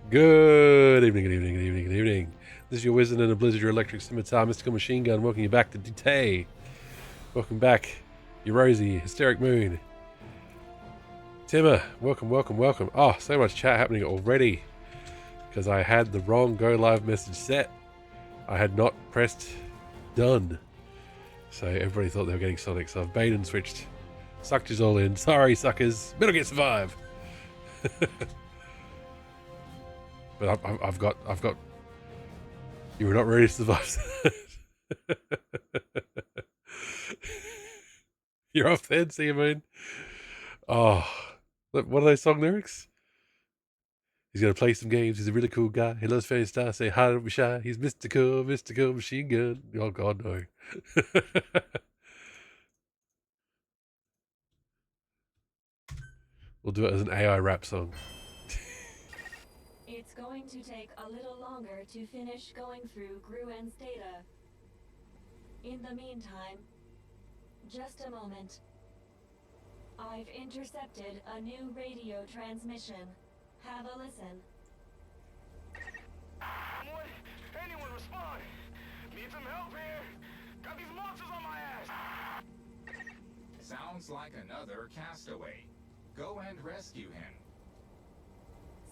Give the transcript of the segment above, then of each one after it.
Good evening, good evening, good evening, good evening. This is your Wizard and a Blizzard, your Electric Scimitar, Mystical Machine Gun. Welcome you back to Detae. Welcome back, your Rosie, Hysteric Moon. Timmer, welcome, welcome, welcome. Oh, so much chat happening already. Because I had the wrong go live message set. I had not pressed done. So everybody thought they were getting Sonic, so I've bait and switched. Sucked us all in. Sorry, suckers. Metal Gear Survive. But I've got. You were not ready to survive. You're off then, see you, man. Oh, what are those song lyrics? He's gonna play some games. He's a really cool guy. He loves Fanny Star. Say hi, don't be shy. He's mystical, mystical machine gun. Oh God, no. We'll do it as an AI rap song. It's going to take a little longer to finish going through Gruen's data. In the meantime, just a moment. I've intercepted a new radio transmission. Have a listen. Anyone respond? Need some help here. Got these monsters on my ass. Sounds like another castaway. Go and rescue him.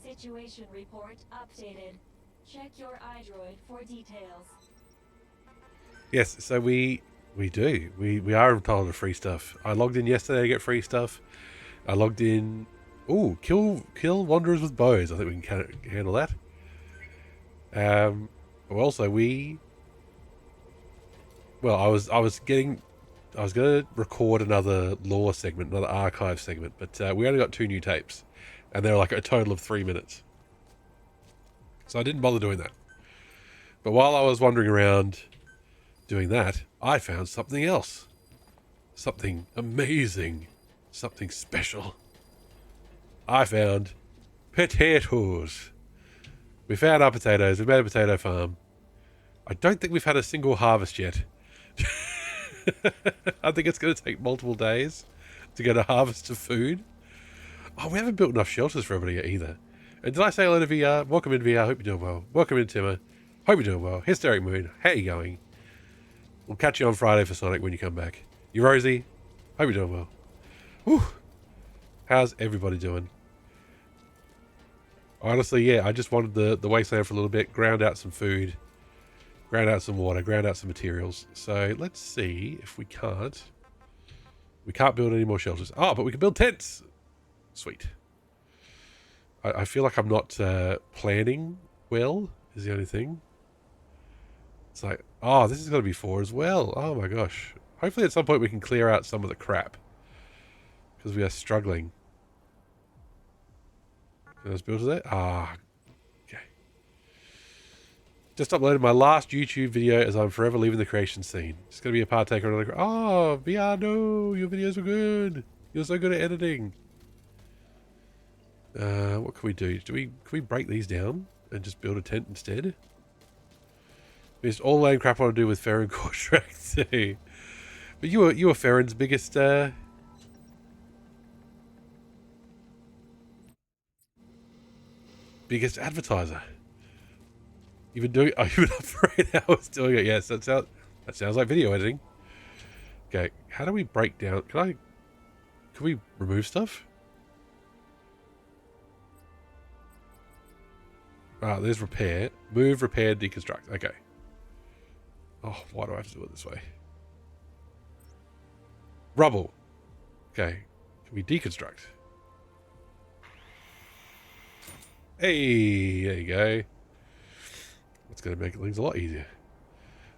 Situation report updated. Check your iDroid for details. Yes, so we do. We are entitled to free stuff. I logged in yesterday to get free stuff. I logged in. Ooh, kill wanderers with bows. I think we can handle that. Also, I was gonna record another lore segment, another archive segment, but we only got 2 new tapes, and they're like a total of 3 minutes. So I didn't bother doing that. But while I was wandering around doing that, I found something else. Something amazing. Something special. I found potatoes. We found our potatoes. We made a potato farm. I don't think we've had a single harvest yet. I think it's going to take multiple days to get a harvest of food. Oh, we haven't built enough shelters for everybody yet either. And did I say hello to VR? Welcome in VR. Hope you're doing well. Welcome in Timmer. Hope you're doing well. Hysteric Moon. How you going? We'll catch you on Friday for Sonic when you come back. You Rosie. Hope you're doing well. Whew. How's everybody doing? Honestly, yeah, I just wanted the wasteland for a little bit, ground out some food, ground out some water, ground out some materials. So let's see if we can't. We can't build any more shelters. Oh, but we can build tents. Sweet. I feel like I'm not planning well, is the only thing. It's like, oh, this is going to be 4 as well. Oh my gosh. Hopefully at some point we can clear out some of the crap. Because we are struggling. Can I just build to that? Ah, okay. Just uploaded my last YouTube video as I'm forever leaving the creation scene. Just going to be a partaker on another... Oh, VR, no, your videos were good. You're so good at editing. What can we do? Can we break these down and just build a tent instead? Just all land crap I want to do with Farron Kortrak too. But you were Farron's biggest biggest advertiser. You've been doing. Oh, you've been up for 8 hours doing it. Yes, that sounds like video editing. Okay, how do we break down? Can we remove stuff? Ah, there's repair, move, repair, deconstruct. Okay. Oh, why do I have to do it this way? Rubble. Okay, can we deconstruct? Hey, there you go. That's going to make things a lot easier.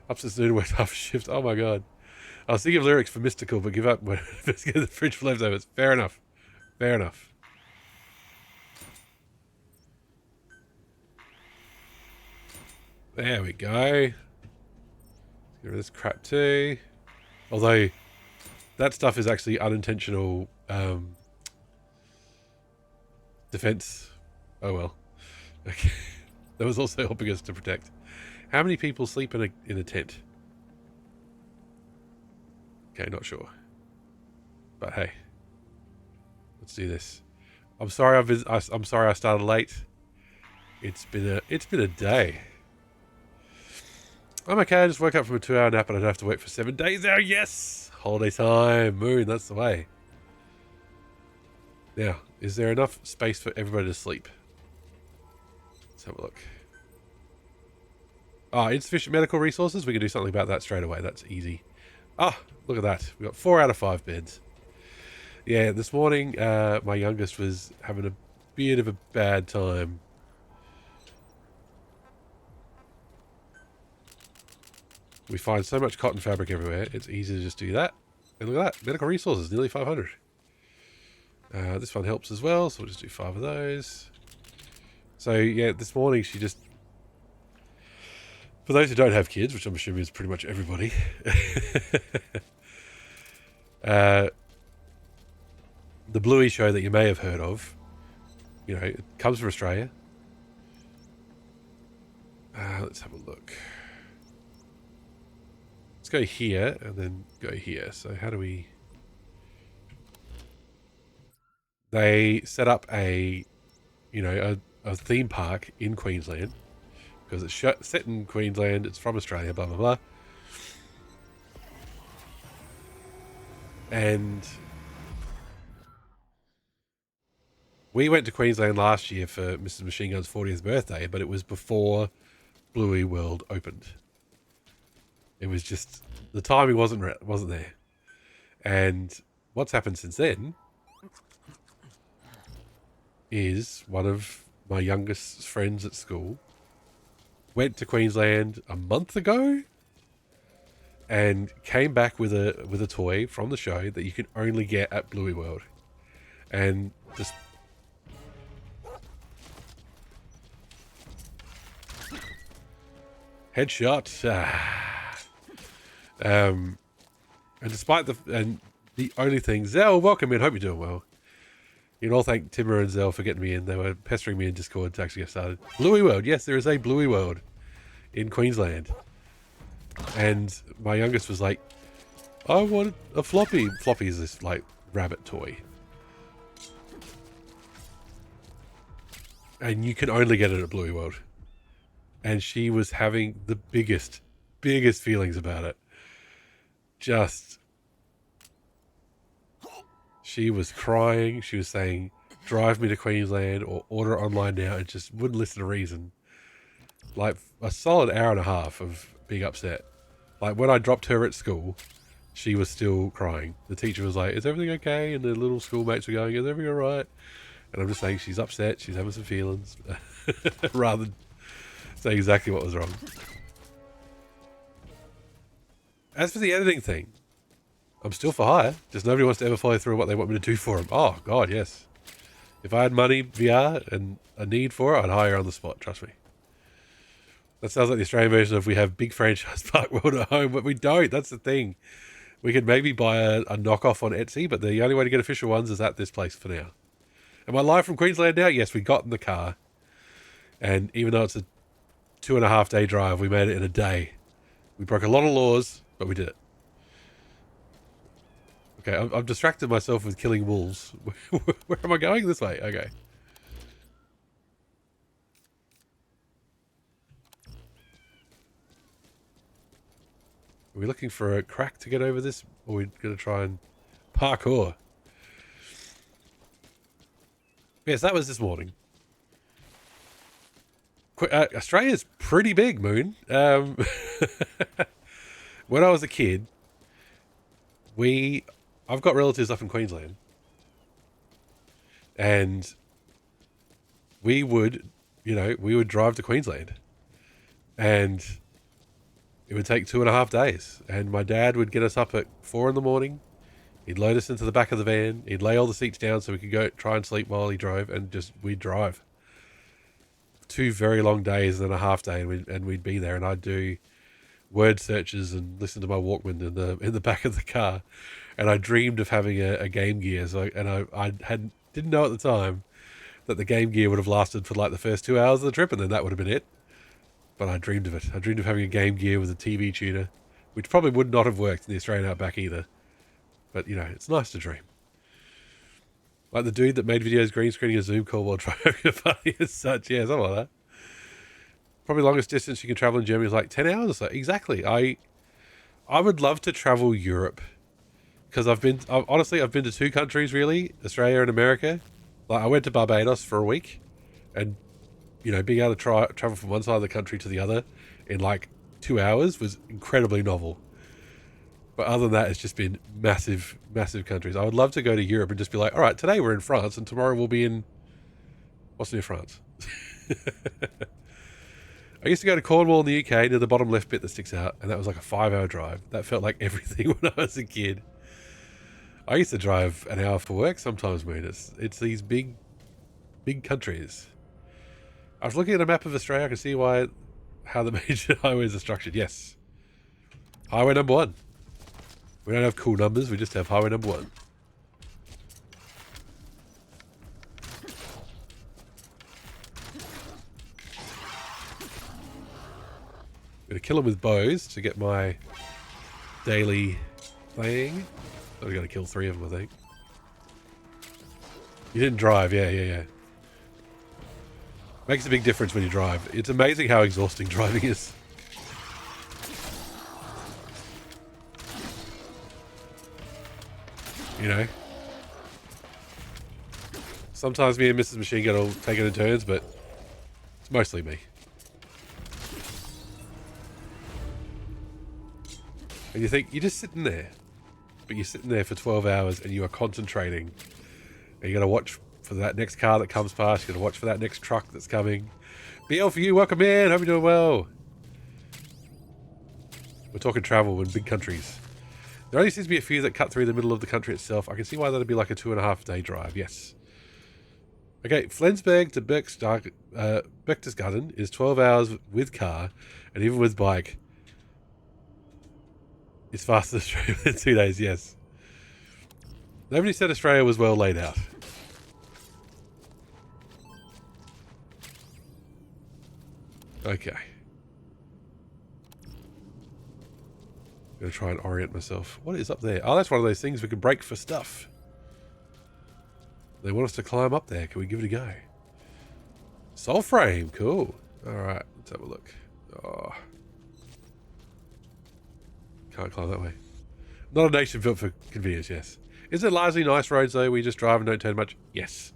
Up since noon, went half a shift. Oh my god. I was thinking of lyrics for Mystical, but give up when investigate the fridge for leftovers. Fair enough. Fair enough. There we go. Get rid of this crap too. Although, that stuff is actually unintentional defense. Oh well. Okay. That was also helping us to protect. How many people sleep in a tent? Okay, not sure. But hey, let's do this. I'm sorry I'm sorry I started late. It's been a day. I'm okay. I just woke up from a 2-hour nap and I don't have to wait for 7 days now. Yes, holiday time, Moon. That's the way. Now, is there enough space for everybody to sleep? Let's have a look. Insufficient medical resources. We can do something about that straight away. That's easy. Look at that. We got 4 out of 5 beds. Yeah, this morning my youngest was having a bit of a bad time. We find so much cotton fabric everywhere. It's easy to just do that. And look at that. Medical resources, nearly 500. This one helps as well, so we'll just do 5 of those. So yeah, this morning she just... For those who don't have kids, which I'm assuming is pretty much everybody, the Bluey show that you may have heard of, you know, it comes from Australia. Let's have a look. Let's go here and then go here. So how do we... They set up a theme park in Queensland because it's set in Queensland. It's from Australia, blah, blah, blah. And we went to Queensland last year for Mrs. Machine Gun's 40th birthday, but it was before Bluey World opened. It was just, the timing wasn't there. And what's happened since then is one of my youngest friends at school went to Queensland a month ago and came back with a toy from the show that you can only get at Bluey World. And just headshot. And despite the only thing, Zell, welcome in. Hope you're doing well. You can all thank Timmer and Zell for getting me in. They were pestering me in Discord to actually get started. Bluey World. Yes, there is a Bluey World in Queensland. And my youngest was like, I want a floppy. Floppy is this, like, rabbit toy. And you can only get it at Bluey World. And she was having the biggest feelings about it. She was crying. She was saying, drive me to Queensland or order online now, and just wouldn't listen to reason. Like a solid hour and a half of being upset. Like when I dropped her at school, she was still crying. The teacher was like, is everything okay? And the little schoolmates were going, is everything all right? And I'm just saying she's upset. She's having some feelings rather than say exactly what was wrong. As for the editing thing, I'm still for hire. Just nobody wants to ever follow through what they want me to do for them. Oh, God, yes. If I had money, VR, and a need for it, I'd hire on the spot. Trust me. That sounds like the Australian version of we have big franchise Park World at home, but we don't. That's the thing. We could maybe buy a knockoff on Etsy, but the only way to get official ones is at this place for now. Am I live from Queensland now? Yes, we got in the car. And even though it's a 2.5 day drive, we made it in a day. We broke a lot of laws, but we did it. Okay, I've distracted myself with killing wolves. Where am I going? This way. Okay. Are we looking for a crack to get over this? Or are we going to try and parkour? Yes, that was this morning. Australia's pretty big, Moon. When I was a kid, I've got relatives up in Queensland. And we would drive to Queensland. And it would take 2.5 days. And my dad would get us up at 4 a.m. He'd load us into the back of the van. He'd lay all the seats down so we could go try and sleep while he drove, and we'd drive. 2 very long days and then a half day, and we'd be there, and I'd do word searches and listen to my Walkman in the back of the car. And I dreamed of having a Game Gear. I didn't know at the time that the Game Gear would have lasted for like the first 2 hours of the trip, and then that would have been it. But I dreamed of it. I dreamed of having a Game Gear with a TV tuner, which probably would not have worked in the Australian Outback either. But, it's nice to dream. Like the dude that made videos green screening a Zoom call while driving a party as such. Yeah, something like that. probably longest distance you can travel in Germany is like 10 hours or so. Exactly. I would love to travel Europe because honestly, I've been to 2 countries really, Australia and America. Like I went to Barbados for a week, and being able to travel from one side of the country to the other in like 2 hours was incredibly novel. But other than that, it's just been massive, massive countries. I would love to go to Europe and just be like, all right, today we're in France and tomorrow we'll be in, what's near France? I used to go to Cornwall in the UK, near the bottom left bit that sticks out, and that was like a 5-hour drive. That felt like everything when I was a kid. I used to drive an hour for work sometimes, man. It's these big, big countries. I was looking at a map of Australia. I can see how the major highways are structured. Yes. Highway number 1. We don't have cool numbers. We just have highway number 1. I'm going to kill him with bows to get my daily thing. I've got to kill 3 of them, I think. You didn't drive. Yeah. Makes a big difference when you drive. It's amazing how exhausting driving is. Sometimes me and Mrs. Machine Gun will take it in turns, but it's mostly me. And you think, you're just sitting there. But you're sitting there for 12 hours and you are concentrating. And you got to watch for that next car that comes past. You got to watch for that next truck that's coming. BL for you, welcome in. Hope you're doing well. We're talking travel in big countries. There only seems to be a few that cut through the middle of the country itself. I can see why that'd be like a 2.5-day drive. Yes. Okay, Flensburg to Berchtesgaden is 12 hours with car, and even with bike, it's faster than Australia in 2 days. Yes. Nobody said Australia was well laid out. Okay. I'm going to try and orient myself. What is up there? Oh, that's one of those things we can break for stuff. They want us to climb up there. Can we give it a go? Soul frame. Cool. Alright, let's have a look. Oh. Can't climb that way. Not a nation built for convenience, yes. Is it largely nice roads, though, where you just drive and don't turn much? Yes.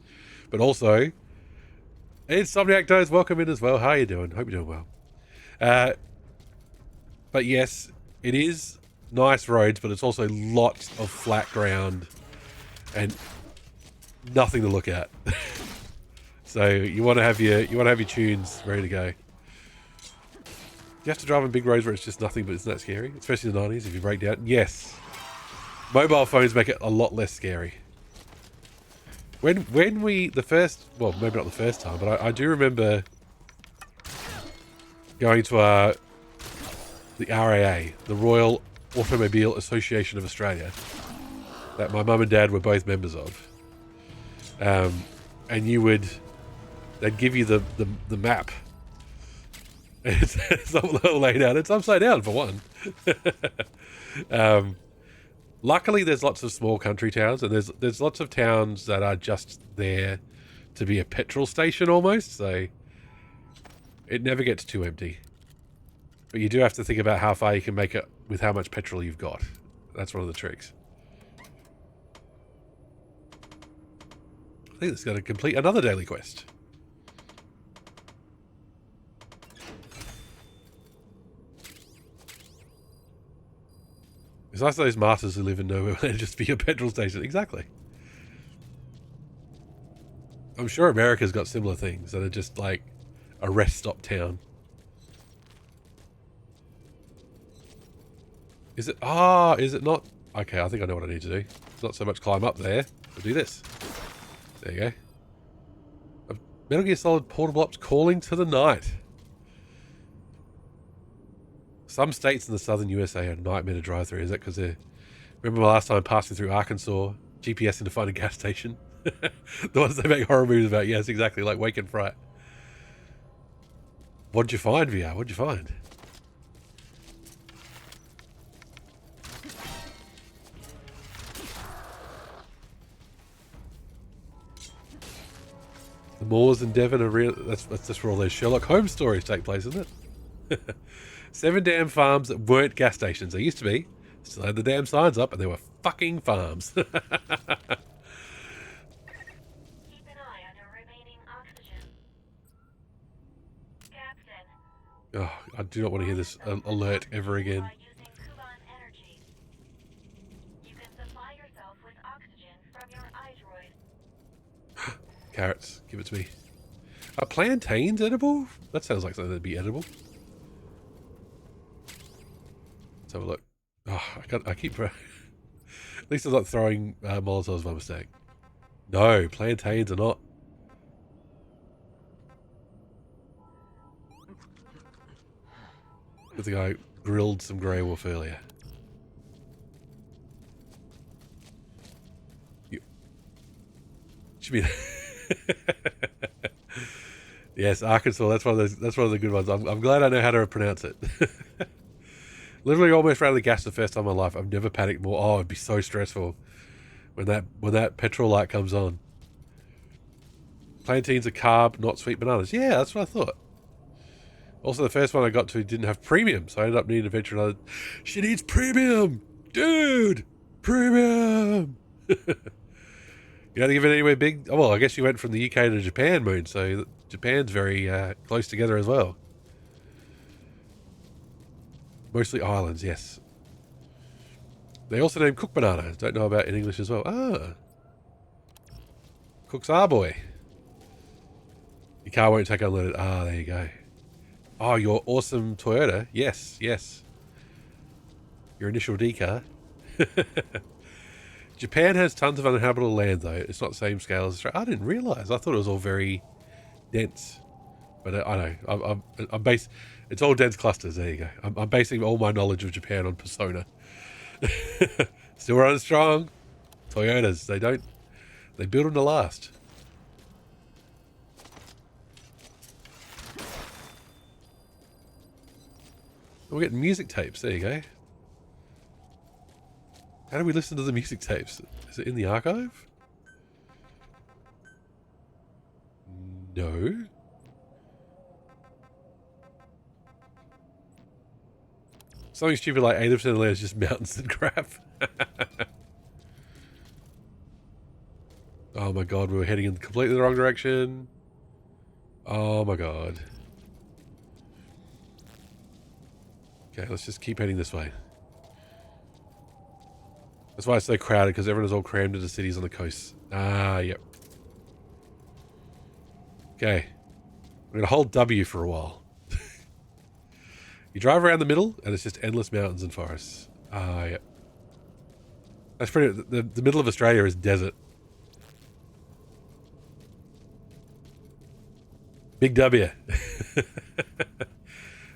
But also, Insomniac Does, welcome in as well. How are you doing? Hope you're doing well. But yes, it is nice roads, but it's also lots of flat ground and nothing to look at. So you want to have your tunes ready to go. You have to drive on big roads where it's just nothing, but isn't that scary? Especially in the 90s if you break down. Yes. Mobile phones make it a lot less scary. When we, well, maybe not the first time, but I do remember going to the RAA, the Royal Automobile Association of Australia, that my mum and dad were both members of. And they'd give you the map. It's not well laid out. It's upside down for one. Luckily, there's lots of small country towns, and there's lots of towns that are just there to be a petrol station almost. So it never gets too empty. But you do have to think about how far you can make it with how much petrol you've got. That's one of the tricks. I think it's got to complete another daily quest. It's nice those martyrs who live in nowhere where just be a petrol station. Exactly. I'm sure America's got similar things that are just like a rest stop town. Is it? Ah, is it not? Okay, I think I know what I need to do. It's not so much climb up there, but do this. There you go. Metal Gear Solid Portable Ops Calling to the Night. Some states in the southern USA are a nightmare to drive through. Is that because they're... Remember my last time passing through Arkansas, GPSing to find a gas station? The ones they make horror movies about. Yes, exactly, like Wake and Fright. What'd you find, VR? What'd you find? The moors in Devon are real. That's just where all those Sherlock Holmes stories take place, isn't it? 7 damn farms that weren't gas stations. They used to be. Still had the damn signs up, and they were fucking farms. Keep an eye on your remaining oxygen. Captain. Oh, I do not want to hear this alert ever again. By using Kuban energy. You can supply yourself with oxygen from your iDroid. Carrots, give it to me. Are plantains edible? That sounds like something that'd be edible. Let's have a look. Oh, I keep... At least I'm not throwing Molotovs by mistake. No, plantains are not. I think I grilled some grey wolf earlier. Should be... Yes, Arkansas. That's one of the good ones. I'm glad I know how to pronounce it. Literally almost ran out of gas the first time in my life. I've never panicked more. Oh, it'd be so stressful when that petrol light comes on. Plantains are carb, not sweet bananas. Yeah, that's what I thought. Also, the first one I got to didn't have premium, so I ended up needing to venture another. She needs premium, dude. Premium. You had to give it anywhere big. Oh, well, I guess you went from the UK to Japan, Moon. So Japan's very close together as well. Mostly islands, yes. They also name Cook banana. Don't know about in English as well. Ah. Cook's our boy. Your car won't take unleaded. Ah, there you go. Oh, your awesome Toyota. Yes, yes. Your initial D car. Japan has tons of uninhabitable land, though. It's not the same scale as Australia. I didn't realise. I thought it was all very dense. But I know. I'm based... It's all dense clusters. There you go. I'm basing all my knowledge of Japan on Persona. Still running strong. Toyotas. They build them to last. We're getting music tapes. There you go. How do we listen to the music tapes? Is it in the archive? No. Something stupid like 80% of the land is just mountains and crap. Oh my god, we were heading in completely the wrong direction. Oh my god. Okay, let's just keep heading this way. That's why it's so crowded, because everyone is all crammed into cities on the coast. Ah, yep. Okay. I'm going to hold W for a while. You drive around the middle, and it's just endless mountains and forests. Ah, yep. That's pretty... The middle of Australia is desert. Big W.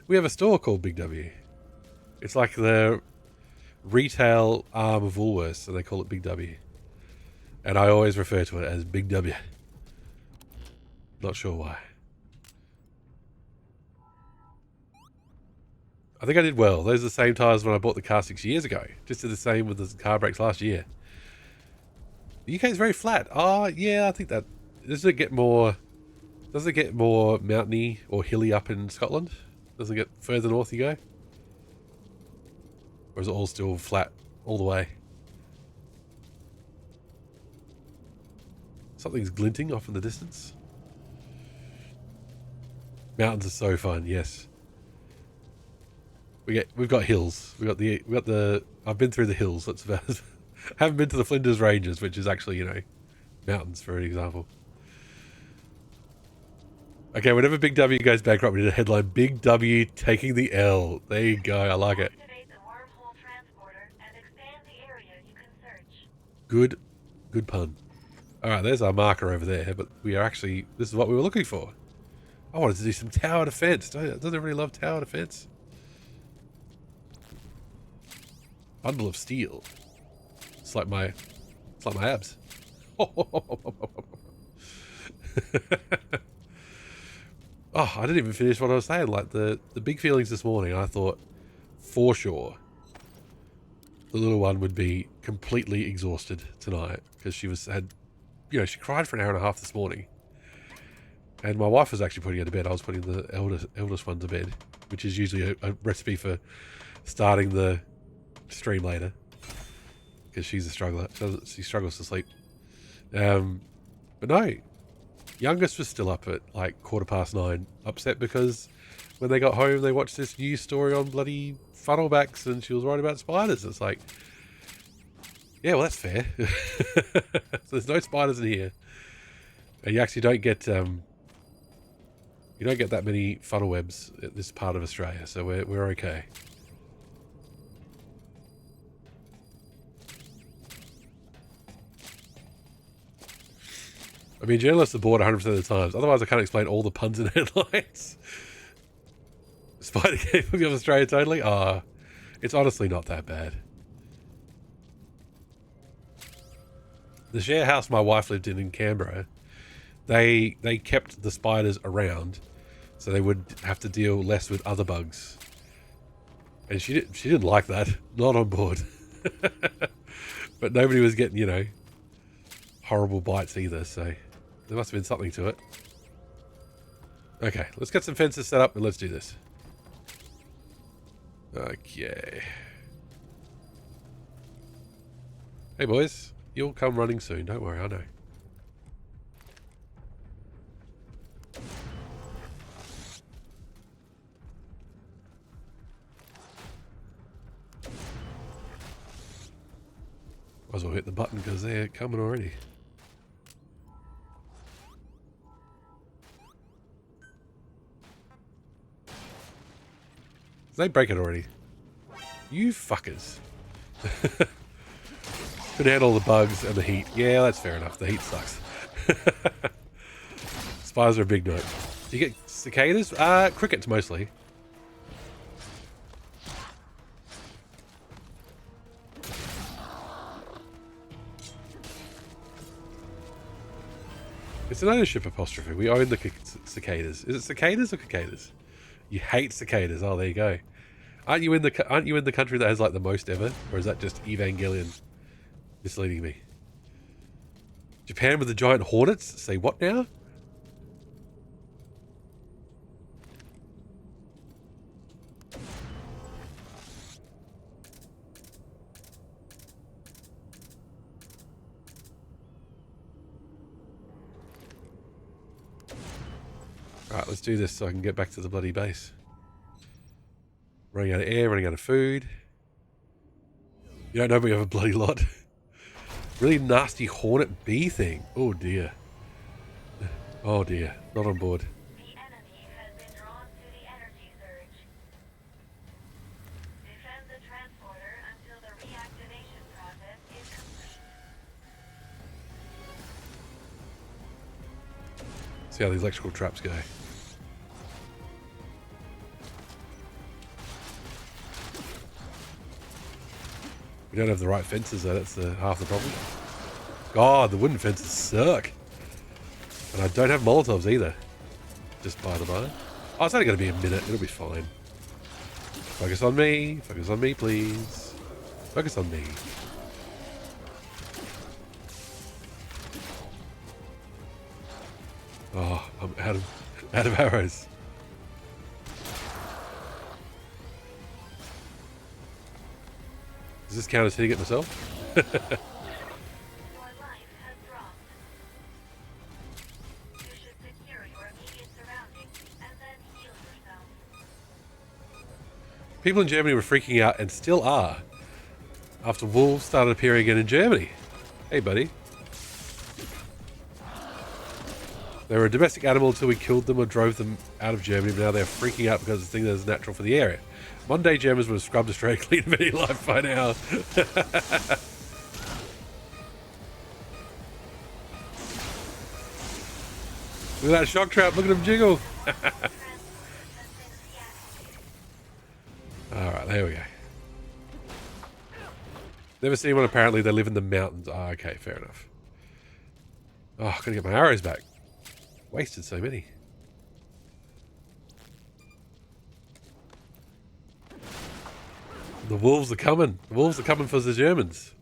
We have a store called Big W. It's like the retail arm of Woolworths, and they call it Big W. And I always refer to it as Big W. Not sure why. I think I did well. Those are the same tyres when I bought the car 6 years ago. Just did the same with the car brakes last year. The UK is very flat. Oh, yeah, I think that... Does it get more mountainy or hilly up in Scotland? Does it get further north you go? Or is it all still flat all the way? Something's glinting off in the distance. Mountains are so fun, yes. We've got hills. We've got the I've been through the hills. That's about I haven't been to the Flinders Ranges, which is actually, you know, mountains for an example. Okay, whenever Big W goes bankrupt, we need a headline: Big W taking the L. There you go. I like it. Activate the wormhole transporter and expand the area you can search. Good pun. All right, there's our marker over there, but we are actually... This is what we were looking for. I wanted to do some tower defense. Doesn't everybody love tower defense? Bundle of steel. It's like my abs. Oh, I didn't even finish what I was saying. Like the big feelings this morning, I thought for sure the little one would be completely exhausted tonight because she cried for an hour and a half this morning. And my wife was actually putting her to bed. I was putting the eldest one to bed, which is usually a recipe for starting the stream later. Because she's a struggler. She struggles to sleep. But no. Youngest was still up at like 9:15, upset because when they got home they watched this news story on bloody funnelbacks and she was worried about spiders. It's like, yeah, well that's fair. So there's no spiders in here. And you actually don't get that many funnel webs at this part of Australia, so we're okay. I mean, journalists are bored 100% of the times. Otherwise, I can't explain all the puns and headlines. Spider Game of Australia, totally. It's honestly not that bad. The share house my wife lived in Canberra, they kept the spiders around, so they would have to deal less with other bugs. And she didn't like that. Not on board. But nobody was getting, you know, horrible bites either, so there must have been something to it. Okay, let's get some fences set up and let's do this. Okay. Hey boys, you'll come running soon, don't worry, I know. Might as well hit the button because they're coming already. They break it already. You fuckers. Could handle the bugs and the heat. Yeah, that's fair enough. The heat sucks. Spiders are a big note. Do you get cicadas? Crickets mostly. It's an ownership apostrophe. We own the cicadas. Is it cicadas or cicadas? You hate cicadas. Oh, there you go. Aren't you in the country that has like the most ever, or is that just Evangelion misleading me? Japan with the giant hornets? Say what now? Alright, let's do this so I can get back to the bloody base. Running out of air, running out of food. You don't know we have a bloody lot. Really nasty hornet bee thing. Oh dear. Oh dear. Not on board. The enemy has been drawn to the energy surge. Defend the transporter until the reactivation process is complete. See how these electrical traps go. We don't have the right fences though, that's half the problem. God, the wooden fences suck. And I don't have Molotovs either. Just by the by. Oh, it's only going to be a minute, it'll be fine. Focus on me, please. Focus on me. Oh, I'm out of arrows. Does this count as hitting it myself? Your life has dropped. You should secure your immediate surroundings and then heal yourself. People in Germany were freaking out and still are after wolves started appearing again in Germany. Hey buddy. They were a domestic animal until we killed them or drove them out of Germany, but now they're freaking out because they think that is natural for the area. Modern day Germans would have scrubbed Australia clean of any life by now. Look at that shock trap, look at him jiggle. Alright, there we go. Never seen one, apparently they live in the mountains. Oh, okay, fair enough. Oh, I gotta get my arrows back. Wasted so many. The wolves are coming. The wolves are coming for the Germans.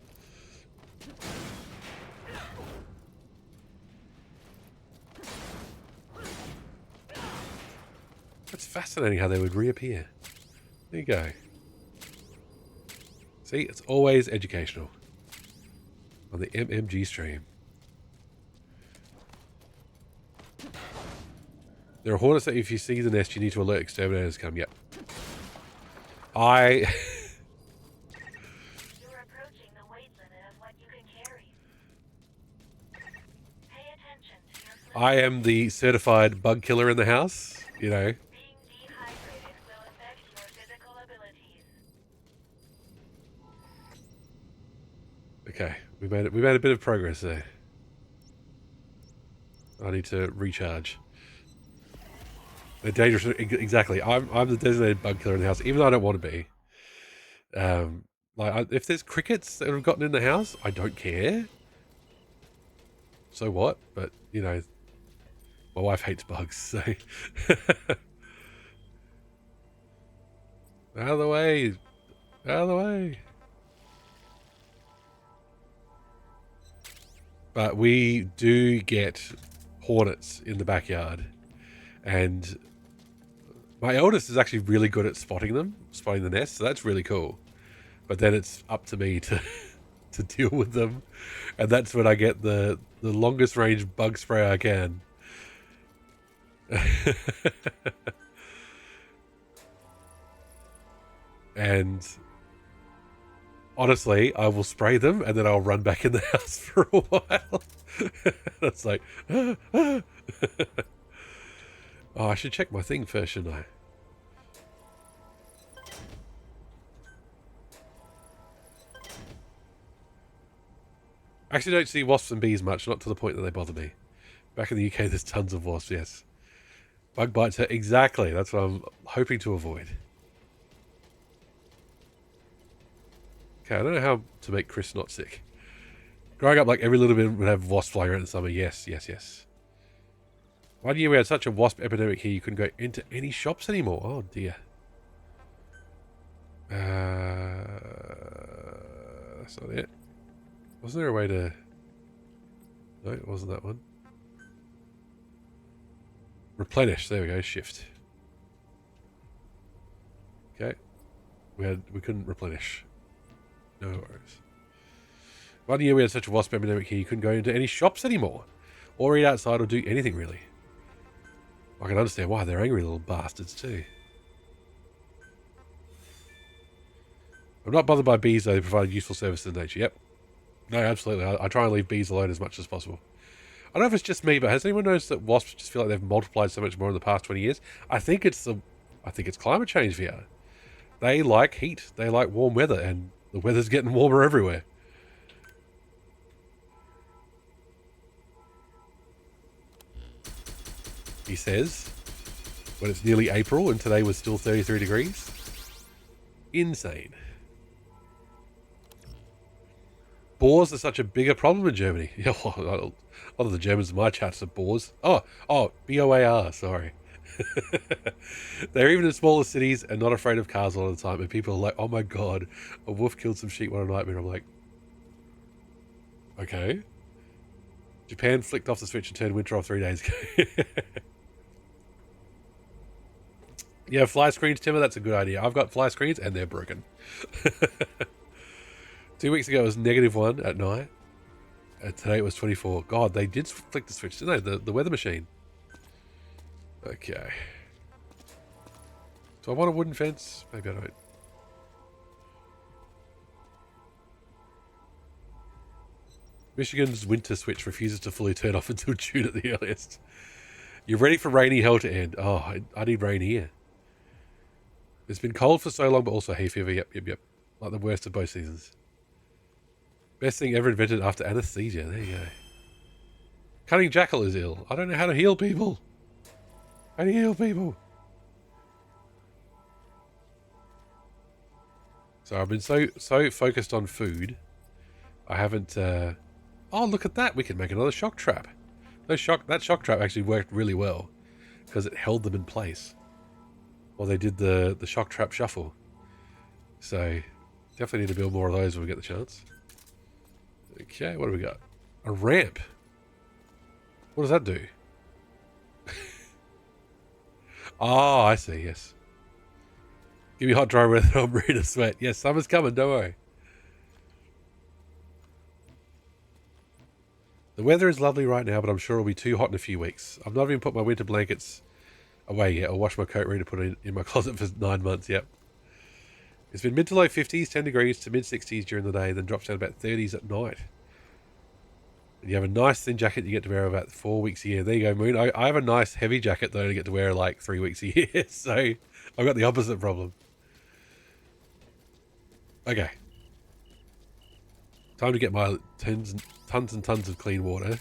It's fascinating how they would reappear. There you go. See, it's always educational on the MMG stream. There are hornets that if you see the nest, you need to alert exterminators come. Yep. I... You're approaching the weight limit of what you can carry. Pay attention to your fluid. I am the certified bug killer in the house, you know. Being dehydrated will affect your physical abilities. Okay, we made a bit of progress there. I need to recharge. They're dangerous. Exactly. I'm the designated bug killer in the house, even though I don't want to be. If there's crickets that have gotten in the house, I don't care. So what? But you know, my wife hates bugs, so out of the way, out of the way. But we do get hornets in the backyard, and my eldest is actually really good at spotting the nest, so that's really cool. But then it's up to me to to deal with them, and that's when I get the longest range bug spray I can. And honestly, I will spray them and then I'll run back in the house for a while. That's like, oh, I should check my thing first, shouldn't I? I actually don't see wasps and bees much, not to the point that they bother me. Back in the UK, there's tons of wasps, yes. Bug bites are exactly, that's what I'm hoping to avoid. Okay, I don't know how to make Chris not sick. Growing up, like, every little bit would have wasps flying around in the summer. Yes, yes, yes. 1 year we had such a wasp epidemic here, you couldn't go into any shops anymore. Oh, dear. That's not it. Wasn't there a way to... No, it wasn't that one. Replenish. There we go. Shift. Okay. We couldn't replenish. No worries. 1 year we had such a wasp epidemic here, you couldn't go into any shops anymore. Or eat outside or do anything, really. I can understand why. They're angry little bastards, too. I'm not bothered by bees, though. They provide useful service to nature. Yep. No, absolutely. I try and leave bees alone as much as possible. I don't know if it's just me, but has anyone noticed that wasps just feel like they've multiplied so much more in the past 20 years? I think it's climate change, VR. They like heat. They like warm weather, and the weather's getting warmer everywhere. He says, when it's nearly April and today was still 33 degrees. Insane. Boars are such a bigger problem in Germany. Yeah, a lot of the Germans in my chats are boars. Oh, B-O-A-R, sorry. They're even in smaller cities and not afraid of cars a lot of the time. And people are like, oh my god, a wolf killed some sheep one night. And I'm like, okay. Japan flicked off the switch and turned winter off 3 days ago. Yeah, fly screens, Timmer, that's a good idea. I've got fly screens and they're broken. 2 weeks ago it was -1 at night. And today it was 24. God, they did flick the switch, didn't they? The weather machine. Okay. Do I want a wooden fence? Maybe I don't. Michigan's winter switch refuses to fully turn off until June at the earliest. You're ready for rainy hell to end. Oh, I need rain here. It's been cold for so long, but also hay fever. Yep. Like the worst of both seasons. Best thing ever invented after anesthesia. There you go. Cunning Jackal is ill. I don't know how to heal people. How do you heal people? So I've been so focused on food. I haven't... Oh, look at that. We can make another shock trap. That shock trap actually worked really well because it held them in place while they did the shock trap shuffle. So definitely need to build more of those when we get the chance. Okay, what do we got? A ramp. What does that do? Oh, I see, yes. Give me hot, dry weather, I'm ready to sweat. Yes, summer's coming, don't worry. The weather is lovely right now, but I'm sure it'll be too hot in a few weeks. I've not even put my winter blankets away yet. I'll wash my coat ready to put it in my closet for 9 months, yep. It's been mid to low 50s, 10 degrees to mid 60s during the day, then drops down about 30s at night. And you have a nice thin jacket you get to wear about 4 weeks a year. There you go, Moon. I have a nice heavy jacket that I only get to wear like 3 weeks a year, so I've got the opposite problem. Okay. Time to get my tons and tons of clean water.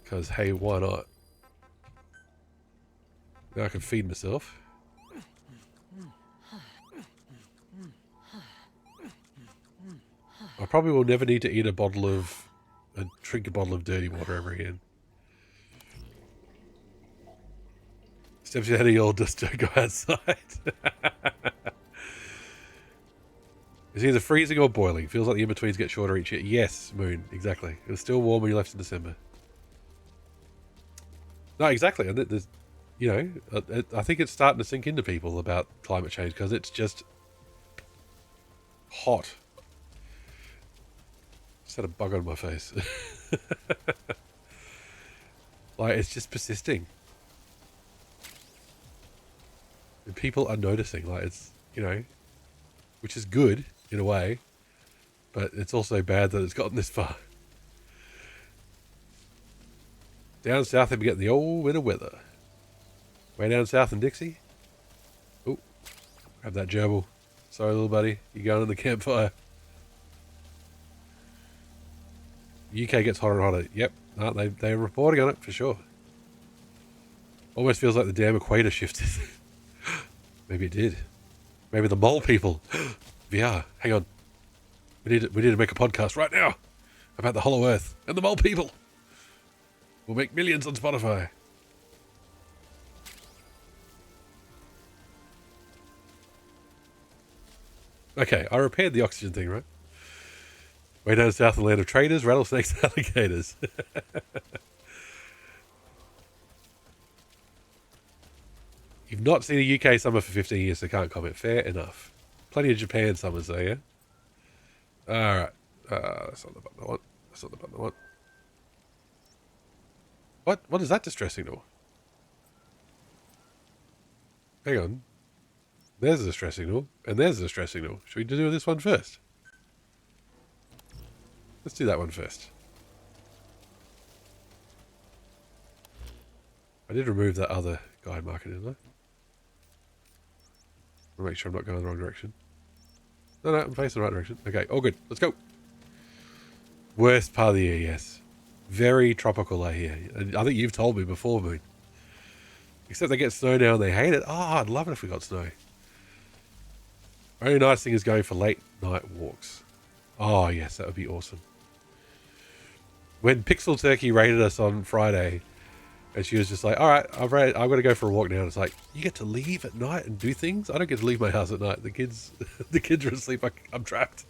Because, hey, why not? Now I can feed myself. I probably will never need to drink a bottle of dirty water ever again. Steps ahead of you all, just don't go outside. It's either freezing or boiling. Feels like the in-betweens get shorter each year. Yes, Moon, exactly. It was still warm when you left in December. No, exactly. And there's, you know, I think it's starting to sink into people about climate change because it's just hot. Just had a bug on my face. Like, it's just persisting. And people are noticing, like, it's, you know, which is good in a way, but it's also bad that it's gotten this far. Down south, they've been getting the old winter weather. Way down south in Dixie. Oh, grab that gerbil. Sorry, little buddy. You're going in the campfire. UK gets hotter and hotter. Yep. No, they're reporting on it for sure. Almost feels like the damn equator shifted. Maybe it did. Maybe the mole people. VR. Hang on. We need to make a podcast right now about the Hollow Earth and the mole people. We'll make millions on Spotify. Okay, I repaired the oxygen thing, right? Way down south, the land of traders, rattlesnakes, alligators. You've not seen a UK summer for 15 years, so can't comment. Fair enough. Plenty of Japan summers, though, yeah? Alright. That's not the button I want. That's not the button I want. What is that distress signal? Hang on. There's a distress signal, and there's a distress signal. Should we do this one first? Let's do that one first. I did remove that other guide marker, didn't I? I want to make sure I'm not going in the wrong direction. No, I'm facing the right direction. Okay, all good. Let's go. Worst part of the year, yes. Very tropical, I hear. I think you've told me before, Moon. Except they get snow now and they hate it. Oh, I'd love it if we got snow. Only nice thing is going for late night walks. Oh, yes, that would be awesome. When Pixel Turkey raided us on Friday, and she was just like, all right, I've got to go for a walk now. And it's like, you get to leave at night and do things? I don't get to leave my house at night. The kids are asleep. I'm trapped.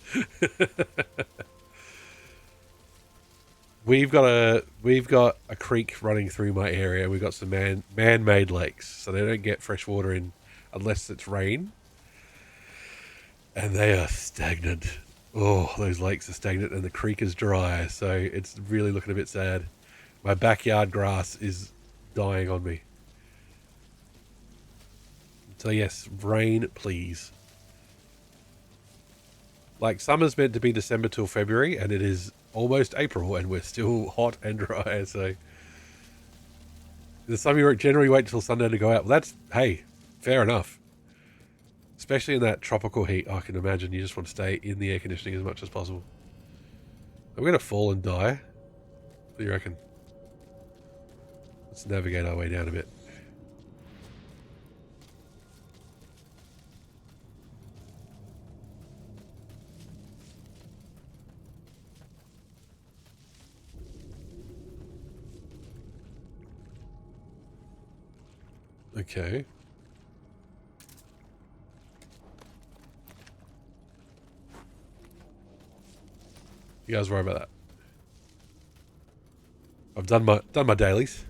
We've got a creek running through my area. We've got some man-made lakes, so they don't get fresh water in unless it's rain. And they are stagnant. Oh, those lakes are stagnant and the creek is dry, so it's really looking a bit sad. My backyard grass is dying on me. So yes, rain, please. Like, summer's meant to be December till February, and it is almost April, and we're still hot and dry, so... Some of you generally wait till Sunday to go out. Well, that's, hey, fair enough. Especially in that tropical heat, I can imagine you just want to stay in the air conditioning as much as possible. Are we going to fall and die? What do you reckon? Let's navigate our way down a bit. Okay. You guys worry about that. I've done my dailies.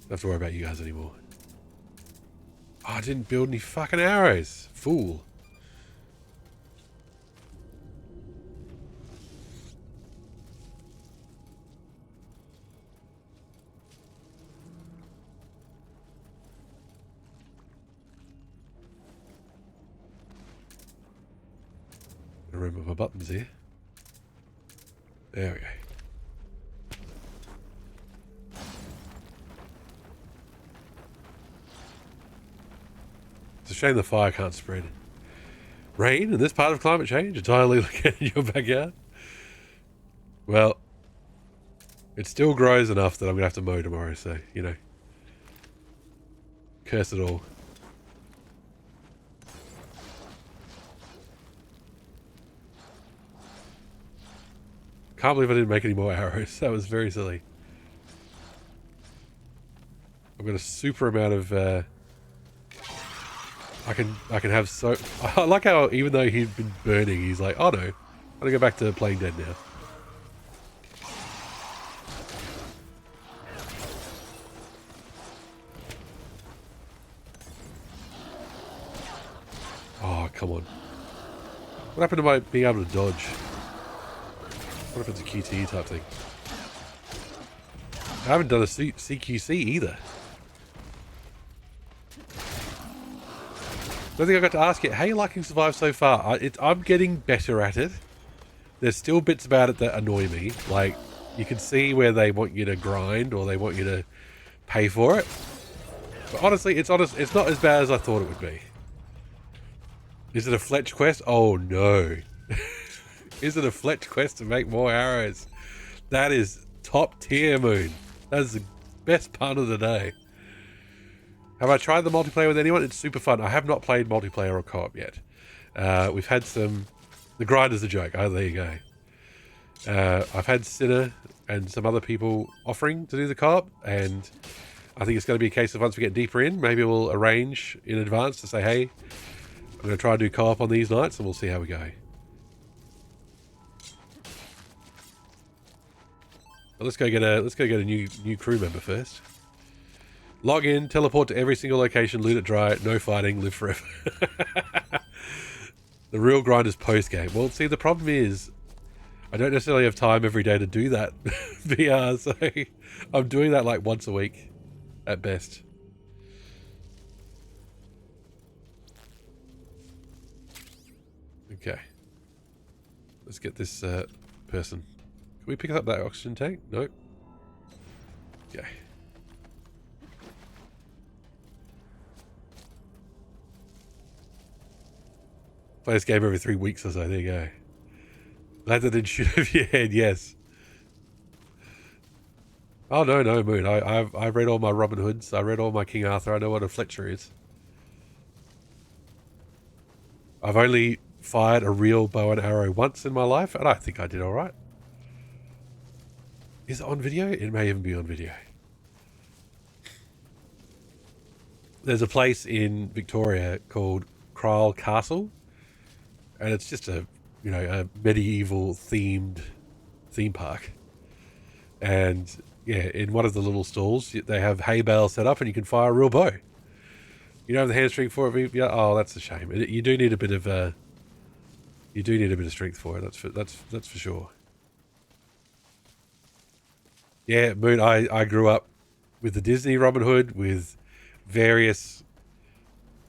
Don't have to worry about you guys anymore. Oh, I didn't build any fucking arrows. Fool. Remember my buttons here. There we go. It's a shame the fire can't spread. Rain in this part of climate change? Entirely located in your backyard? Well, it still grows enough that I'm going to have to mow tomorrow, so, you know. Curse it all. Can't believe I didn't make any more arrows. That was very silly. I've got a super amount of... I can have so... I like how even though he'd been burning, he's like, oh no, I'm gonna go back to playing dead now. Oh, come on. What happened to my being able to dodge? What if it's a QTE type thing? I haven't done a CQC either. I don't think I got to ask yet. How are you liking Survive so far? I'm getting better at it. There's still bits about it that annoy me. Like, you can see where they want you to grind or they want you to pay for it. But honestly, it's not as bad as I thought it would be. Is it a Fletch quest? Oh no. Is it a Fletch quest to make more arrows? That is top tier, Moon. That is the best part of the day. Have I tried the multiplayer with anyone? It's super fun. I have not played multiplayer or co-op yet. We've had some... The grind is a joke. Oh, there you go. I've had Sinner and some other people offering to do the co-op, and I think it's going to be a case of once we get deeper in, maybe we'll arrange in advance to say, hey, I'm going to try and do co-op on these nights, and we'll see how we go. But let's go get a new crew member first. Log in, teleport to every single location, loot it dry, no fighting, live forever. The real grind is post-game. Well, see, the problem is I don't necessarily have time every day to do that VR, so I'm doing that like once a week at best. Okay. Let's get this person. Can we pick up that oxygen tank? Nope. Okay. Play this game every 3 weeks or so. There you go. Glad that didn't shoot over your head. Yes. Oh no, Moon. I've read all my Robin Hoods. I read all my King Arthur. I know what a Fletcher is. I've only fired a real bow and arrow once in my life, and I think I did all right. Is it on video? It may even be on video. There's a place in Victoria called Krile Castle. And it's just a medieval themed theme park. And yeah, in one of the little stalls, they have hay bales set up and you can fire a real bow. You don't have the hamstring for it. Yeah, oh, that's a shame. You do need a bit of strength for it. That's for sure. Yeah, Moon, I grew up with the Disney Robin Hood, with various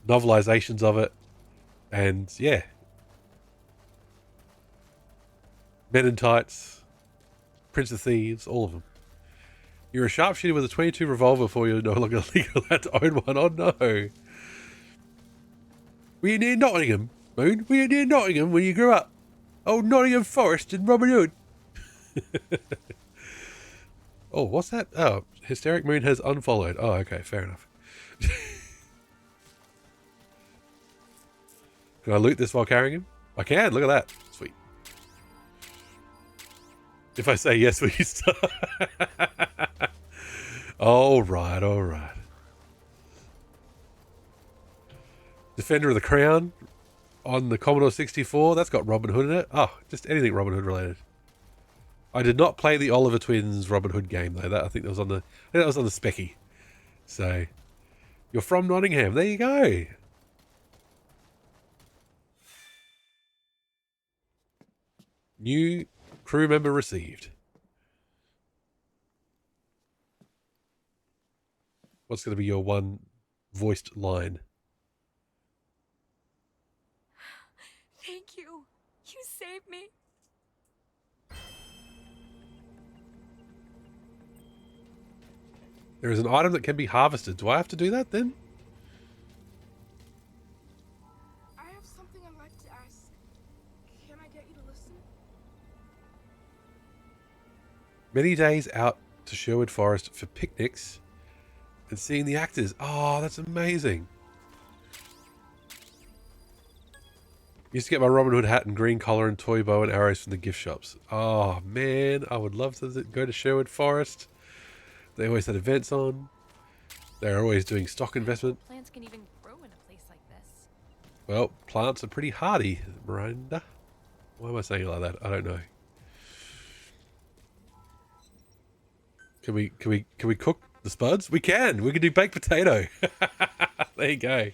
novelizations of it. And yeah. Men in Tights, Prince of Thieves, all of them. You're a sharpshooter with a 22 revolver before you're no longer legal allowed to own one. Oh no. Were you near Nottingham, Moon? Were you near Nottingham when you grew up? Oh, Nottingham Forest and Robin Hood. Oh, what's that? Oh, Hysteric Moon has unfollowed. Oh, okay, fair enough. Can I loot this while carrying him? I can, look at that. Sweet. If I say yes, will you start? All right. Defender of the Crown on the Commodore 64. That's got Robin Hood in it. Oh, just anything Robin Hood related. I did not play the Oliver Twins Robin Hood game though. I think that was on the Specky. So you're from Nottingham. There you go. New crew member received. What's going to be your one voiced line? Thank you. You saved me. There is an item that can be harvested. Do I have to do that then? I have something I'd like to ask. Can I get you to listen? Many days out to Sherwood Forest for picnics and seeing the actors. Oh, that's amazing. Used to get my Robin Hood hat and green collar and toy bow and arrows from the gift shops. Oh, man. I would love to go to Sherwood Forest. They always had events on. They're always doing stock investment. Plants can even grow in a place like this. Well, plants are pretty hardy, Miranda. Why am I saying it like that? I don't know. Can we cook the spuds? We can. We can do baked potato. There you go.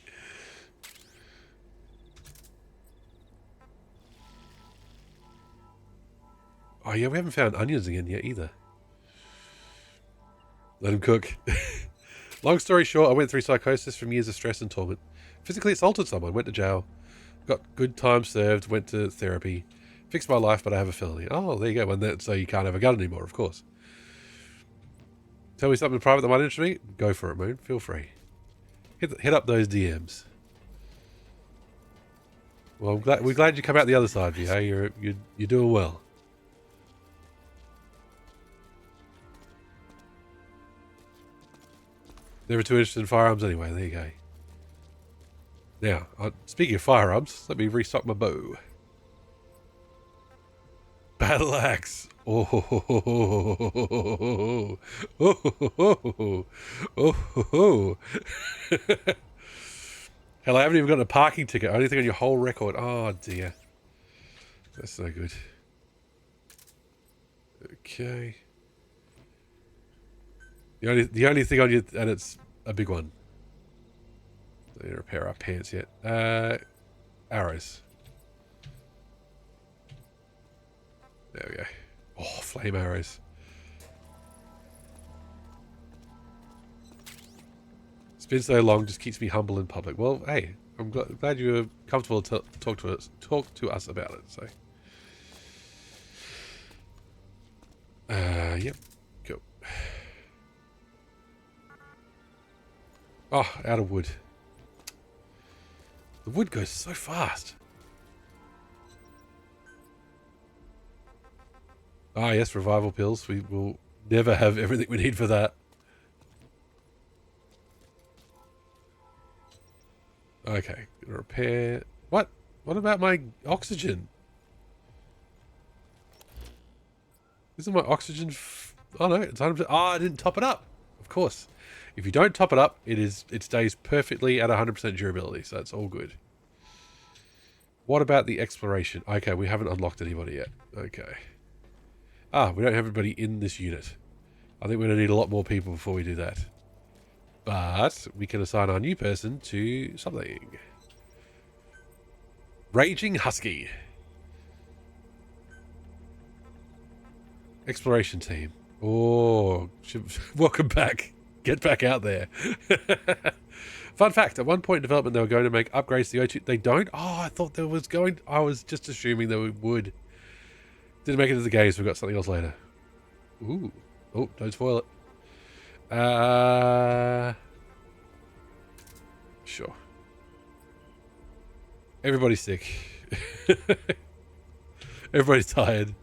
Oh yeah, we haven't found onions again yet either. Let him cook. Long story short, I went through psychosis from years of stress and torment. Physically assaulted someone, went to jail, got good time served, went to therapy, fixed my life, but I have a felony. Oh, there you go. And so you can't have a gun anymore, of course. Tell me something private that might interest me? Go for it, Moon. Feel free. Hit up those DMs. Well, we're glad you come out the other side, VA. You're doing well. Never too interested in firearms anyway. There you go. Now, speaking of firearms, let me restock my bow. Battle axe. Oh, oh, oh, oh. Hell, I haven't even got a parking ticket. Only thing on your whole record. Oh dear. That's no good. Okay. The only thing on you, and it's a big one. Don't need to repair our pants yet. Arrows. There we go. Oh, flame arrows. It's been so long, just keeps me humble in public. Well, hey, I'm glad you were comfortable to talk to us about it. So, yep, cool. Oh, out of wood. The wood goes so fast. Ah, yes, revival pills. We will never have everything we need for that. Okay, gonna repair. What? What about my oxygen? Isn't my oxygen? Oh no, it's 100%. Oh, I didn't top it up. Of course. If you don't top it up, it stays perfectly at 100% durability, so it's all good. What about the exploration? Okay, we haven't unlocked anybody yet. Okay. Ah, we don't have everybody in this unit. I think we're going to need a lot more people before we do that. But we can assign our new person to something. Raging Husky. Exploration team. Oh, welcome back. Get back out there. Fun fact, at one point in development they were going to make upgrades to the O2. They don't? Oh, I thought there was going... I was just assuming they would. Didn't make it to the game, so we've got something else later. Ooh. Oh, don't spoil it. Sure. Everybody's sick. Everybody's tired.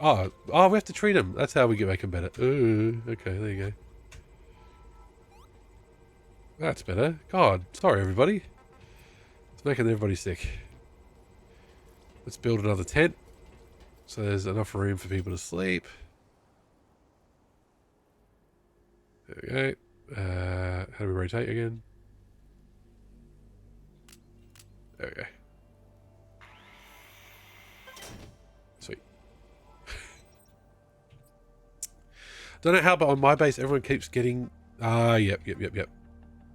Oh, we have to treat them. That's how we make them better. Ooh, okay, there you go. That's better. God, sorry everybody. It's making everybody sick. Let's build another tent. So there's enough room for people to sleep. There we go. How do we rotate again? There we go. Don't know how, but on my base, everyone keeps getting... yep.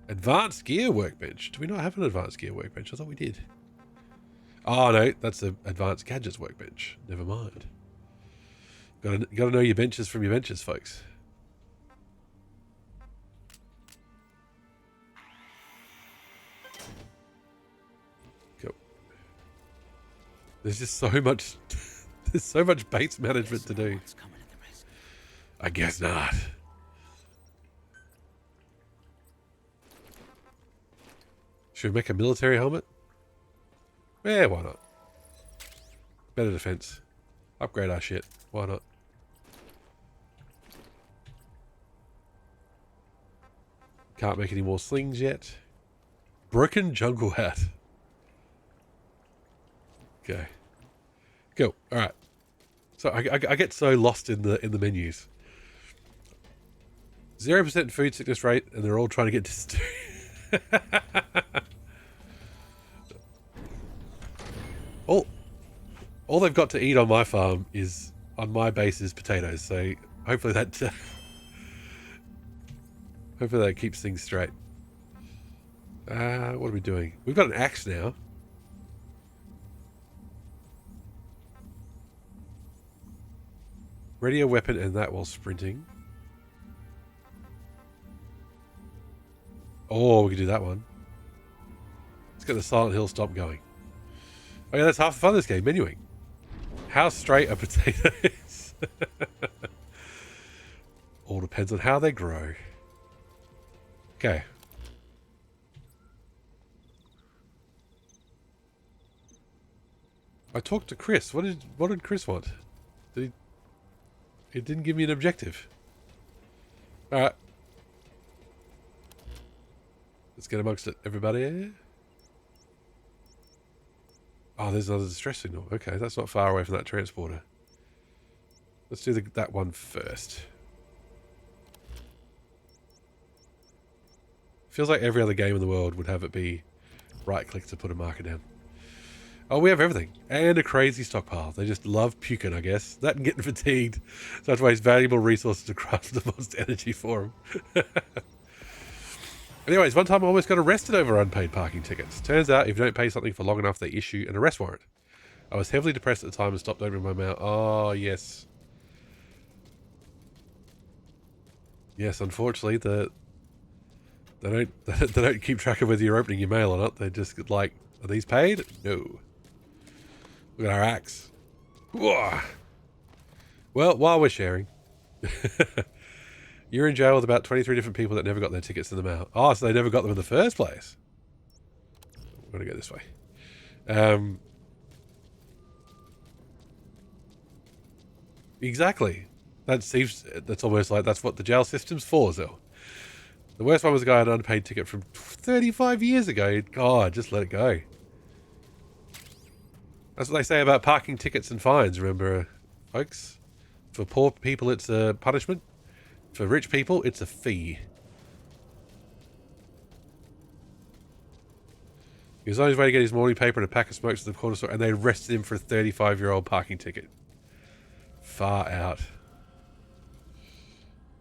Advanced gear workbench. Do we not have an advanced gear workbench? I thought we did. Oh, no. That's the advanced gadgets workbench. Never mind. Got to know your benches from your benches, folks. Cool. There's just so much... There's so much base management to do. I guess not. Should we make a military helmet? Yeah, why not? Better defense. Upgrade our shit. Why not? Can't make any more slings yet. Broken jungle hat. Okay. Cool. All right. So I get so lost in the menus. 0% food sickness rate, and they're all trying to get dysentery. all they've got to eat on my farm is on my base is potatoes. So hopefully that hopefully that keeps things straight. What are we doing? We've got an axe now. Ready a weapon and that while sprinting. Oh, we could do that one. Let's get the Silent Hill stomp going. Oh yeah, that's half the fun of this game, menuing. How straight a potato is. All depends on how they grow. Okay. I talked to Chris. What did Chris want? It didn't give me an objective. Alright. Let's get amongst it, everybody. Oh, there's another distress signal. Okay, that's not far away from that transporter. Let's do that one first. Feels like every other game in the world would have it be right-click to put a marker down. Oh, we have everything. And a crazy stockpile. They just love puking, I guess. That and getting fatigued. So I have to waste valuable resources to craft the most energy for them. Anyways, one time I almost got arrested over unpaid parking tickets. Turns out if you don't pay something for long enough, they issue an arrest warrant. I was heavily depressed at the time and stopped opening my mail. Oh, yes. Yes, unfortunately, they don't keep track of whether you're opening your mail or not. They just get like, are these paid? No. Look at our axe. Whoa. Well, while we're sharing, you're in jail with about 23 different people that never got their tickets in the mail. Oh, so they never got them in the first place. We're going to go this way. Exactly. That's almost like that's what the jail system's for, Zell. The worst one was a guy on an unpaid ticket from 35 years ago. God, just let it go. That's what they say about parking tickets and fines, remember, folks? For poor people, it's a punishment. For rich people, it's a fee. He was on his way to get his morning paper and a pack of smokes at the corner store, and they arrested him for a 35-year-old parking ticket. Far out.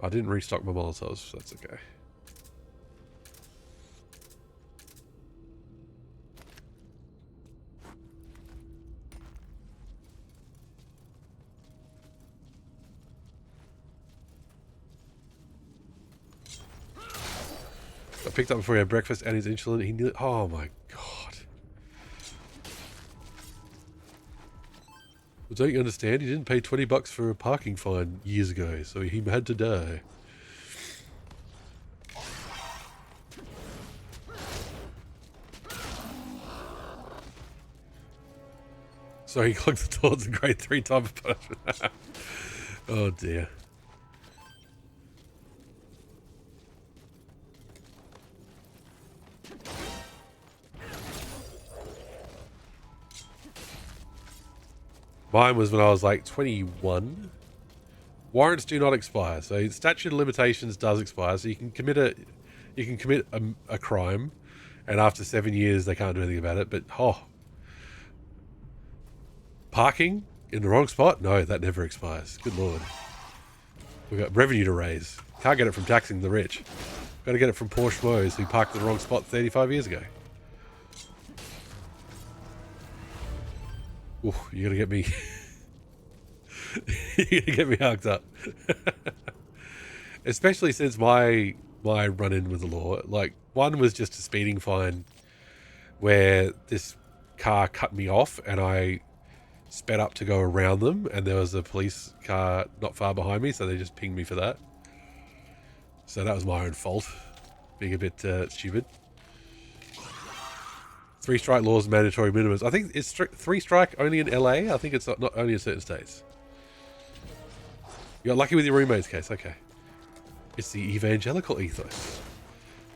I didn't restock my Molotovs, so that's okay. I picked up before he had breakfast and his insulin. He knew. Oh my god! But don't you understand? He didn't pay $20 for a parking fine years ago, so he had to die. So he clogged the toilets in grade 3 type of punishment. Oh dear. Mine was when I was like 21. Warrants do not expire, so statute of limitations does expire. So you can commit a crime, and after 7 years they can't do anything about it. But parking in the wrong spot? No, that never expires. Good lord. We've got revenue to raise. Can't get it from taxing the rich. Got to get it from poor schmoes who parked in the wrong spot 35 years ago. Ooh, you're gonna get me. You're gonna get me hugged up. Especially since my run-in with the law. Like, one was just a speeding fine where this car cut me off and I sped up to go around them, and there was a police car not far behind me, so they just pinged me for that. So that was my own fault, being a bit stupid. 3 strike laws, mandatory minimums. I think it's 3 strike only in LA. I think it's not only in certain states. You got lucky with your roommate's case. Okay. It's the evangelical ethos.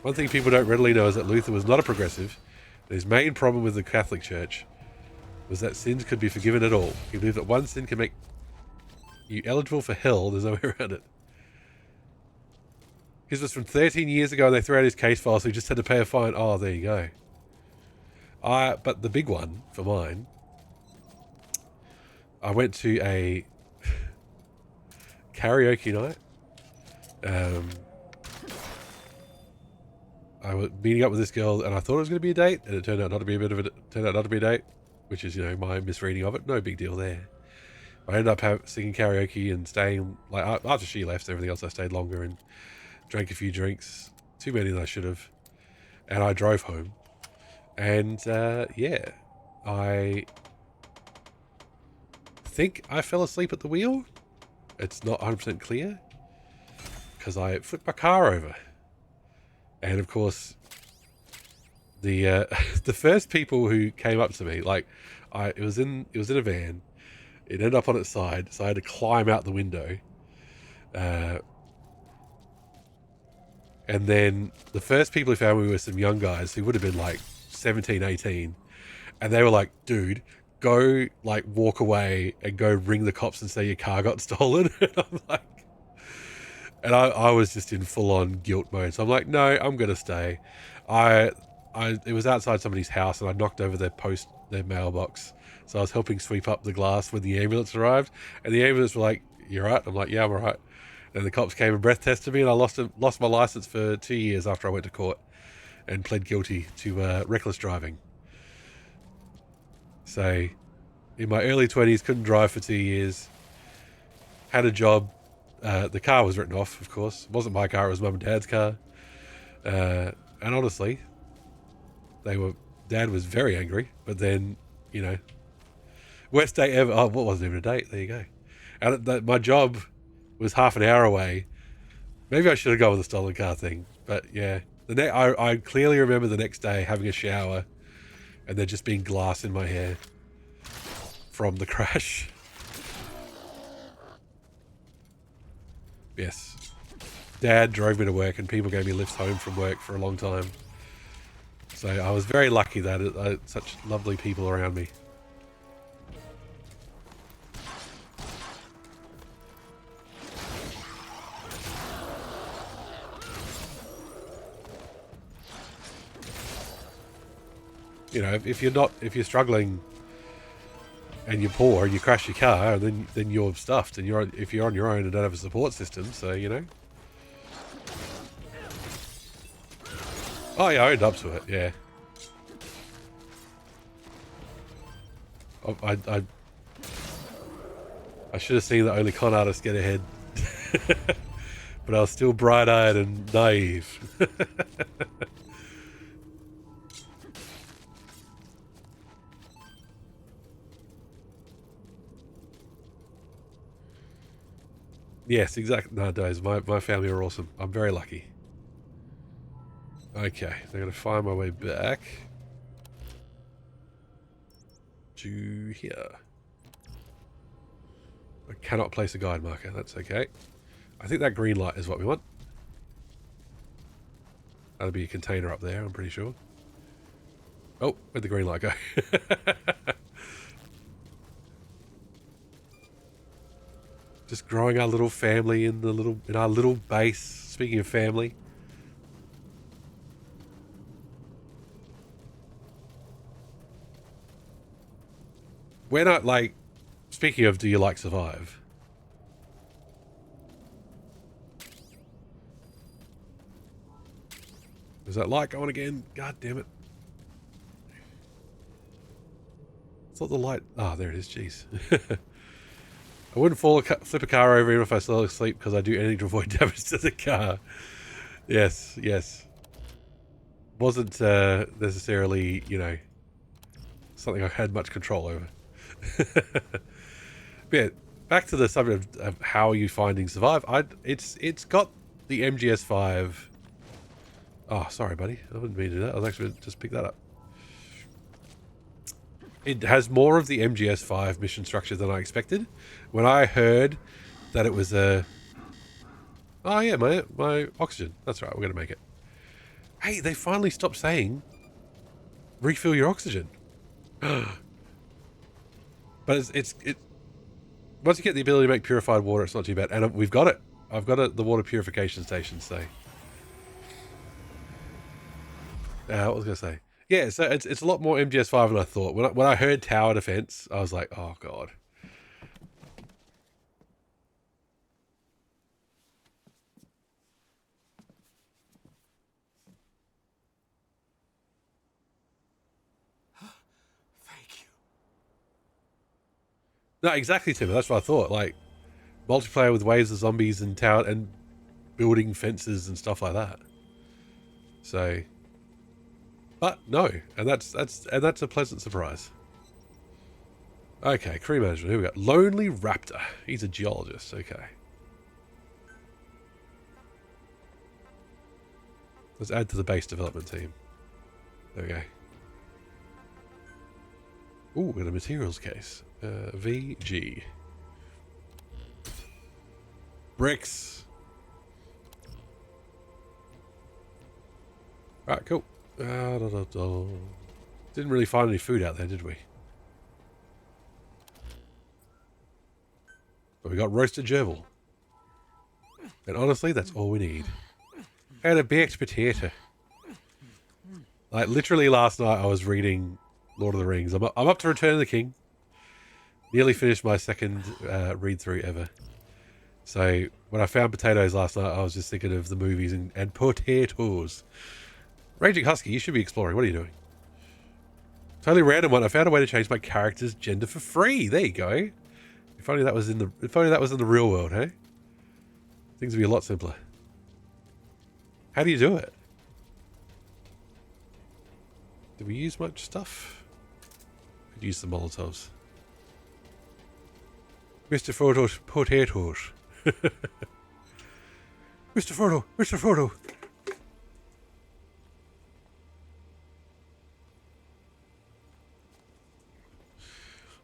One thing people don't readily know is that Luther was not a progressive. His main problem with the Catholic Church was that sins could be forgiven at all. He believed that one sin can make you eligible for hell. There's no way around it. His was from 13 years ago, and they threw out his case file, so he just had to pay a fine. Oh, there you go. But the big one for mine, I went to a karaoke night. I was meeting up with this girl, and I thought it was going to be a date, and it turned out not to be a date, which is, you know, my misreading of it. No big deal there. I ended up singing karaoke and staying, like, after she left and everything else, I stayed longer and drank a few drinks, too many than I should have, and I drove home. And yeah, I think I fell asleep at the wheel. It's not 100% clear because I flipped my car over. And of course, the the first people who came up to me, like, it was in a van. It ended up on its side, so I had to climb out the window. And then the first people who found me were some young guys who would have been like 17, 18. And they were like, dude, go, like, walk away and go ring the cops and say your car got stolen. And I'm like, and I was just in full-on guilt mode. So I'm like, no, I'm going to stay. It was outside somebody's house, and I knocked over their mailbox. So I was helping sweep up the glass when the ambulance arrived. And the ambulance were like, you all right? I'm like, yeah, I'm all right. And the cops came and breath tested me, and I lost my license for 2 years after I went to court and pled guilty to reckless driving. So in my early 20s, couldn't drive for 2 years. Had a job. The car was written off, of course. It wasn't my car, it was Mum and Dad's car. And honestly, Dad was very angry, but then, you know, worst date ever. Oh, what wasn't even a date? There you go. And my job was half an hour away. Maybe I should have gone with the stolen car thing, but yeah. I clearly remember the next day having a shower and there just being glass in my hair from the crash. Yes. Dad drove me to work, and people gave me lifts home from work for a long time. So I was very lucky that I had such lovely people around me. You know, if you're struggling and you're poor and you crash your car, then you're stuffed, and if you're on your own and don't have a support system, so, you know. Oh yeah, I owned up to it, yeah. I should have seen that only con artists get ahead. But I was still bright-eyed and naive. Yes, exactly. No, those. My family are awesome. I'm very lucky. Okay, I'm going to find my way back to here. I cannot place a guide marker. That's okay. I think that green light is what we want. That'll be a container up there, I'm pretty sure. Oh, where'd the green light go? Just growing our little family in our little base. Speaking of family. We're not like, speaking of, do you like Survive? Is that light going again? God damn it. I thought the light... Ah, there it is. Jeez. I wouldn't flip a car over even if I fell asleep because I do anything to avoid damage to the car. Yes, yes. Wasn't necessarily, you know, something I had much control over. But yeah, back to the subject of how are you finding Survive. It's got the MGS5. Oh, sorry, buddy. I wouldn't mean to do that. I was actually going to just pick that up. It has more of the MGS5 mission structure than I expected. When I heard that it was a... Oh, yeah, my oxygen. That's right, we're going to make it. Hey, they finally stopped saying, refill your oxygen. But it's once you get the ability to make purified water, it's not too bad. And we've got it. I've got the water purification station, so... what was I going to say? Yeah, so it's a lot more MGS5 than I thought. When I heard tower defense, I was like, oh god. Thank you. No, exactly, Tim. That's what I thought. Like multiplayer with waves of zombies and tower and building fences and stuff like that. So. But no, and that's a pleasant surprise. Okay, crew management. Here we go. Lonely Raptor. He's a geologist. Okay. Let's add to the base development team. There we go. Ooh, we got a materials case. VG. Bricks. Alright, cool. Didn't really find any food out there, did we? But we got roasted gerbil. And honestly, that's all we need. And a baked potato. Like, literally last night I was reading Lord of the Rings. I'm up to Return of the King. Nearly finished my second read-through ever. So, when I found potatoes last night, I was just thinking of the movies and potatoes. Raging Husky, you should be exploring. What are you doing? Totally random one. I found a way to change my character's gender for free. There you go. If only that was in the real world, hey? Things would be a lot simpler. How do you do it? Did we use much stuff? Could use some Molotovs. Mr. Frodo's potatoes. Mr. Frodo! Mr. Frodo!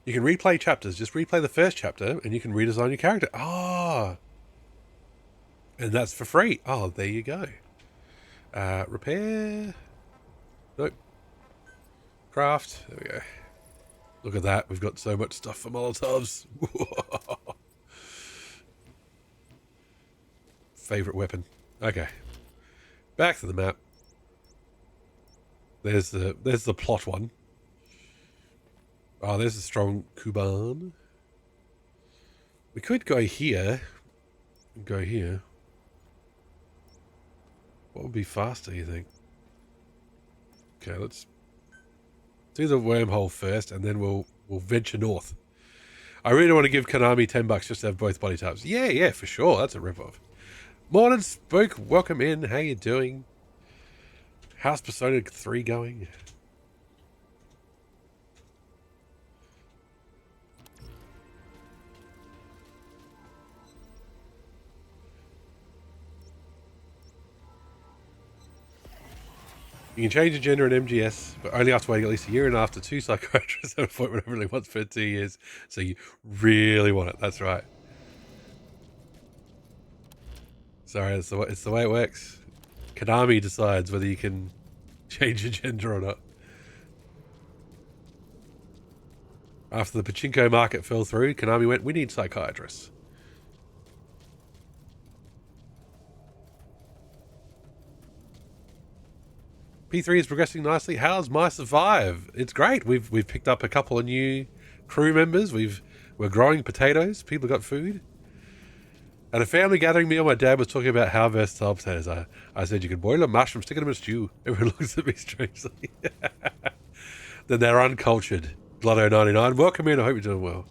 You can replay chapters. Just replay the first chapter and you can redesign your character. Ah! And that's for free. Oh, there you go. Repair. Nope. Craft. There we go. Look at that. We've got so much stuff for Molotovs. Favorite weapon. Okay. Back to the map. There's the plot one. Oh, there's a strong Kuban. We could go here. And go here. What would be faster, you think? Okay, let's do the wormhole first, and then we'll venture north. I really want to give Konami $10 just to have both body types. Yeah, for sure. That's a ripoff. Morning, Spook. Welcome in. How you doing? How's Persona 3 going? You can change your gender in MGS, but only after waiting at least a year and after 2 psychiatrists at an appointment every once for 2 years. So you really want it. That's right. Sorry, it's the way it works. Konami decides whether you can change your gender or not. After the pachinko market fell through, Konami went, we need psychiatrists. P3 is progressing nicely. How's my Survive? It's great. We've picked up a couple of new crew members. We're growing potatoes. People got food. At a family gathering meal, my dad was talking about how versatile potatoes are. I said, you can boil them, mash them, stick them in a stew. Everyone looks at me strangely. Then they're uncultured. Blood099, welcome in. I hope you're doing well.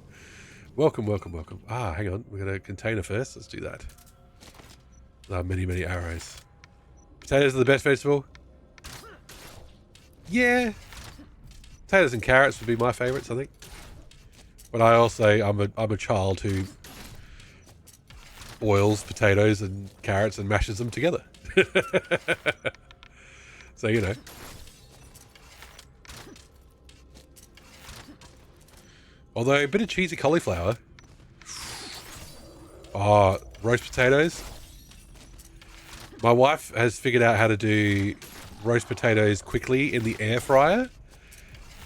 Welcome, welcome, welcome. Ah, hang on. We're going to container first. Let's do that. Many, many arrows. Potatoes are the best vegetable? Yeah. Potatoes and carrots would be my favourites, I think. But I also, I'm a child who boils potatoes and carrots and mashes them together. So, you know. Although a bit of cheesy cauliflower. Oh, roast potatoes. My wife has figured out how to do roast potatoes quickly in the air fryer.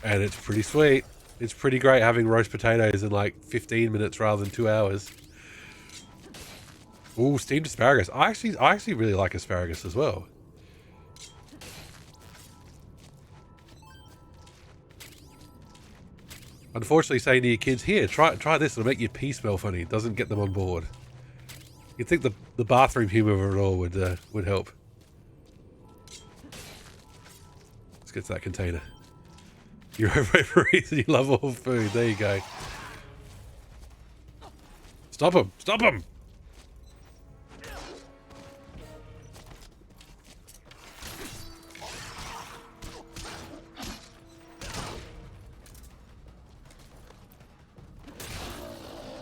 And it's pretty sweet. It's pretty great having roast potatoes in like 15 minutes rather than 2 hours. Ooh, steamed asparagus. I actually really like asparagus as well. Unfortunately, saying to your kids, here, try this, it'll make your pee smell funny. It doesn't get them on board. You'd think the bathroom humor of it all would help. Let's get to that container. You're over every reason you love all food. There you go. Stop him! Stop him!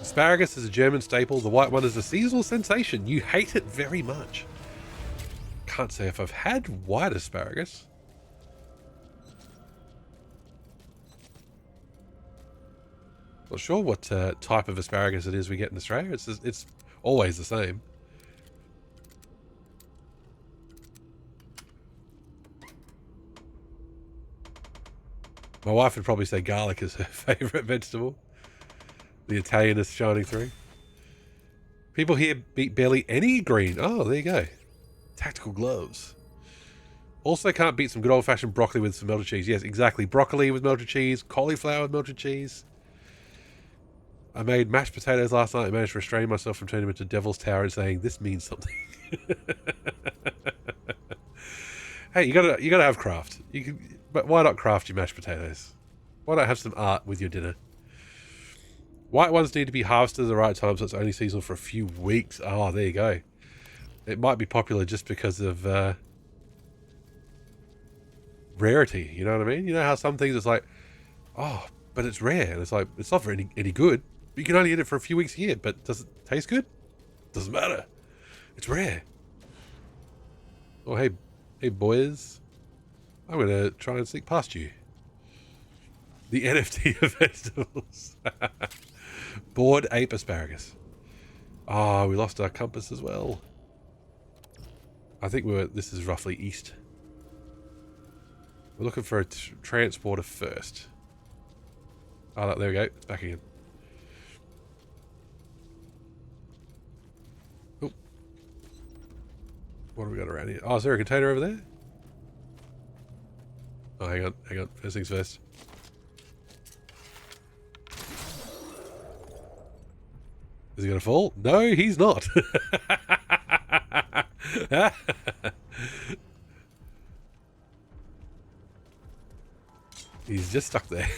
Asparagus is a German staple. The white one is a seasonal sensation. You hate it very much. Can't say if I've had white asparagus. Not sure what type of asparagus it is we get in Australia. It's always the same. My wife would probably say garlic is her favourite vegetable. The Italian is shining through. People here beat barely any green. Oh, there you go. Tactical gloves. Also can't beat some good old-fashioned broccoli with some melted cheese. Yes, exactly. Broccoli with melted cheese. Cauliflower with melted cheese. I made mashed potatoes last night. I managed to restrain myself from turning them into Devil's Tower and saying, this means something. Hey, you gotta have craft. But why not craft your mashed potatoes? Why not have some art with your dinner? White ones need to be harvested at the right time, so it's only seasonal for a few weeks. Oh, there you go. It might be popular just because of rarity. You know what I mean? You know how some things it's like, oh, but it's rare. And it's like, it's not very any good. But you can only eat it for a few weeks a year. But does it taste good? Doesn't matter. It's rare. Oh, hey boys. I'm going to try and sneak past you. The NFT of vegetables. Bored ape asparagus. Ah, we lost our compass as well. I think this is roughly east. We're looking for a transporter first. Oh, there we go. It's back again. Oh. What have we got around here? Oh, is there a container over there? Oh, hang on. First things first. Is he going to fall? No, he's not. He's just stuck there.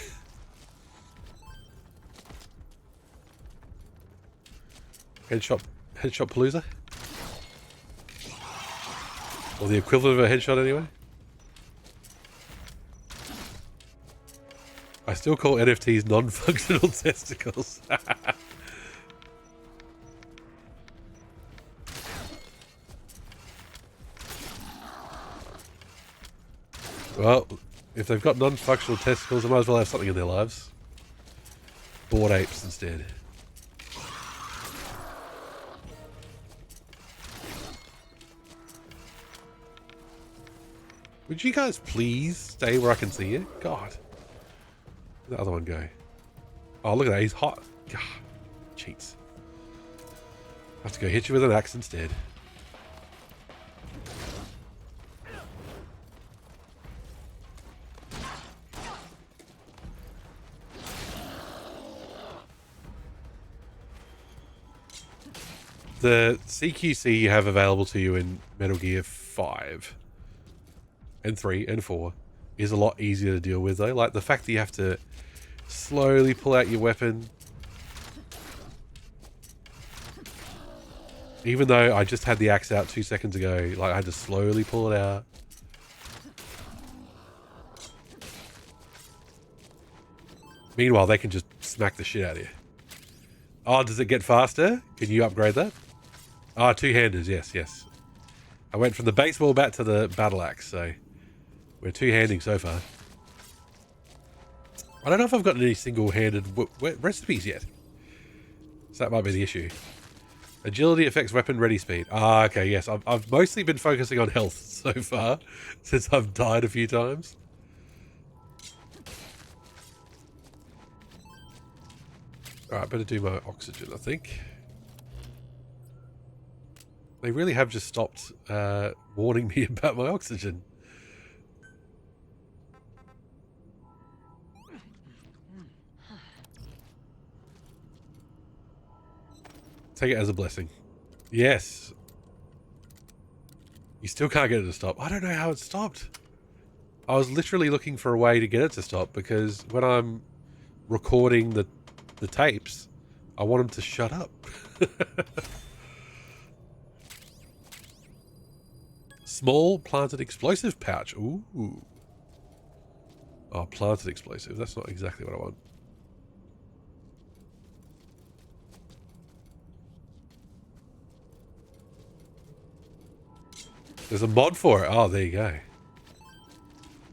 Headshot palooza? Or the equivalent of a headshot anyway? I still call NFTs non-functional testicles. Well, if they've got non-functional testicles, they might as well have something in their lives. Bored apes instead. Would you guys please stay where I can see you? God. Where'd the other one go? Oh, look at that. He's hot. God. Cheats. I have to go hit you with an axe instead. the CQC you have available to you in Metal Gear 5 and 3 and 4 is a lot easier to deal with, though. Like, the fact that you have to slowly pull out your weapon. Even though I just had the axe out 2 seconds ago, like, I had to slowly pull it out. Meanwhile, they can just smack the shit out of you. Oh, does it get faster? Can you upgrade that? Ah, two-handers, yes, yes. I went from the baseball bat to the battle axe, so we're two-handing so far. I don't know if I've got any single-handed recipes yet. So that might be the issue. Agility affects weapon ready speed. Ah, okay, yes. I've mostly been focusing on health so far, since I've died a few times. Alright, better do my oxygen, I think. They really have just stopped warning me about my oxygen. Take it as a blessing. Yes. You still can't get it to stop. I don't know how it stopped. I was literally looking for a way to get it to stop because when I'm recording the tapes, I want them to shut up. Small planted explosive pouch. Ooh. Oh, planted explosive. That's not exactly what I want. There's a mod for it. Oh, there you go.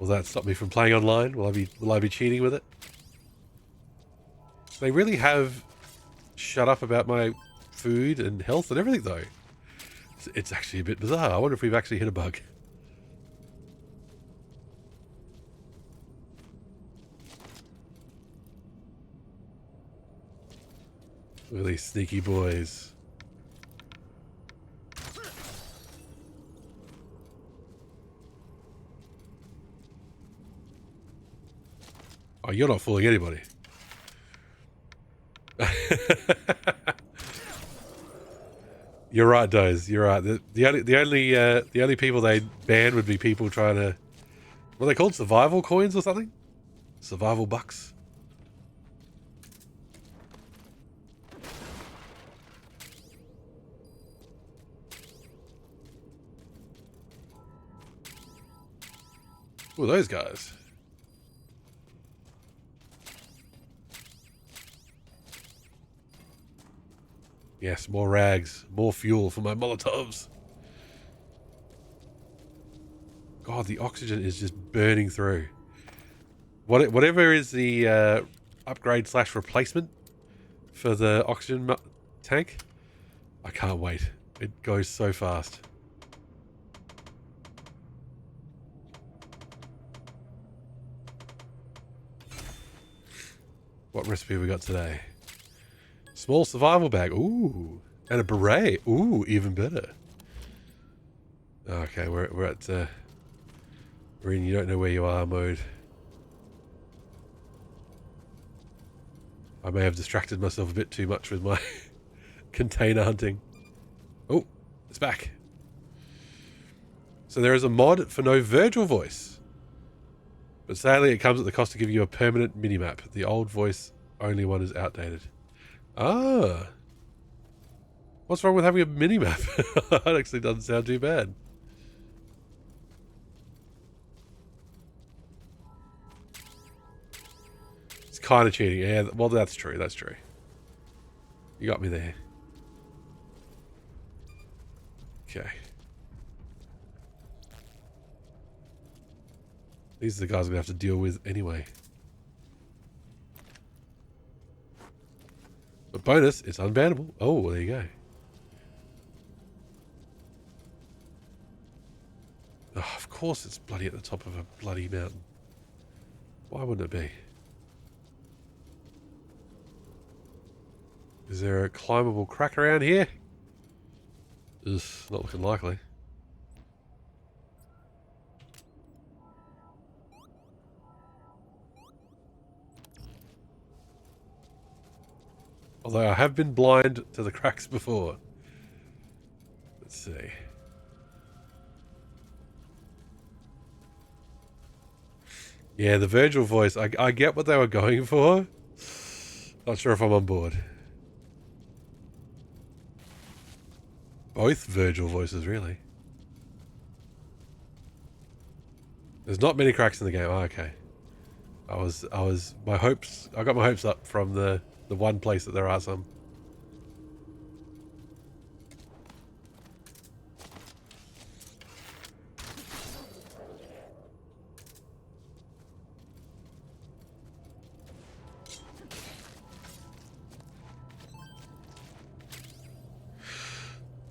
Will that stop me from playing online? Will I be cheating with it? They really have shut up about my food and health and everything, though. It's actually a bit bizarre. I wonder if we've actually hit a bug. Look at these sneaky boys. Oh, you're not fooling anybody. You're right, Doze. You're right. The only people they'd ban would be people trying to, what are they called? Survival coins or something? Survival bucks. Who are those guys? Yes, more rags, more fuel for my Molotovs. God, the oxygen is just burning through. Whatever is the upgrade / replacement for the oxygen tank, I can't wait. It goes so fast. What recipe have we got today? Small survival bag. Ooh. And a beret. Ooh, even better. Okay, we're at we're in you don't know where you are mode. I may have distracted myself a bit too much with my container hunting. Oh, it's back. So there is a mod for no Virgil voice. But sadly it comes at the cost of giving you a permanent minimap. The old voice only one is outdated. Ah. What's wrong with having a minimap? That actually doesn't sound too bad. It's kind of cheating. Yeah, well, that's true. That's true. You got me there. Okay. These are the guys I'm going to have to deal with anyway. But bonus, it's unbannable. Oh, there you go. Oh, of course it's bloody at the top of a bloody mountain. Why wouldn't it be? Is there a climbable crack around here? Ugh, not looking likely. Although I have been blind to the cracks before. Let's see. Yeah, the Virgil voice. I get what they were going for. Not sure if I'm on board. Both Virgil voices, really. There's not many cracks in the game. Oh, okay. I got my hopes up from the one place that there are some.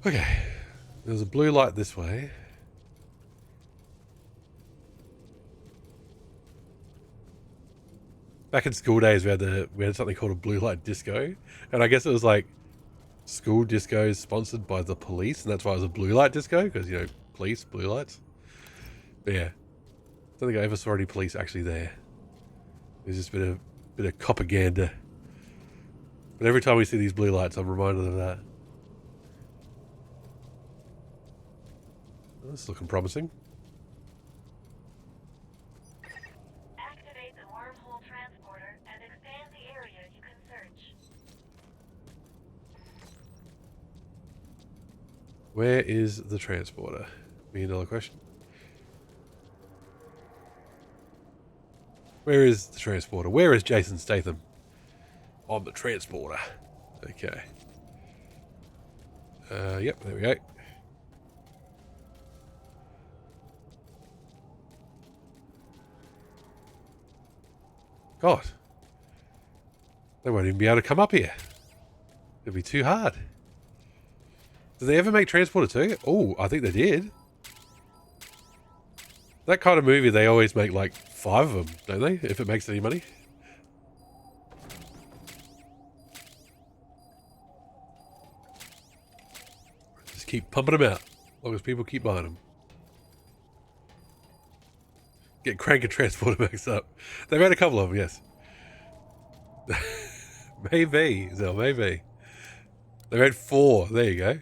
Okay. There's a blue light this way. Back in school days, we had something called a blue light disco, and I guess it was like school discos sponsored by the police, and that's why it was a blue light disco, because, you know, police, blue lights. But yeah, I don't think I ever saw any police actually there. There's just a bit of propaganda. But every time we see these blue lights, I'm reminded of that. That's looking promising. Activate the wormhole transporter and expand the area you can search. Where is the transporter? $1 million question. Where is the transporter? Where is Jason Statham? On the transporter. Okay. Yep, there we go. God. They won't even be able to come up here. It'd be too hard. Did they ever make Transporter 2? Oh, I think they did. That kind of movie, they always make like 5 of them, don't they? If it makes any money. Just keep pumping them out. As long as people keep buying them. Get Crank and Transporter Max up. They made a couple of them, yes. Maybe, Zell, maybe. They made 4. There you go.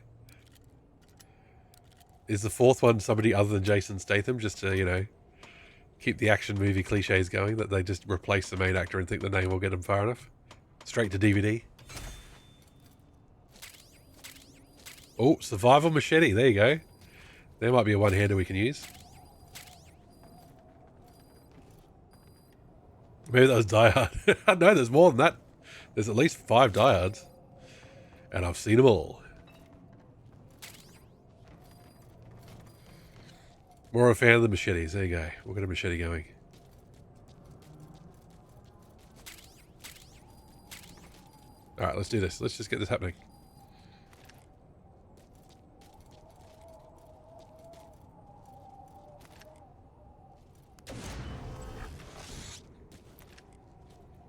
Is the 4th one somebody other than Jason Statham, just to, you know, keep the action movie cliches going, that they just replace the main actor and think the name will get them far enough? Straight to DVD. Oh, Survival Machete. There you go. There might be a one-hander we can use. Maybe that was Die Hard. No, there's more than that. There's at least 5 Die Hards. And I've seen them all. More of a fan of the machetes. There you go. We'll get a machete going. Alright, let's do this. Let's just get this happening.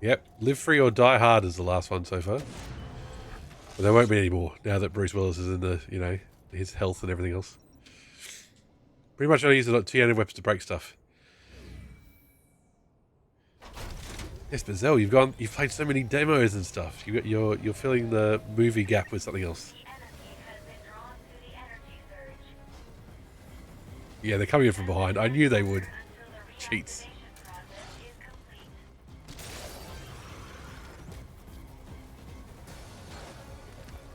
Yep, Live Free or Die Hard is the last one so far. But there won't be any more now that Bruce Willis is in the, you know, his health and everything else. Pretty much only use a lot of two-handed weapons to break stuff. Yes, but Zell, you've played so many demos and stuff. You're filling the movie gap with something else. Yeah, they're coming in from behind. I knew they would. Cheats.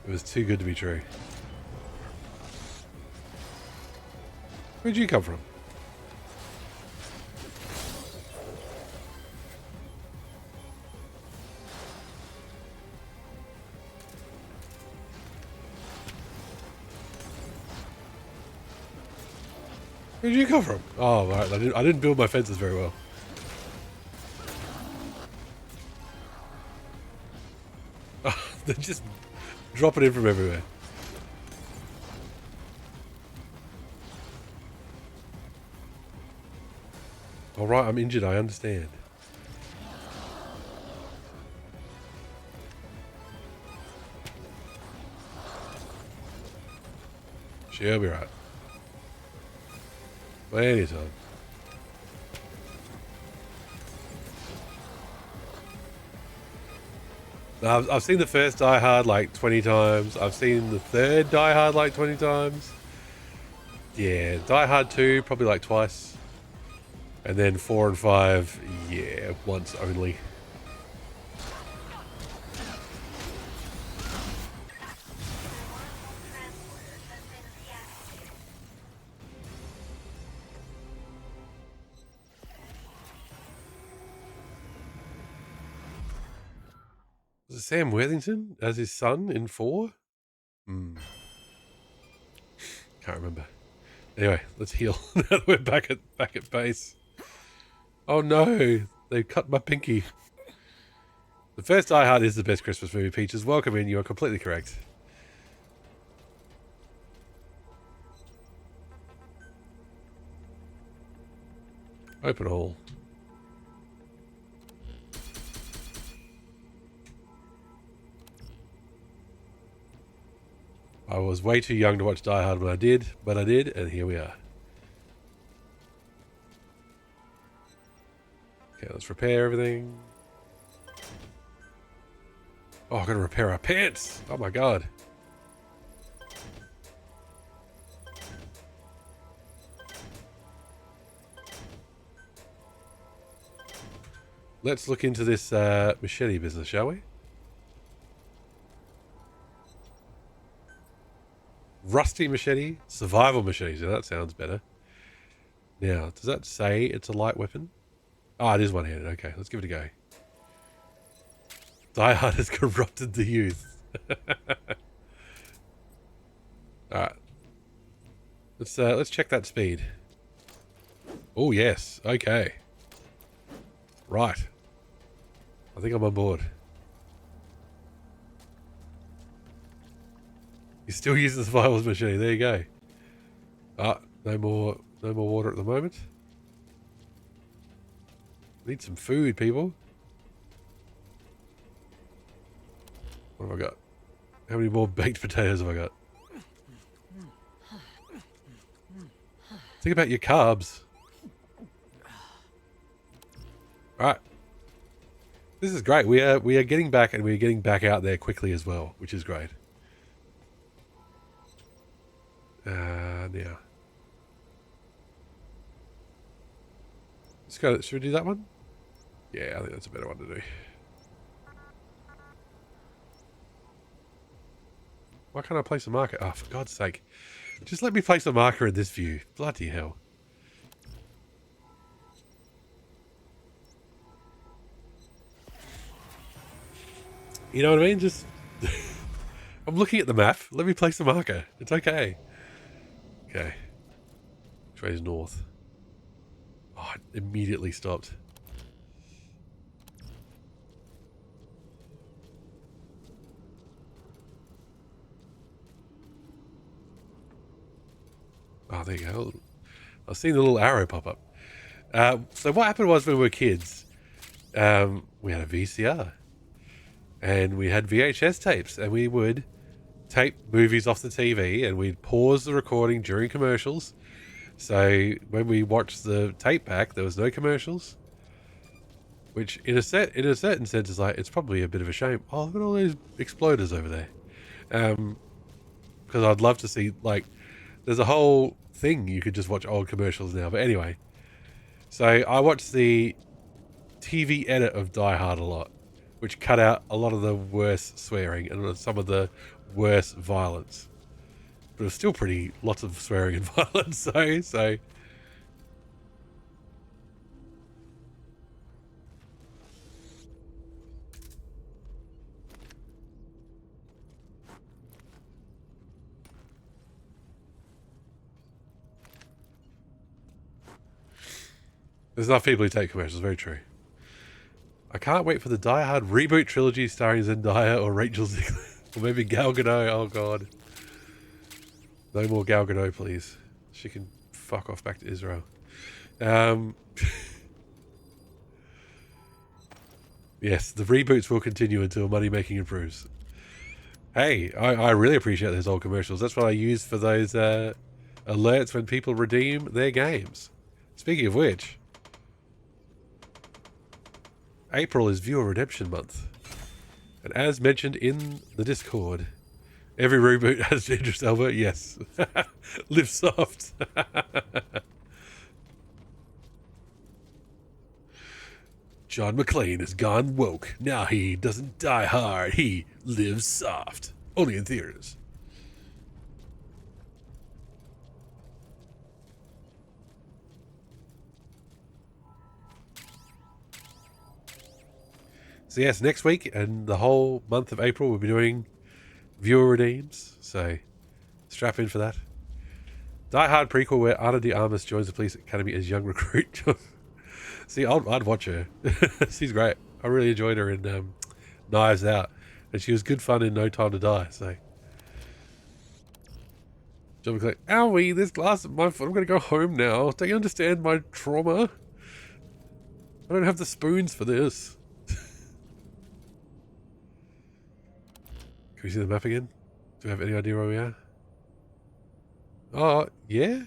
It was too good to be true. Where'd you come from? Where'd you come from? Oh, right. I didn't build my fences very well. They're just dropping in from everywhere. Alright, I'm injured, I understand. She'll be right. Plenty of time. Now, I've seen the first Die Hard like 20 times. I've seen the third Die Hard like 20 times. Yeah, Die Hard 2, probably like twice. And then 4 and 5, yeah, once only. Was it Sam Worthington as his son in 4? Hmm. Can't remember. Anyway, let's heal. Now that we're back at base. Oh no, they cut my pinky. The first Die Hard is the best Christmas movie, Peaches. Welcome in, you are completely correct. Open all. I was way too young to watch Die Hard when I did, but I did, and here we are. Okay, let's repair everything. Oh, I gotta repair our pants! Oh my god. Let's look into this machete business, shall we? Rusty machete, survival machete. Now that sounds better. Now, does that say it's a light weapon? Ah, it is one-handed. Okay, let's give it a go. Die Hard has corrupted the youth. Alright. Let's check that speed. Oh yes, okay. Right. I think I'm on board. He's still using the survival machete. There you go. Ah, no more water at the moment. Need some food, people. What have I got? How many more baked potatoes have I got? Think about your carbs. Alright. This is great. We are getting back, and we're getting back out there quickly as well, which is great. Now. Let's go. Should we do that one? Yeah, I think that's a better one to do. Why can't I place a marker? Oh, for God's sake. Just let me place a marker in this view. Bloody hell. You know what I mean? Just... I'm looking at the map. Let me place a marker. It's okay. Okay. Which way is north? Oh, it immediately stopped. Oh, there you go. I was seeing the little arrow pop up. So what happened was when we were kids, we had a VCR. And we had VHS tapes. And we would tape movies off the TV. And we'd pause the recording during commercials. So when we watched the tape back, there was no commercials. Which in a certain sense is like, it's probably a bit of a shame. Oh, look at all those exploders over there. Because I'd love to see, like... There's a whole thing you could just watch old commercials now. But anyway. So I watched the TV edit of Die Hard a lot. Which cut out a lot of the worst swearing and some of the worst violence. But it was still lots of swearing and violence. So. There's enough people who take commercials, very true. I can't wait for the Die Hard reboot trilogy starring Zendaya or Rachel Zegler. Or maybe Gal Gadot, oh god. No more Gal Gadot, please. She can fuck off back to Israel. Yes, the reboots will continue until money-making improves. Hey, I really appreciate those old commercials. That's what I use for those alerts when people redeem their games. Speaking of which... April is viewer redemption month. And as mentioned in the Discord, Every reboot has Idris Elba. Yes. Live soft. John McClane has gone woke. Now he doesn't die hard. He lives soft. Only in theaters. So yes, next week and the whole month of April we'll be doing viewer redeems. So strap in for that. Die Hard prequel where Ana de Armas joins the police academy as young recruit. See, I'd watch her. She's great. I really enjoyed her in Knives Out, and she was good fun in No Time to Die. So John McClane, owie, there's glass at my foot. I'm going to go home now. Don't you understand my trauma? I don't have the spoons for this. Can we see the map again? Do we have any idea where we are? Oh, yeah?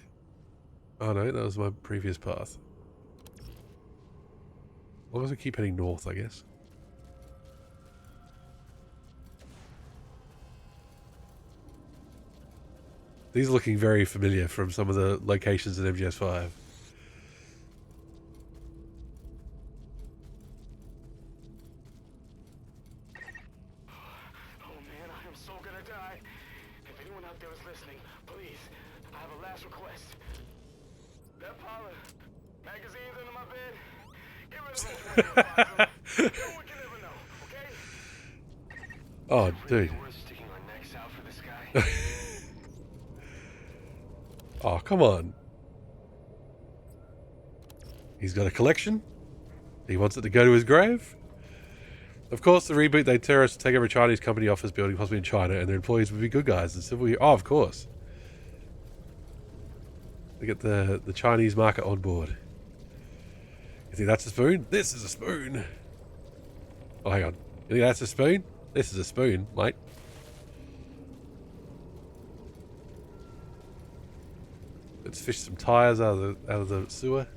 Oh no, that was my previous path. As long as we keep heading north, I guess. These are looking very familiar from some of the locations in MGS5. Oh man, I am so gonna die. If anyone out there is listening, please, I have a last request. That pile of magazines under my bed, get rid of them. No one can ever know, okay? Oh, dude. Worth sticking our necks out for this guy. Oh, come on. He's got a collection. He wants it to go to his grave. Of course, the reboot, they terrorists take over a Chinese company office building, possibly in China, and their employees would be good guys in civil war. Oh, of course. They get the Chinese market on board. You think that's a spoon? This is a spoon. Oh, hang on. You think that's a spoon? This is a spoon, mate. Let's fish some tires out of the sewer.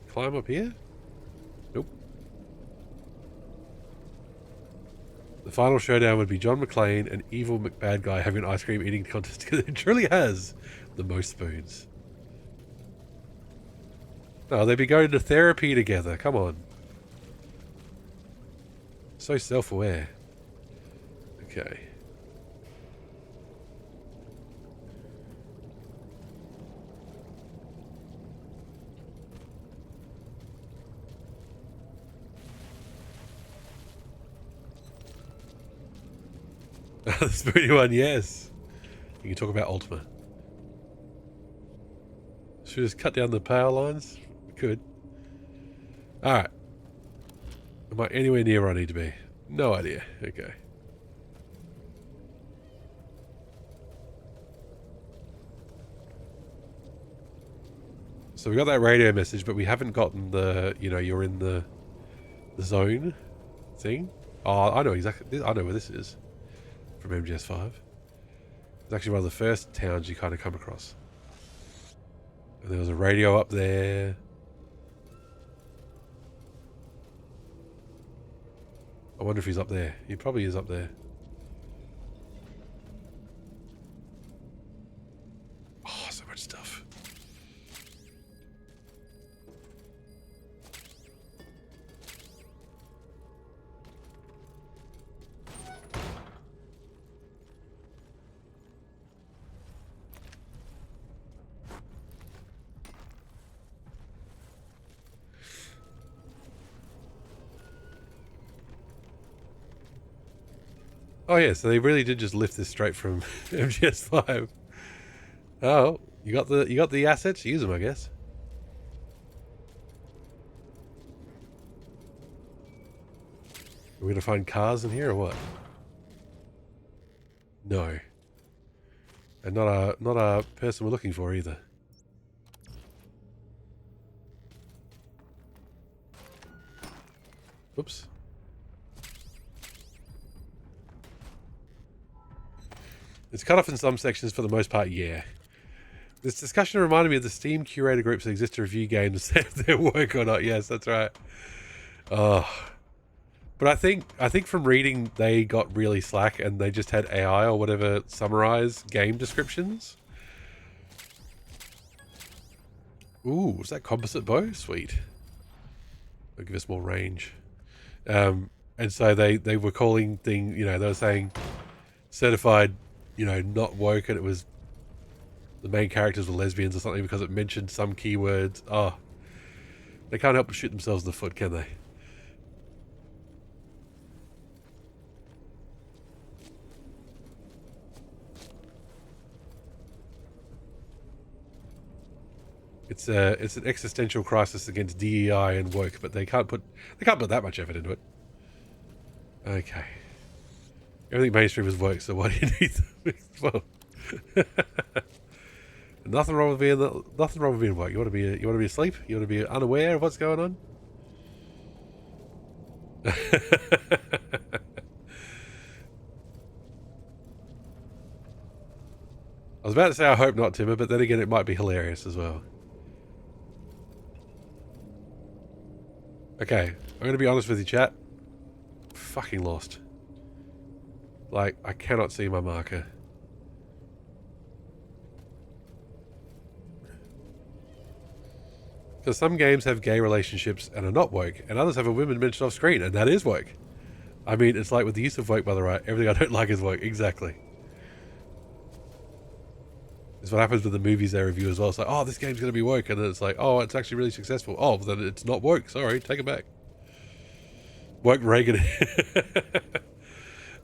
Climb up here? Nope. The final showdown would be John McClane and evil McBad guy having an ice cream eating contest because it truly has the most spoons. No, they'd be going to therapy together. Come on. So self-aware. Okay. The spoony one, yes. You can talk about Ultima. Should we just cut down the power lines? We could. Alright. Am I anywhere near where I need to be? No idea. Okay. So we got that radio message, but we haven't gotten the, you know, you're in the zone thing. Oh, I know exactly. I know where this is. From MGS5. It's actually one of the first towns you kind of come across. And there was a radio up there. I wonder if he's up there. He probably is up there. Oh, so much stuff. Oh yeah, so they really did just lift this straight from MGS5. Oh, you got the assets, use them, I guess. Are we gonna find cars in here or what? No. And not a person we're looking for either. Oops. It's cut off in some sections for the most part, yeah. This discussion reminded me of the Steam curator groups that exist to review games, if they work or not. Yes, that's right. Oh. But But I think from reading they got really slack and they just had AI or whatever summarize game descriptions. Ooh, was that composite bow? Sweet. It'll give us more range. And so they were calling thing, you know, they were saying certified, you know, not woke, and it was the main characters were lesbians or something because it mentioned some keywords. Oh, they can't help but shoot themselves in the foot, can they? It's an existential crisis against DEI and woke, but they can't put that much effort into it. Okay. Everything mainstream is woke, so why do you need them? Well, nothing wrong with being woke. You want to be asleep. You want to be unaware of what's going on. I was about to say I hope not, Timmer, but then again it might be hilarious as well. Okay, I'm going to be honest with you, chat. Fucking lost. Like, I cannot see my marker. Because some games have gay relationships and are not woke, and others have a women mentioned off screen, and that is woke. I mean, it's like with the use of woke by the right, everything I don't like is woke. Exactly. It's what happens with the movies they review as well. It's like, oh, this game's going to be woke. And then it's like, oh, it's actually really successful. Oh, well, then it's not woke. Sorry, take it back. Woke Reagan.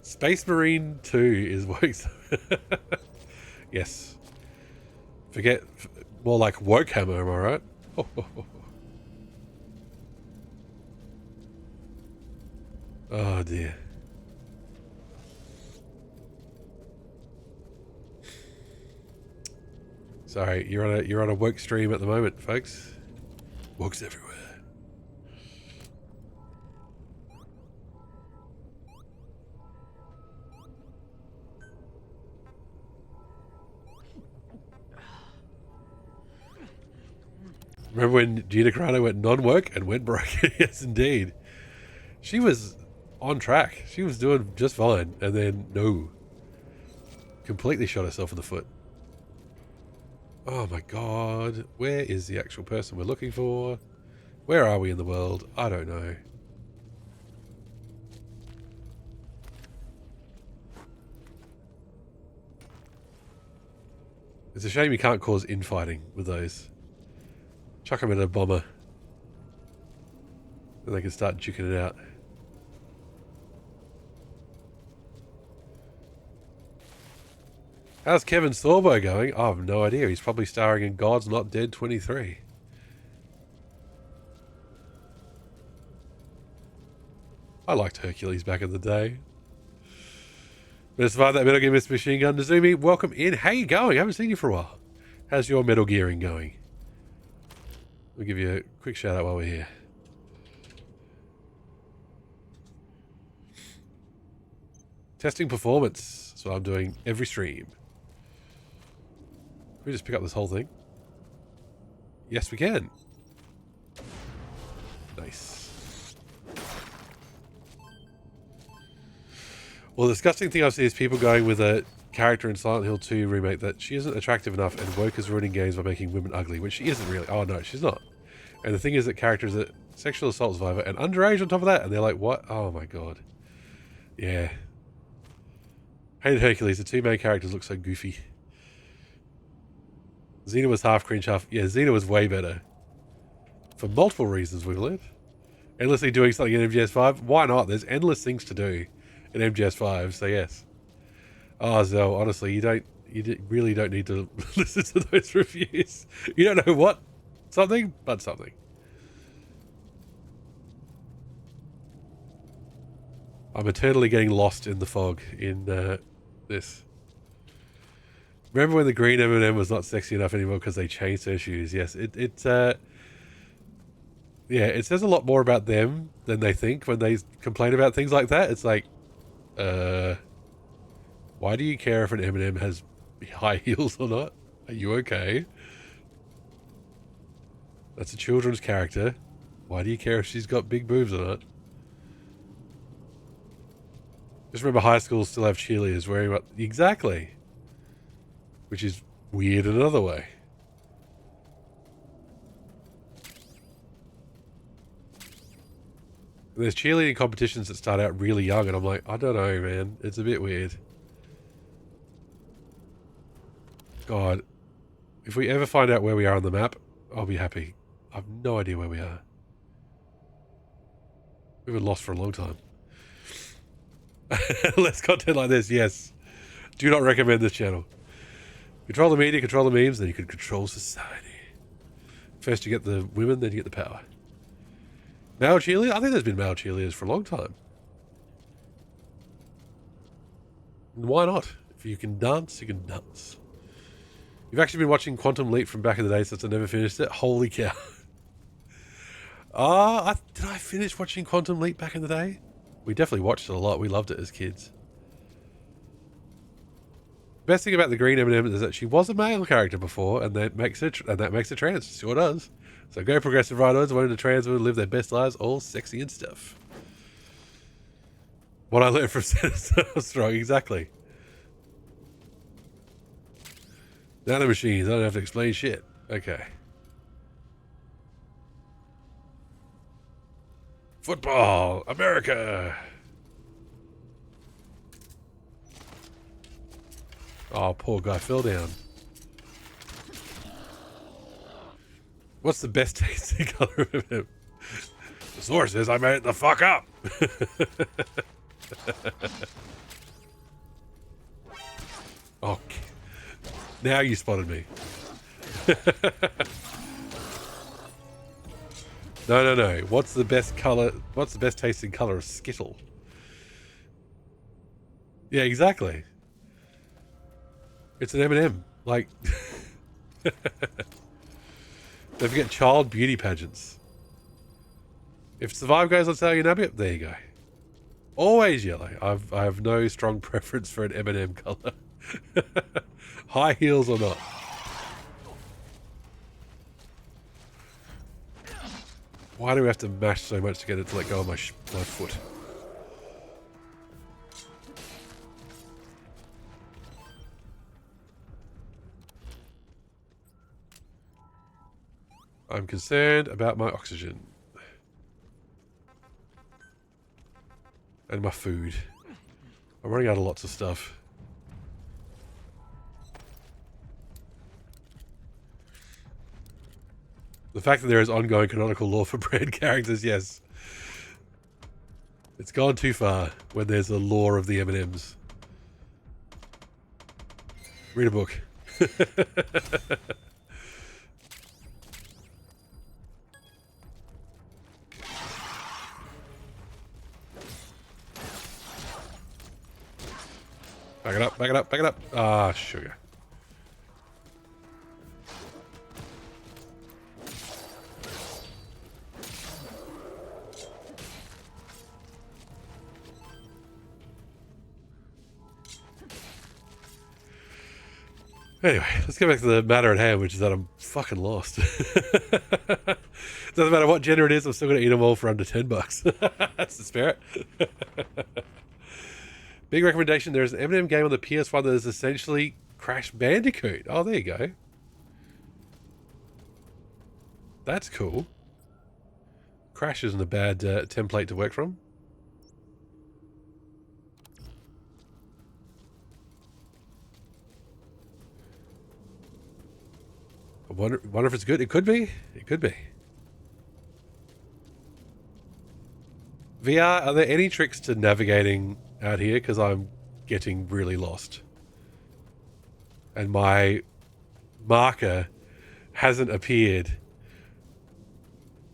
Space Marine 2 is woke. Yes. Forget, more like woke hammer, am I right? Oh dear. Sorry, you're on a woke stream at the moment, folks. Woke's everywhere. Remember when Gina Carano went non-woke and went broke? Yes, indeed. She was on track. She was doing just fine, and then no, completely shot herself in the foot. Oh my god, where is the actual person we're looking for? Where are we in the world? I don't know. It's a shame you can't cause infighting with those. Chuck them in a bomber. Then they can start duking it out. How's Kevin Sorbo going? I have no idea. He's probably starring in God's Not Dead 23. I liked Hercules back in the day. But survived that Metal Gear Mr. Machine Gun. Nazumi, welcome in. How you going? I haven't seen you for a while. How's your Metal Gearing going? We'll give you a quick shout out while we're here. Testing performance. That's what I'm doing every stream. Can we just pick up this whole thing? Yes, we can. Nice. Well, the disgusting thing I've seen is people going with a character in Silent Hill 2 remake that she isn't attractive enough and woke is ruining games by making women ugly, which she isn't really. Oh no, she's not. And the thing is that character is a sexual assault survivor and underage on top of that, and they're like, what? Oh my god. Yeah. Hated Hercules, the two main characters look so goofy. Xena was half cringe, half... Yeah, Xena was way better. For multiple reasons, we've learned. Endlessly doing something in MGS5? Why not? There's endless things to do in MGS5, so yes. Oh, Zell, honestly, you really don't need to listen to those reviews. You don't know what something, but something. I'm eternally getting lost in the fog in this. Remember when the green M&M was not sexy enough anymore because they changed their shoes? Yes, yeah, it says a lot more about them than they think when they complain about things like that. It's like, why do you care if an M&M has high heels or not? Are you okay? That's a children's character. Why do you care if she's got big boobs or not? Just remember high schools still have cheerleaders wearing what exactly. Which is weird in another way. There's cheerleading competitions that start out really young, and I'm like, I don't know, man. It's a bit weird. God. If we ever find out where we are on the map, I'll be happy. I have no idea where we are. We've been lost for a long time. Less content like this, yes. Do not recommend this channel. Control the media, control the memes, then you can control society. First you get the women, then you get the power. Male cheerleader? I think there's been male cheerleaders for a long time. Why not? If you can dance, you can dance. You've actually been watching Quantum Leap from back in the day since I never finished it? Holy cow. Did I finish watching Quantum Leap back in the day? We definitely watched it a lot. We loved it as kids. Best thing about the green M&M is that she was a male character before, and that makes her trans. Sure does. So go progressive rightos, wanting the trans women live their best lives, all sexy and stuff. What I learned from Senator Strong, exactly. Nanomachines, I don't have to explain shit. Okay. Football, America. Oh, poor guy fell down. What's the best tasting color of him? The source says I made it the fuck up. Okay. Now you spotted me. No. What's the best color? What's the best tasting color of Skittle? Yeah, exactly. It's an M&M. Like, don't forget child beauty pageants. If Survive goes on sale, you nab it. There you go. Always yellow. I have no strong preference for an M&M color. High heels or not. Why do we have to mash so much to get it to let go of my foot? I'm concerned about my oxygen. And my food. I'm running out of lots of stuff. The fact that there is ongoing canonical lore for brand characters, yes. It's gone too far when there's a lore of the M&Ms. Read a book. Back it up, back it up, back it up. Ah, sugar. Anyway, let's get back to the matter at hand, which is that I'm fucking lost. Doesn't matter what gender it is, I'm still going to eat them all for under $10. That's the spirit. Big recommendation, there's an M&M game on the PS1 that is essentially Crash Bandicoot. Oh, there you go. That's cool. Crash isn't a bad template to work from. I wonder if it's good. It could be. It could be. VR, are there any tricks to navigating out here? Because I'm getting really lost. And my marker hasn't appeared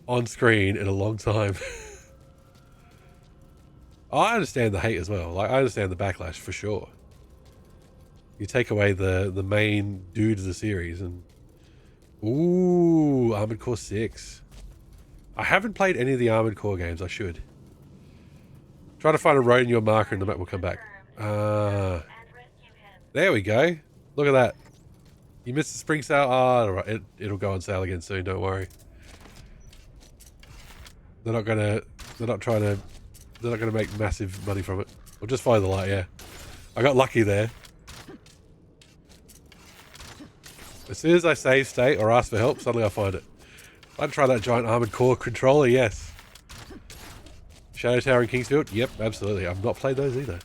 on screen in a long time. I understand the hate as well. Like, I understand the backlash for sure. You take away the main dude of the series and... Ooh, Armored Core 6. I haven't played any of the Armored Core games. I should. Try to find a road in your marker and the map will come back. There we go. Look at that. You missed the spring sale. Alright. It'll go on sale again soon. Don't worry. They're not gonna make massive money from it. I'll just follow the light, yeah. I got lucky there. As soon as I save state or ask for help, suddenly I find it. I'd try that giant armored core controller, yes. Shadow Tower in Kingsfield? Yep, absolutely. I've not played those either.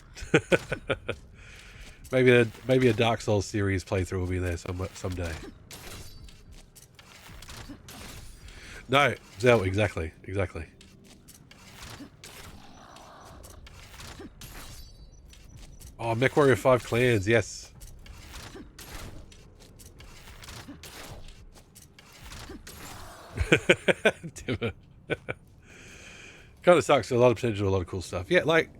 maybe a Dark Souls series playthrough will be there someday. No, Zell, exactly. Oh, MechWarrior 5 Clans, yes. Timber. Kind of sucks. A lot of potential, a lot of cool stuff. Yeah, like...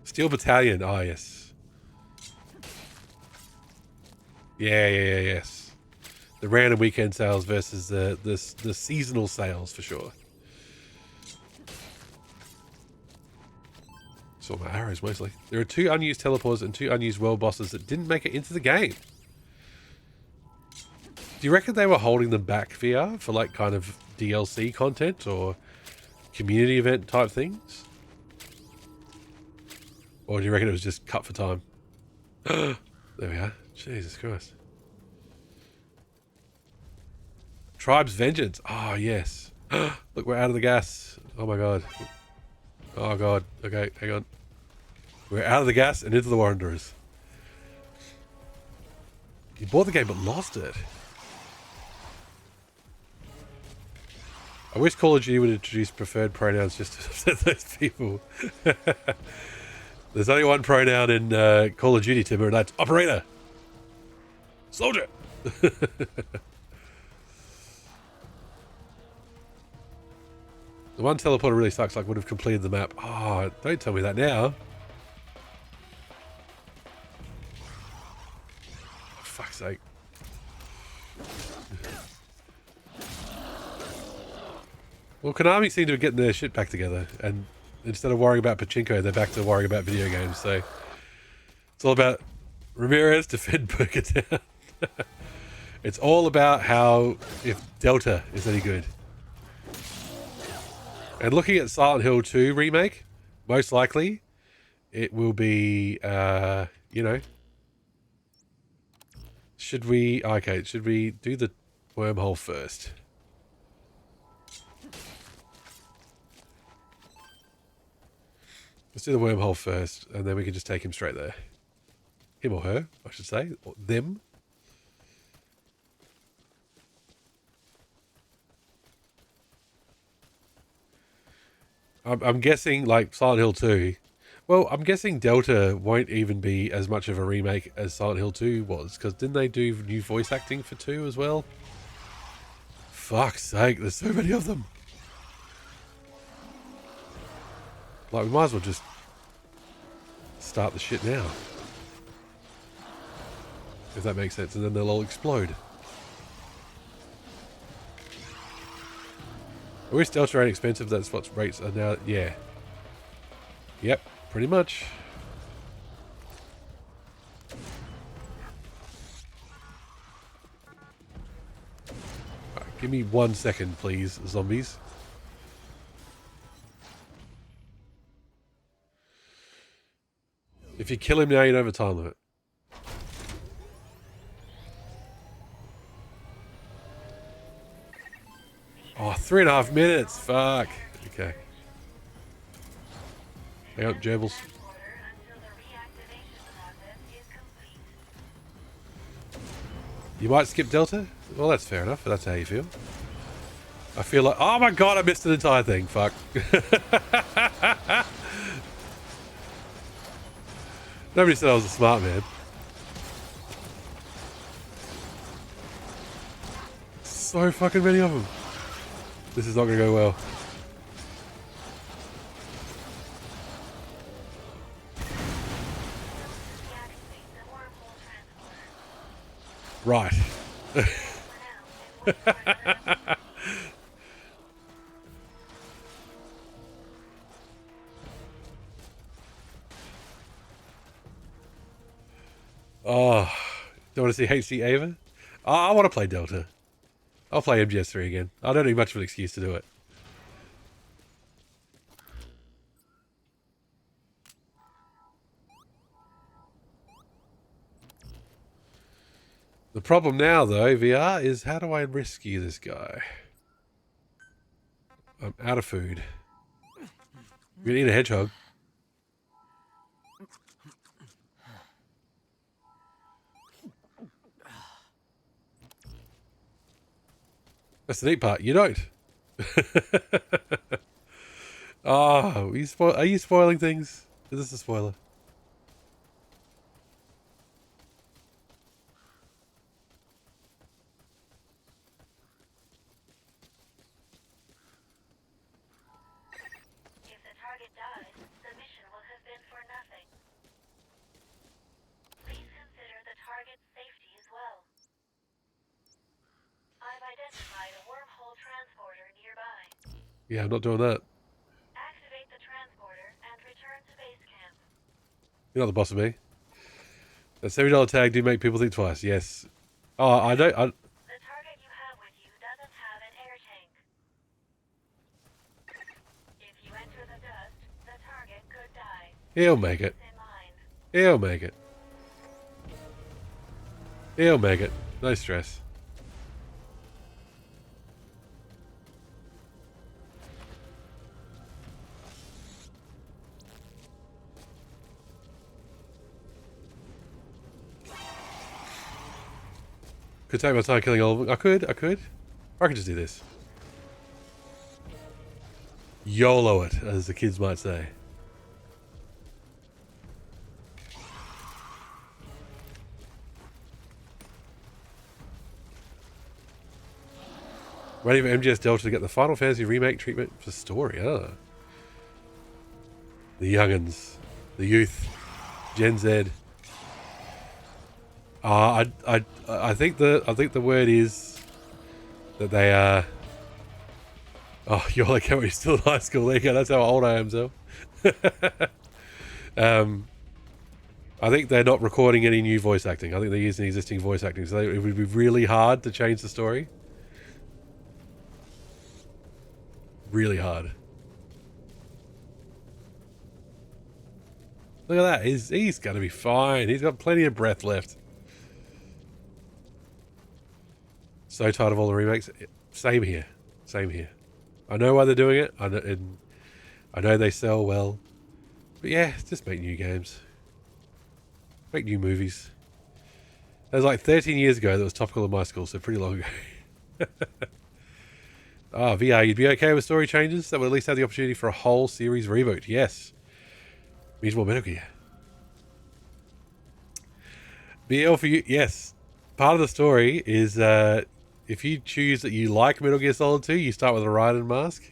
Steel Battalion. Oh, yes. Yes. The random weekend sales versus the seasonal sales, for sure. Saw my arrows, mostly. There are 2 unused teleporters and 2 unused world bosses that didn't make it into the game. Do you reckon they were holding them back, VR, for like kind of DLC content or community event type things? Or do you reckon it was just cut for time? There we are. Jesus Christ. Tribe's Vengeance. Oh, yes. Look, we're out of the gas. Oh, my God. Oh, God. Okay, hang on. We're out of the gas and into the Wanderers. You bought the game but lost it. I wish Call of Duty would introduce preferred pronouns just to upset those people. There's only one pronoun in Call of Duty, Timber, and that's Operator. Soldier. The one teleporter really sucks, like would have completed the map. Oh, don't tell me that now. For fuck's sake. Well, Konami seem to be getting their shit back together, and instead of worrying about pachinko, they're back to worrying about video games, so... It's all about Ramirez defend Burger Town. It's all about how, if Delta is any good. And looking at Silent Hill 2 remake, most likely, it will be, you know... Should we do the wormhole first? Let's do the wormhole first, and then we can just take him straight there. Him or her, I should say. Or them. I'm guessing, like, Silent Hill 2. Well, I'm guessing Delta won't even be as much of a remake as Silent Hill 2 was, because didn't they do new voice acting for 2 as well? Fuck's sake, there's so many of them. Like, we might as well just start the shit now. If that makes sense, and then they'll all explode. I wish Delta ain't expensive, that's what rates are now. Yeah. Yep, pretty much. Right, give me 1 second, please, zombies. If you kill him now, you don't have a time limit. Oh, 3.5 minutes. Fuck. Okay. Hang on, gerbils. You might skip Delta? Well, that's fair enough, if that's how you feel. I feel like... Oh my god, I missed an entire thing. Fuck. Nobody said I was a smart man. So fucking many of them. This is not going to go well. Right. Oh, don't want to see HC Ava? Oh, I want to play Delta. I'll play MGS3 again. I don't need much of an excuse to do it. The problem now, though, VR, is how do I rescue this guy? I'm out of food. We need a hedgehog. That's the neat part. You don't. Oh, are you spoiling things? Is this a spoiler? If the target dies, the mission will have been for nothing. Please consider the target's safety as well. I've identified a wormhole transporter nearby. Yeah, I'm not doing that. Activate the transporter and return to base camp. You're not the boss of me. That $70 tag do make people think twice. Yes. Oh, I don't. The target you have with you doesn't have an air tank. If you enter the dust, the target could die. He'll make it. In mind. He'll make it. He'll make it. No stress. Could take my time killing all of them. I could. Or I could just do this. YOLO it, as the kids might say. Waiting for MGS Delta to get the Final Fantasy remake treatment for story. Ah. The young'uns. The youth. Gen Z. I think the word is that they are. Oh, you're like how we're still in high school. There you go. That's how old I am, so. I think they're not recording any new voice acting. I think they're using existing voice acting, so it would be really hard to change the story. Really hard. Look at that. He's gonna be fine. He's got plenty of breath left. So tired of all the remakes. Same here. Same here. I know why they're doing it. I know they sell well. But yeah, just make new games. Make new movies. That was like 13 years ago that was topical in my school, so pretty long ago. Ah, VR, you'd be okay with story changes that would at least have the opportunity for a whole series reboot. Yes. Means more Metal Gear. BL for you, yes. Part of the story is if you choose that you like Metal Gear Solid 2, you start with a Raiden mask.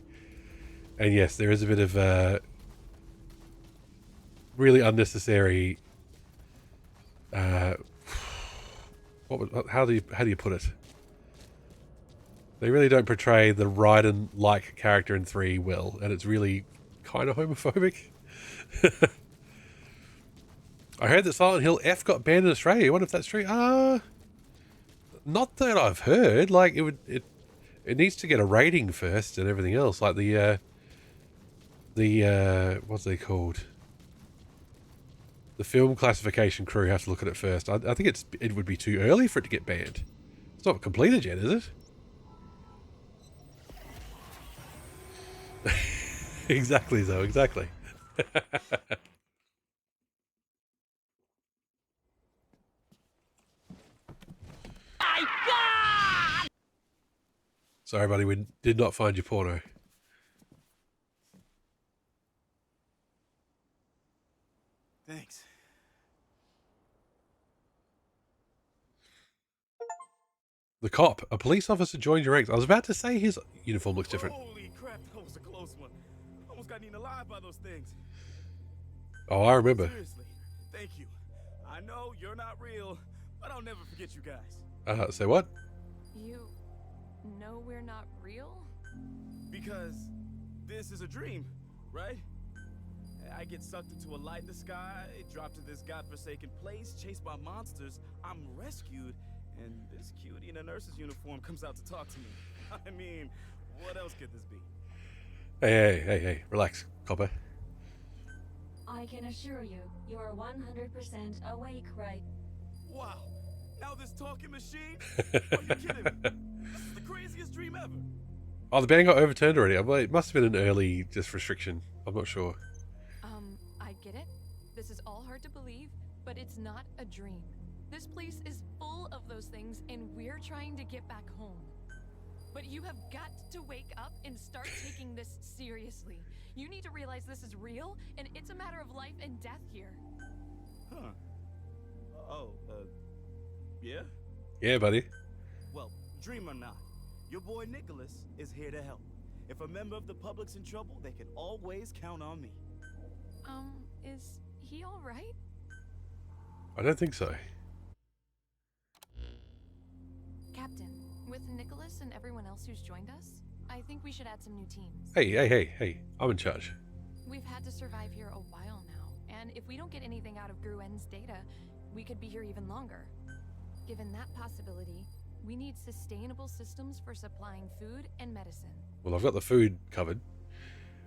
And yes, there is a bit of really unnecessary how do you put it? They really don't portray the Raiden-like character in 3 well, and it's really kind of homophobic. I heard that Silent Hill F got banned in Australia. I wonder if that's true. Not that I've heard. Like it needs to get a rating first and everything else. Like the what's they called? The film classification crew have to look at it first. I think it would be too early for it to get banned. It's not completed yet, is it? Exactly, though. Exactly. Sorry, buddy. We did not find your porno. Thanks. The cop. A police officer joined your ranks. I was about to say his uniform looks different. Holy crap, that was a close one. Almost got eaten alive by those things. Oh, I remember. Seriously, thank you. I know you're not real, but I'll never forget you guys. Say what? You know we're not real? Because this is a dream, right? I get sucked into a light in the sky, dropped to this godforsaken place, chased by monsters, I'm rescued, And this cutie in a nurse's uniform comes out to talk to me. I mean, what else could this be? Hey, relax, copper. I can assure you, you're 100% awake right. Wow. Now this talking machine? Are you kidding me? This is the craziest dream ever. Oh, the ban got overturned already. It must have been an early just restriction. I'm not sure. I get it. This is all hard to believe, but it's not a dream. This place is full of those things, and we're trying to get back home. But you have got to wake up and start taking this seriously. You need to realize this is real, and it's a matter of life and death here. Huh. Oh, yeah? Yeah, buddy. Well, dream or not, your boy Nicholas is here to help. If a member of the public's in trouble, they can always count on me. Is he all right? I don't think so. Captain, with Nicholas and everyone else who's joined us, I think we should add some new teams. Hey. I'm in charge. We've had to survive here a while now, and if we don't get anything out of Gruen's data, we could be here even longer. Given that possibility, we need sustainable systems for supplying food and medicine. Well, I've got the food covered.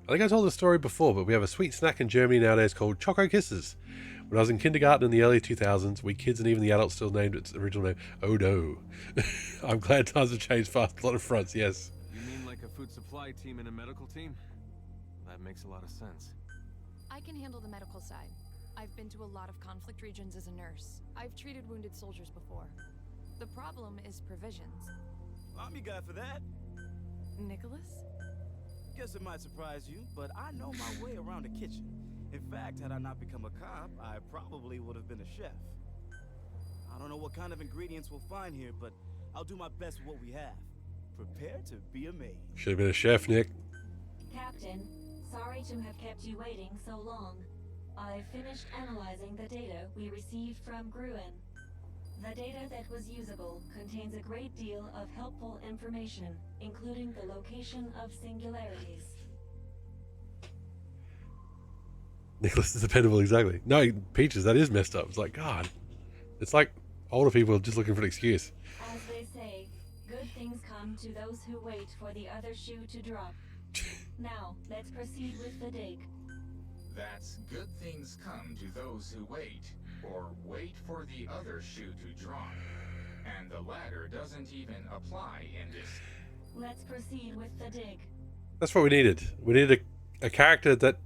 I think I told the story before, but we have a sweet snack in Germany nowadays called Choco Kisses. When I was in kindergarten in the early 2000s, we kids and even the adults still named its original name Odo. I'm glad times have changed fast on a lot of fronts, yes. You mean like a food supply team and a medical team? That makes a lot of sense. I can handle the medical side. I've been to a lot of conflict regions as a nurse. I've treated wounded soldiers before. The problem is provisions. I'm your guy for that. Nicholas? Guess it might surprise you, but I know my way around a kitchen. In fact, had I not become a cop, I probably would have been a chef. I don't know what kind of ingredients we'll find here, but I'll do my best with what we have. Prepare to be amazed. Should have been a chef, Nick. Captain, sorry to have kept you waiting so long. I finished analyzing the data we received from Gruen. The data that was usable contains a great deal of helpful information, including the location of singularities. Nicholas is dependable, exactly. No, Peaches, that is messed up. It's like, God. It's like older people just looking for an excuse. As they say, good things come to those who wait for the other shoe to drop. Now, let's proceed with the dig. That's good things come to those who wait, or wait for the other shoe to drop. And the latter doesn't even apply in this. Let's proceed with the dig. That's what we needed. We needed a character that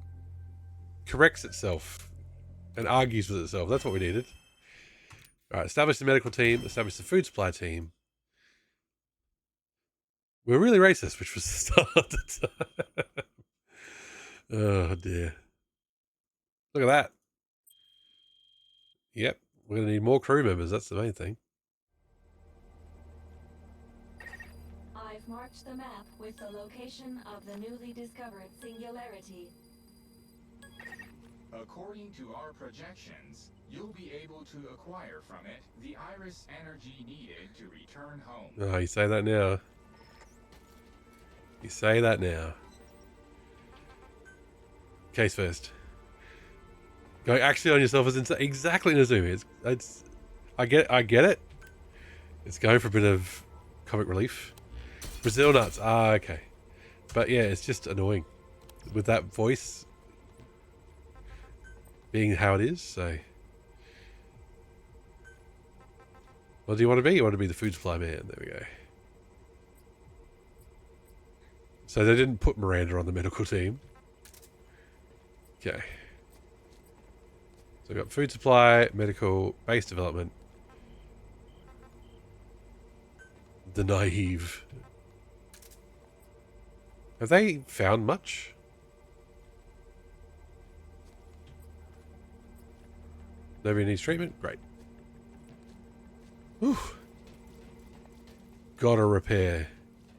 corrects itself and argues with itself. That's what we needed. Alright, establish the medical team, establish the food supply team. We're really racist, which was the start. Oh dear. Look at that. Yep, we're going to need more crew members. That's the main thing. I've marked the map with the location of the newly discovered singularity. According to our projections, you'll be able to acquire from it the iris energy needed to return home. Oh, you say that now. You say that now. Case first. Going actually on yourself is exactly Nezumi. I get it. It's going for a bit of comic relief. Brazil nuts. Ah, okay. But yeah, it's just annoying with that voice being how it is. So, what do you want to be? You want to be the food supply man. There we go. So they didn't put Miranda on the medical team. Okay. So we've got food supply, medical, base development, the naive. Have they found much? Nobody needs treatment? Great. Whew. Gotta repair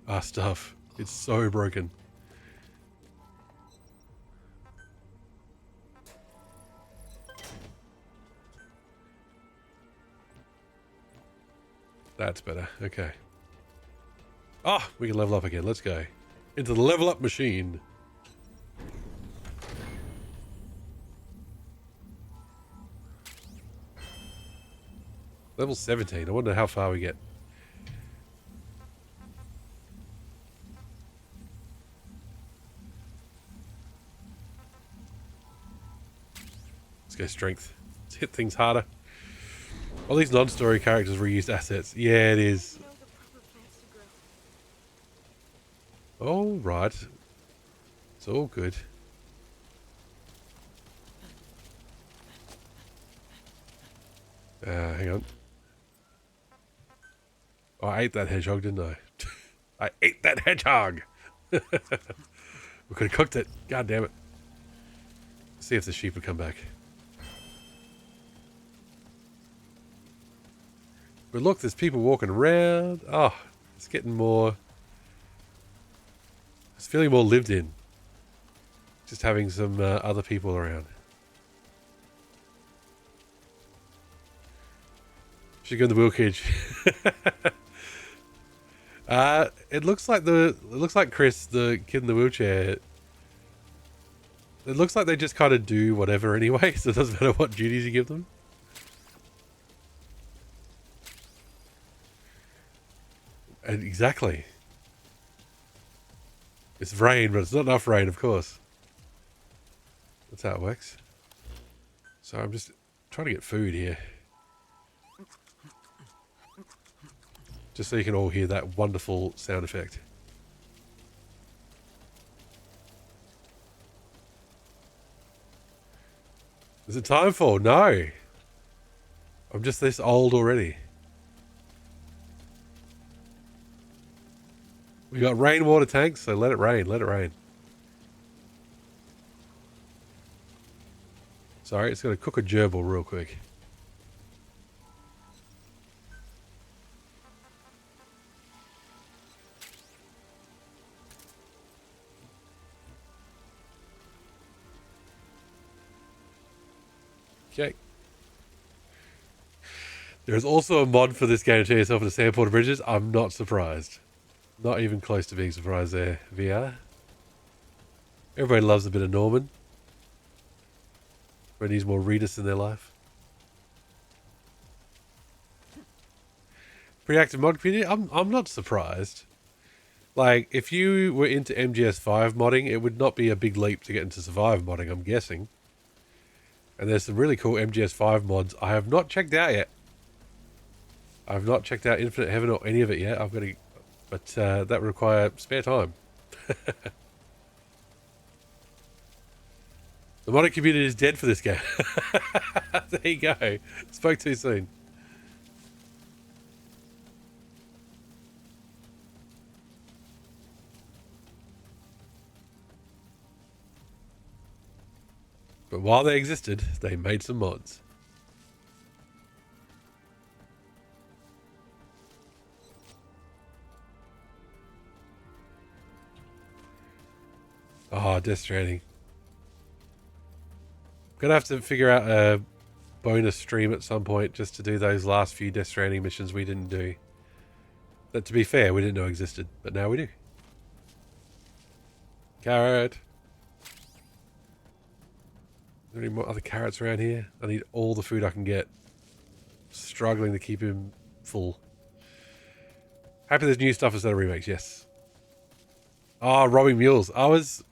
our stuff. It's so broken. That's better. Okay. Ah, we can level up again. Let's go. Into the level up machine. Level 17. I wonder how far we get. Let's go strength. Let's hit things harder. All these non-story characters reused assets. Yeah, it is. You know the proper plants to grow. All right. It's all good. Hang on. Oh, I ate that hedgehog, didn't I? I ate that hedgehog! We could have cooked it. God damn it. See if the sheep would come back. But look, there's people walking around. Oh, it's getting more... It's feeling more lived in. Just having some other people around. Should go in the wheel cage. It looks like Chris, the kid in the wheelchair. It looks like they just kind of do whatever anyway, so it doesn't matter what duties you give them. And exactly. It's rain, but it's not enough rain, of course. That's how it works. So I'm just trying to get food here. Just so you can all hear that wonderful sound effect. Is it time for? No. I'm just this old already. We got rainwater tanks, so let it rain, let it rain. Sorry, it's going to cook a gerbil real quick. Okay. There's also a mod for this game to turn yourself into Sam Porter Bridges. I'm not surprised. Not even close to being surprised there, VR. Everybody loves a bit of Norman. Everybody needs more Redis in their life. Pretty active mod community. I'm not surprised. Like, if you were into MGS5 modding, it would not be a big leap to get into Survive modding, I'm guessing. And there's some really cool MGS5 mods I have not checked out yet. I've not checked out Infinite Heaven or any of it yet. I've got to, but that would require spare time. The modding community is dead for this game. There you go. Spoke too soon. But while they existed, they made some mods. Oh, Death Stranding. Gonna have to figure out a bonus stream at some point just to do those last few Death Stranding missions we didn't do. That, to be fair, we didn't know existed, but now we do. Carrot. Are there any more other carrots around here? I need all the food I can get. Struggling to keep him full. Happy there's new stuff instead of remakes, yes. Ah, robbing mules. I was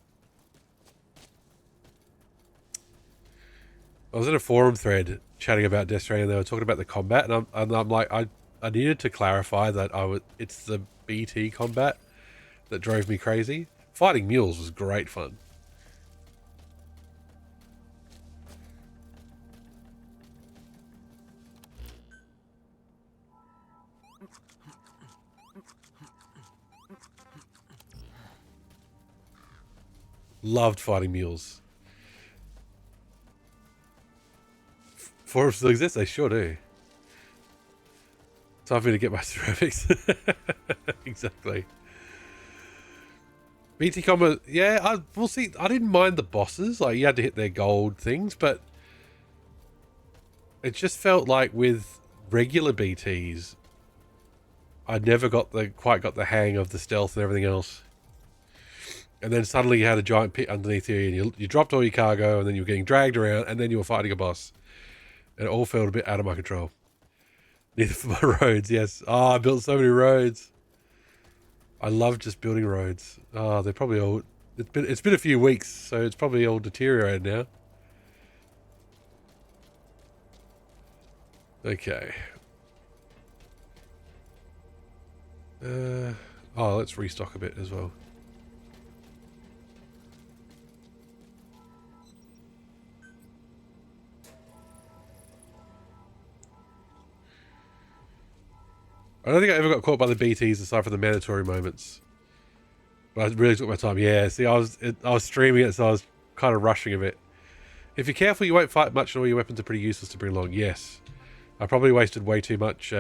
in a forum thread chatting about Death Stranding. They were talking about the combat, and I'm like, I needed to clarify that it's the BT combat that drove me crazy. Fighting mules was great fun. Loved fighting mules. Forums still exist? They sure do. Time for me to get my ceramics. Exactly. BT combat, yeah, we'll see. I didn't mind the bosses. Like, you had to hit their gold things, but it just felt like with regular BTs, I never quite got the hang of the stealth and everything else. And then suddenly you had a giant pit underneath you, and you dropped all your cargo, and then you were getting dragged around, and then you were fighting a boss. And it all felt a bit out of my control. Neither for my roads, yes. Oh, I built so many roads. I love just building roads. Oh, they're probably all... It's been a few weeks, so it's probably all deteriorated now. Okay. Oh, let's restock a bit as well. I don't think I ever got caught by the BTs aside from the mandatory moments. But I really took my time. Yeah, see, I was streaming it, so I was kind of rushing a bit. If you're careful, you won't fight much and all your weapons are pretty useless to bring along. Yes. I probably wasted way too much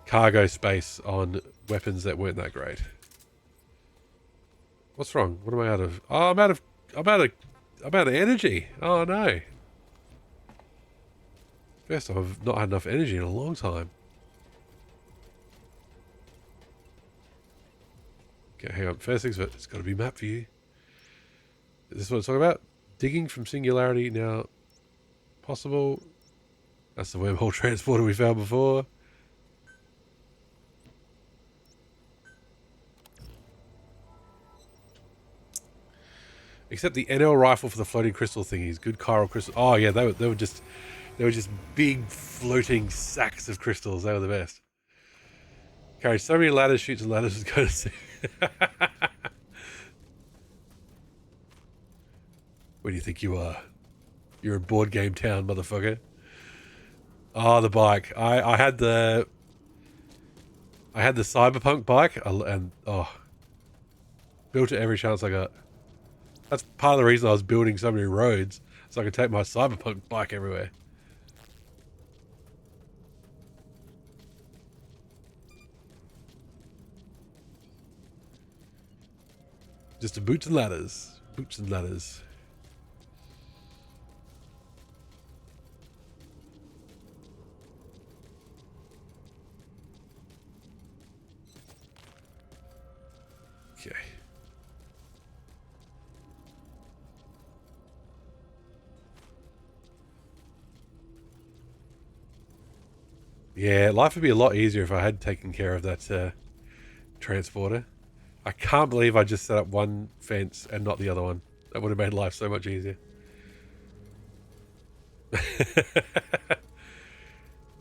cargo space on weapons that weren't that great. What's wrong? What am I out of? Oh, I'm out of energy. Oh no. First time I've not had enough energy in a long time. Okay, hang on. First things first, it's got to be map view. Is this what it's talking about? Digging from Singularity now possible. That's the wormhole transporter we found before. Except the NL rifle for the floating crystal thingies. Good chiral crystal. Oh yeah, they were just big floating sacks of crystals. They were the best. Carry so many ladders, chutes and ladders. Go to see. Where do you think you are? You're in board game town, motherfucker. Oh, the bike. I had the Cyberpunk bike and built it every chance I got. That's part of the reason I was building so many roads, so I could take my Cyberpunk bike everywhere. Just a boots and ladders. Boots and ladders. Okay. Yeah, life would be a lot easier if I had taken care of that transporter. I can't believe I just set up one fence and not the other one. That would have made life so much easier.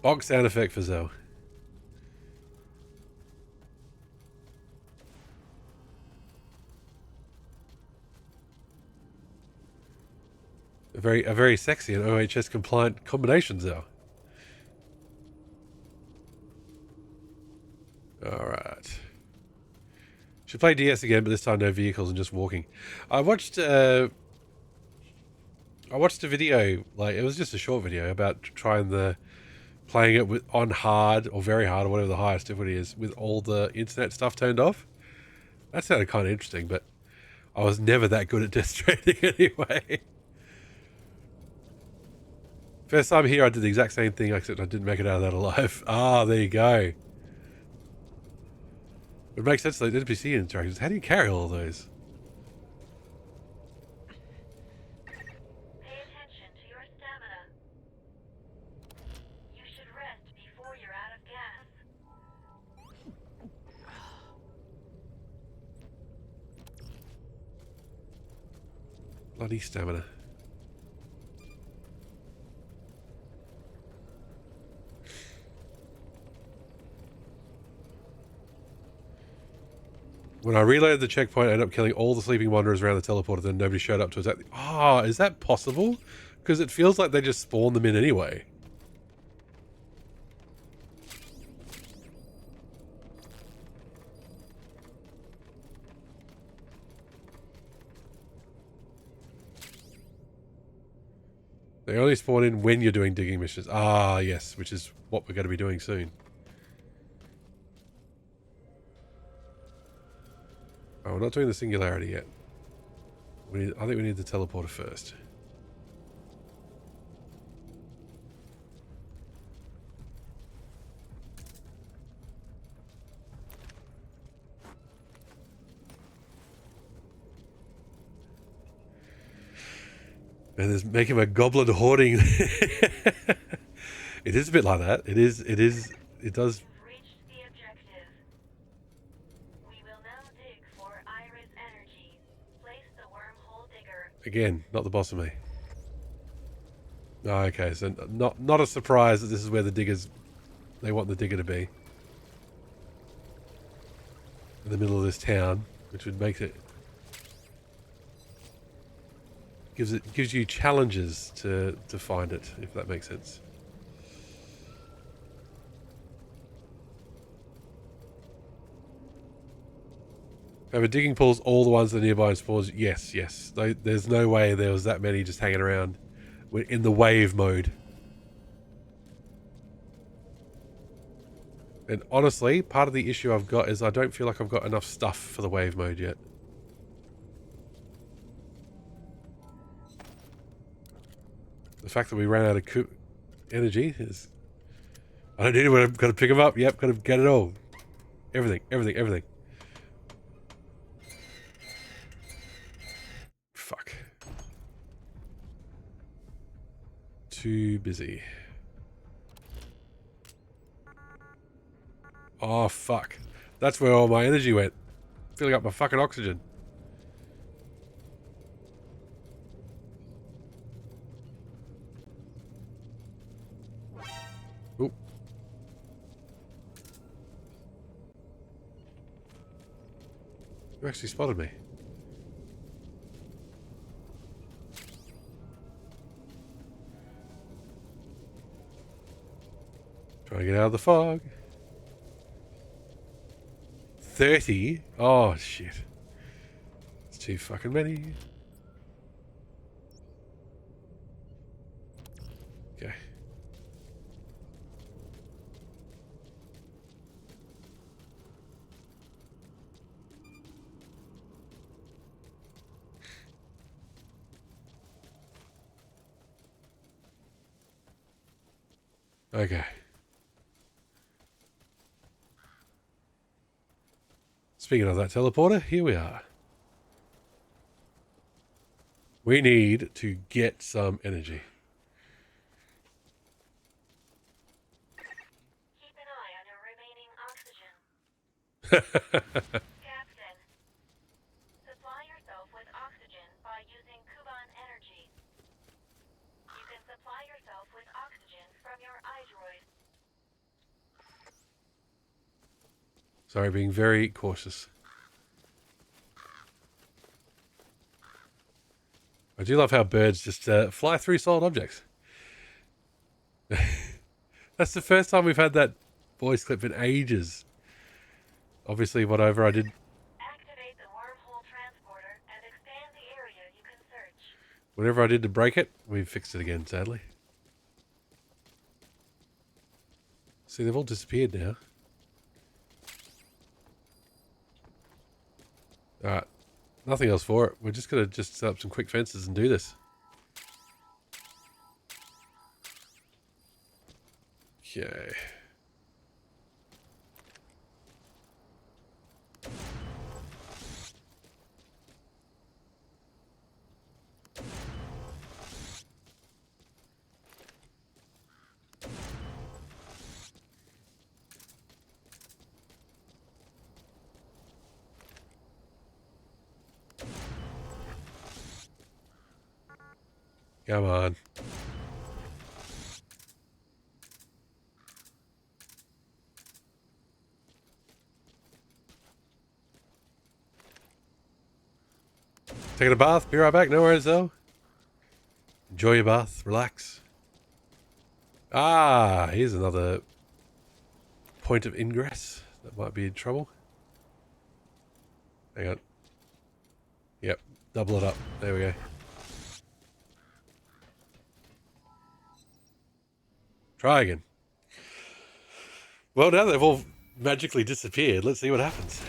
Box sound effect for Zell. A very sexy and OHS compliant combination, Zell. Alright. Should play DS again, but this time no vehicles and just walking. I watched a video, like it was just a short video about playing it on hard or very hard or whatever the highest difficulty is with all the internet stuff turned off. That sounded kind of interesting, but I was never that good at Death Stranding anyway. First time here I did the exact same thing, except I didn't make it out of that alive. Ah, there you go. It makes sense like NPC interactions. How do you carry all of those? Pay attention to your stamina. You should rest before you're out of gas. Bloody stamina. When I reloaded the checkpoint, I ended up killing all the sleeping wanderers around the teleporter, then nobody showed up to attack. Ah, is that possible? Because it feels like they just spawn them in anyway. They only spawn in when you're doing digging missions. Ah, yes, which is what we're going to be doing soon. Oh, we're not doing the Singularity yet. I think we need the teleporter first. And there's making a goblin hoarding. It It is a bit like that. It is. It does. You've reached the objective. We will now dig for Iris energy. Place the wormhole digger. Again, not the boss of me. Oh, okay, so not a surprise that this is where the diggers, they want the digger to be. In the middle of this town, which would make it, gives you challenges to find it, if that makes sense. However, digging pools, all the ones that are nearby in spawns, yes. There's no way there was that many just hanging around. We're in the wave mode. And honestly, part of the issue I've got is I don't feel like I've got enough stuff for the wave mode yet. The fact that we ran out of energy is... I don't need it when I've got to pick them up. Yep, got to get it all. Everything. Fuck. Too busy. Oh, fuck. That's where all my energy went. Filling up my fucking oxygen. Oop. You actually spotted me. Trying to get out of the fog. 30? Oh, shit. It's too fucking many. Okay. Okay. Speaking of that teleporter, here we are. We need to get some energy. Keep an eye on your remaining oxygen. Captain, supply yourself with oxygen by using Kuban energy. You can supply yourself with oxygen from your iDroid. Sorry, being very cautious. I do love how birds just fly through solid objects. That's the first time we've had that voice clip in ages. Obviously, whatever I did. Activate the wormhole transporter and expand the area you can search. Whatever I did to break it, we've fixed it again, sadly. See, they've all disappeared now. Alright. Nothing else for it. We're just going to set up some quick fences and do this. Okay. Come on. Taking a bath. Be right back. No worries though. Enjoy your bath. Relax. Ah, here's another point of ingress that might be in trouble. Hang on. Yep. Double it up. There we go. Try again. Well, now they've all magically disappeared. Let's see what happens.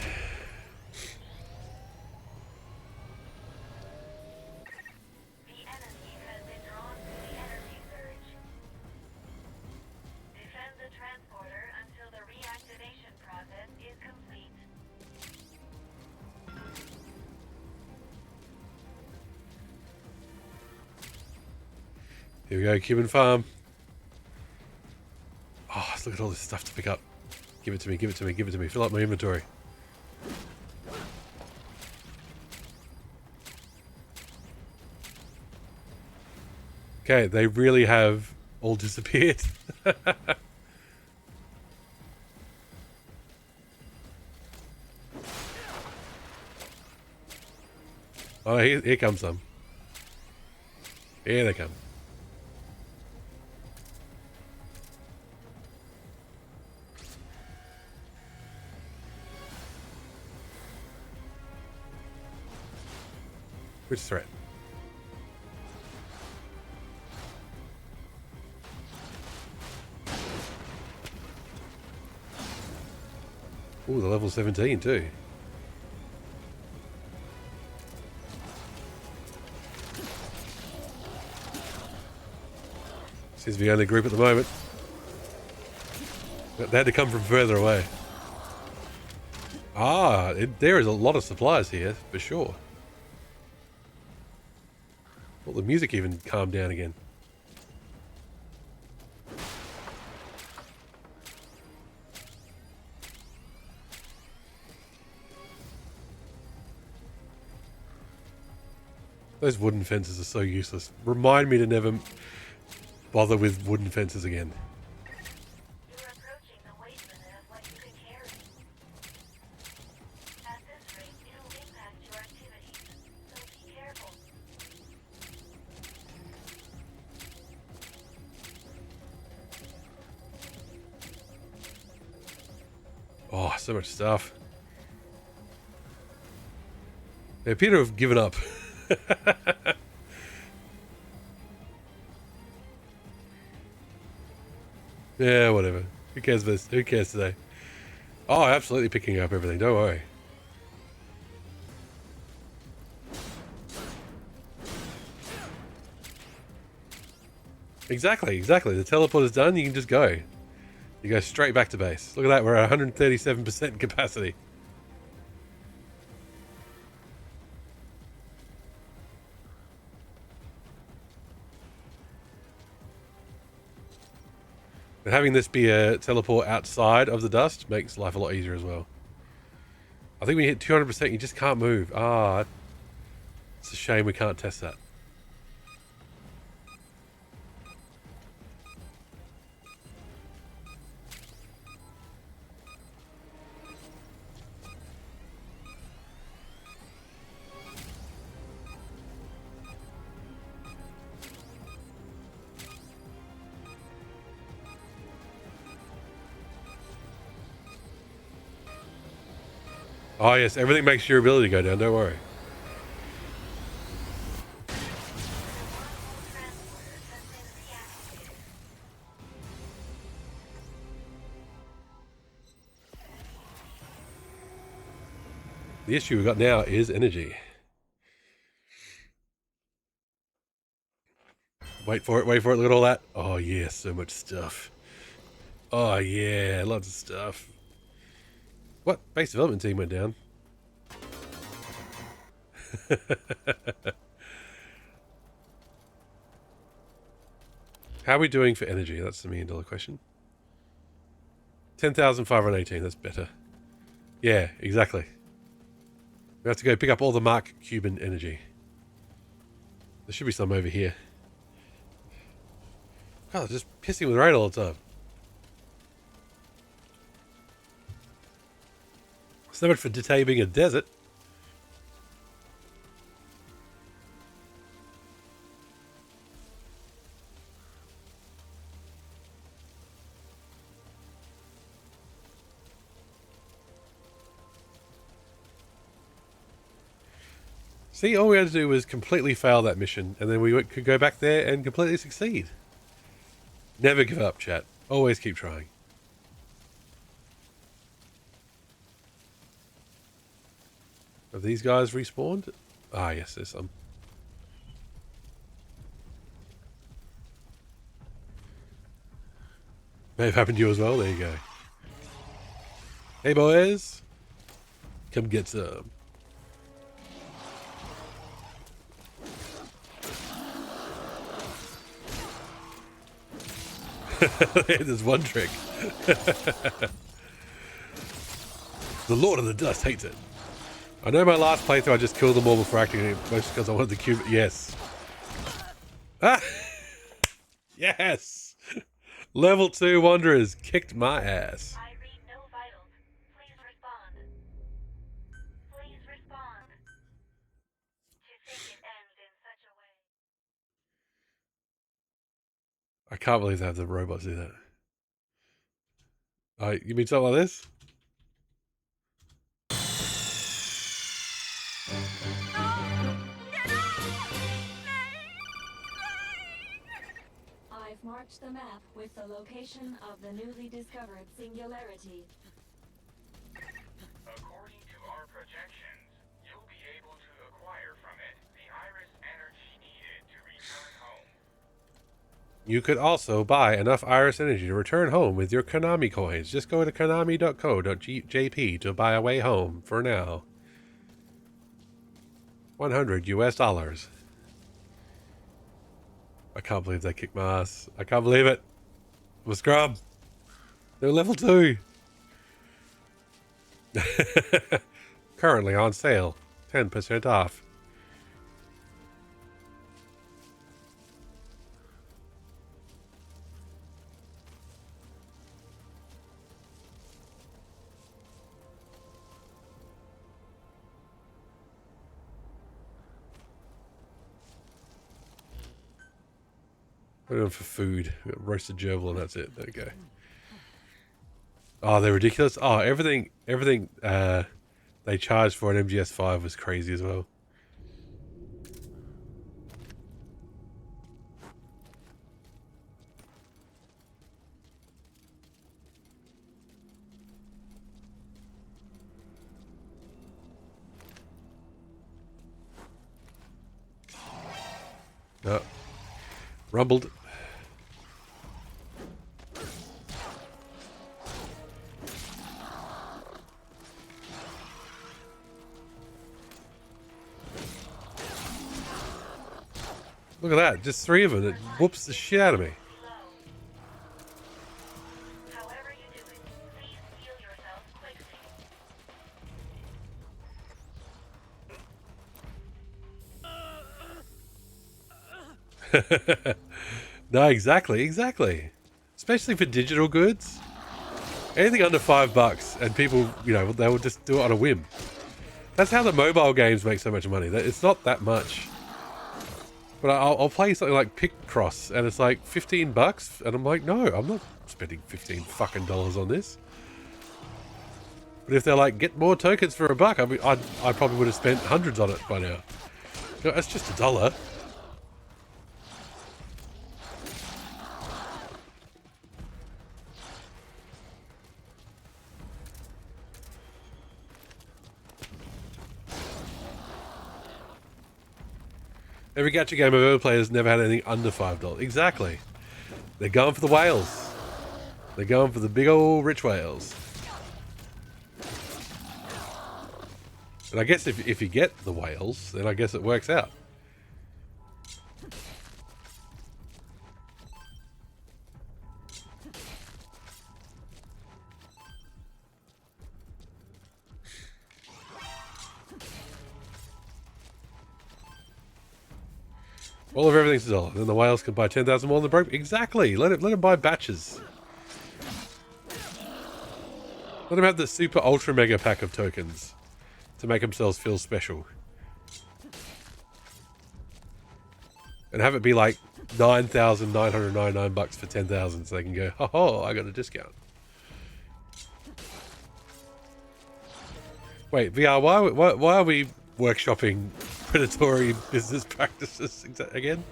The enemy has been drawn to the energy surge. Defend the transporter until the reactivation process is complete. Here we go, Cuban Farm. look at all this stuff to pick up. Give it to me, give it to me, give it to me. Fill up my inventory. Okay, they really have all disappeared. Oh, here comes some. Here they come. Which threat? Ooh, the level 17 too. Seems to be the only group at the moment. But they had to come from further away. Ah, there is a lot of supplies here, for sure. Well, the music even calmed down again. Those wooden fences are so useless. Remind me to never bother with wooden fences again. You're approaching the weight limit of what you can carry. At this rate, it'll impact your activities, so be careful. Oh, so much stuff. They appear to have given up. Yeah, whatever. Who cares this? Who cares today? Oh, absolutely picking up everything. Don't worry. Exactly. The teleport is done. You can just go. You go straight back to base. Look at that. We're at 137% capacity. And having this be a teleport outside of the dust makes life a lot easier as well. I think when you hit 200%, you just can't move. Ah, it's a shame we can't test that. Oh yes, everything makes your ability go down, don't worry. The issue we've got now is energy. Wait for it, look at all that. Oh yeah, so much stuff. Oh yeah, lots of stuff. What? Base development team went down. How are we doing for energy? That's the $1 million question. 10,518, that's better. Yeah, exactly. We have to go pick up all the Mark Cuban energy. There should be some over here. God, they're just pissing with rain all the time. So much for Detail being a desert. See, all we had to do was completely fail that mission, and then we could go back there and completely succeed. Never give up, chat. Always keep trying. Have these guys respawned? Ah, yes, there's some. May have happened to you as well. There you go. Hey, boys. Come get some. There's one trick. The Lord of the Dust hates it. I know my last playthrough I just killed them all before acting, mostly because I wanted the cube. Yes. Ah! Yes! Level 2 Wanderers kicked my ass. I read no vitals. Please respond. Please respond. To think it ends in such a way. I can't believe they have the robots do that. You mean something like this? I've marked the map with the location of the newly discovered singularity. According to our projections, you'll be able to acquire from it the iris energy needed to return home. You could also buy enough Iris Energy to return home with your Konami coins. Just go to konami.co.jp to buy a way home for now. $100 US. I can't believe they kicked my ass. I can't believe it. I'm a scrub. They're level 2. Currently on sale. 10% off. Put it on for food. Roasted gerbil and that's it. There we go. Oh, they're ridiculous. Oh, everything they charged for an MGS5 was crazy as well. Oh. Rumbled. Look at that, just 3 of them. It whoops the shit out of me. However you do it, please heal yourself quickly. No, exactly. Especially for digital goods. Anything under $5 and people, you know, they will just do it on a whim. That's how the mobile games make so much money. It's not that much. But I'll play something like Picross and it's like $15 and I'm like, no, I'm not spending $15 fucking dollars on this. But if they're like, get more tokens for $1, I mean, I probably would have spent hundreds on it by now. You know, that's just $1. Every gacha game I've ever played has never had anything under $5. Exactly. They're going for the whales. They're going for the big old rich whales. And I guess if you get the whales, then I guess it works out. All of everything's $1. Then the whales can buy 10,000 more than the broke. Exactly. Let him buy batches. Let him have the super ultra mega pack of tokens to make themselves feel special. And have it be like $9,999 for 10,000 so they can go, oh, I got a discount. Wait, VR, why are we workshopping predatory business practices again?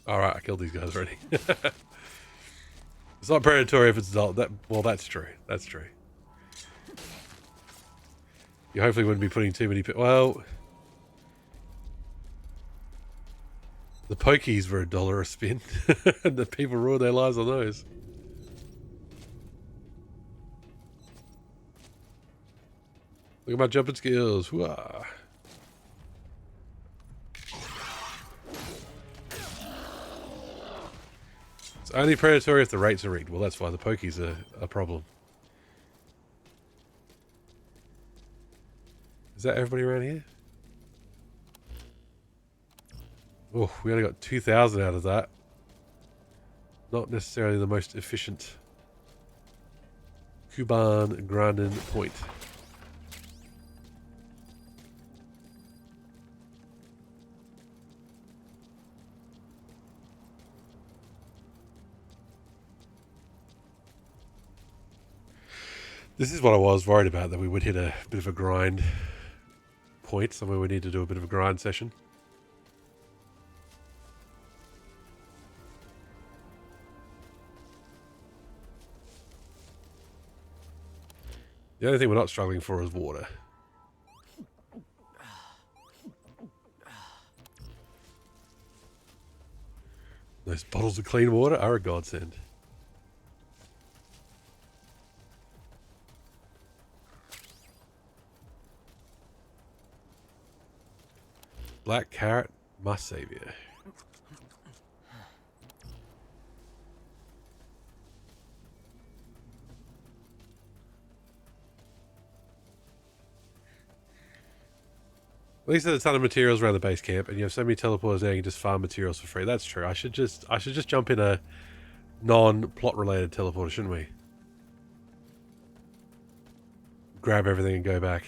Alright, I killed these guys already. It's not predatory if it's adult. Well, that's true. That's true. You hopefully wouldn't be putting too many... Well... The pokies were $1 a spin. And the people ruined their lives on those. Look at my jumping skills. Hooah. It's only predatory if the rates are rigged. Well, that's why the pokies are a problem. Is that everybody around here? Oh, we only got 2,000 out of that. Not necessarily the most efficient Kuban Grandin point. This is what I was worried about, that we would hit a bit of a grind point, somewhere we need to do a bit of a grind session. The only thing we're not struggling for is water. Those bottles of clean water are a godsend. Black carrot must save you. At least there's a ton of materials around the base camp, and you have so many teleporters now you can just farm materials for free. That's true. I should just jump in a non-plot related teleporter, shouldn't we? Grab everything and go back.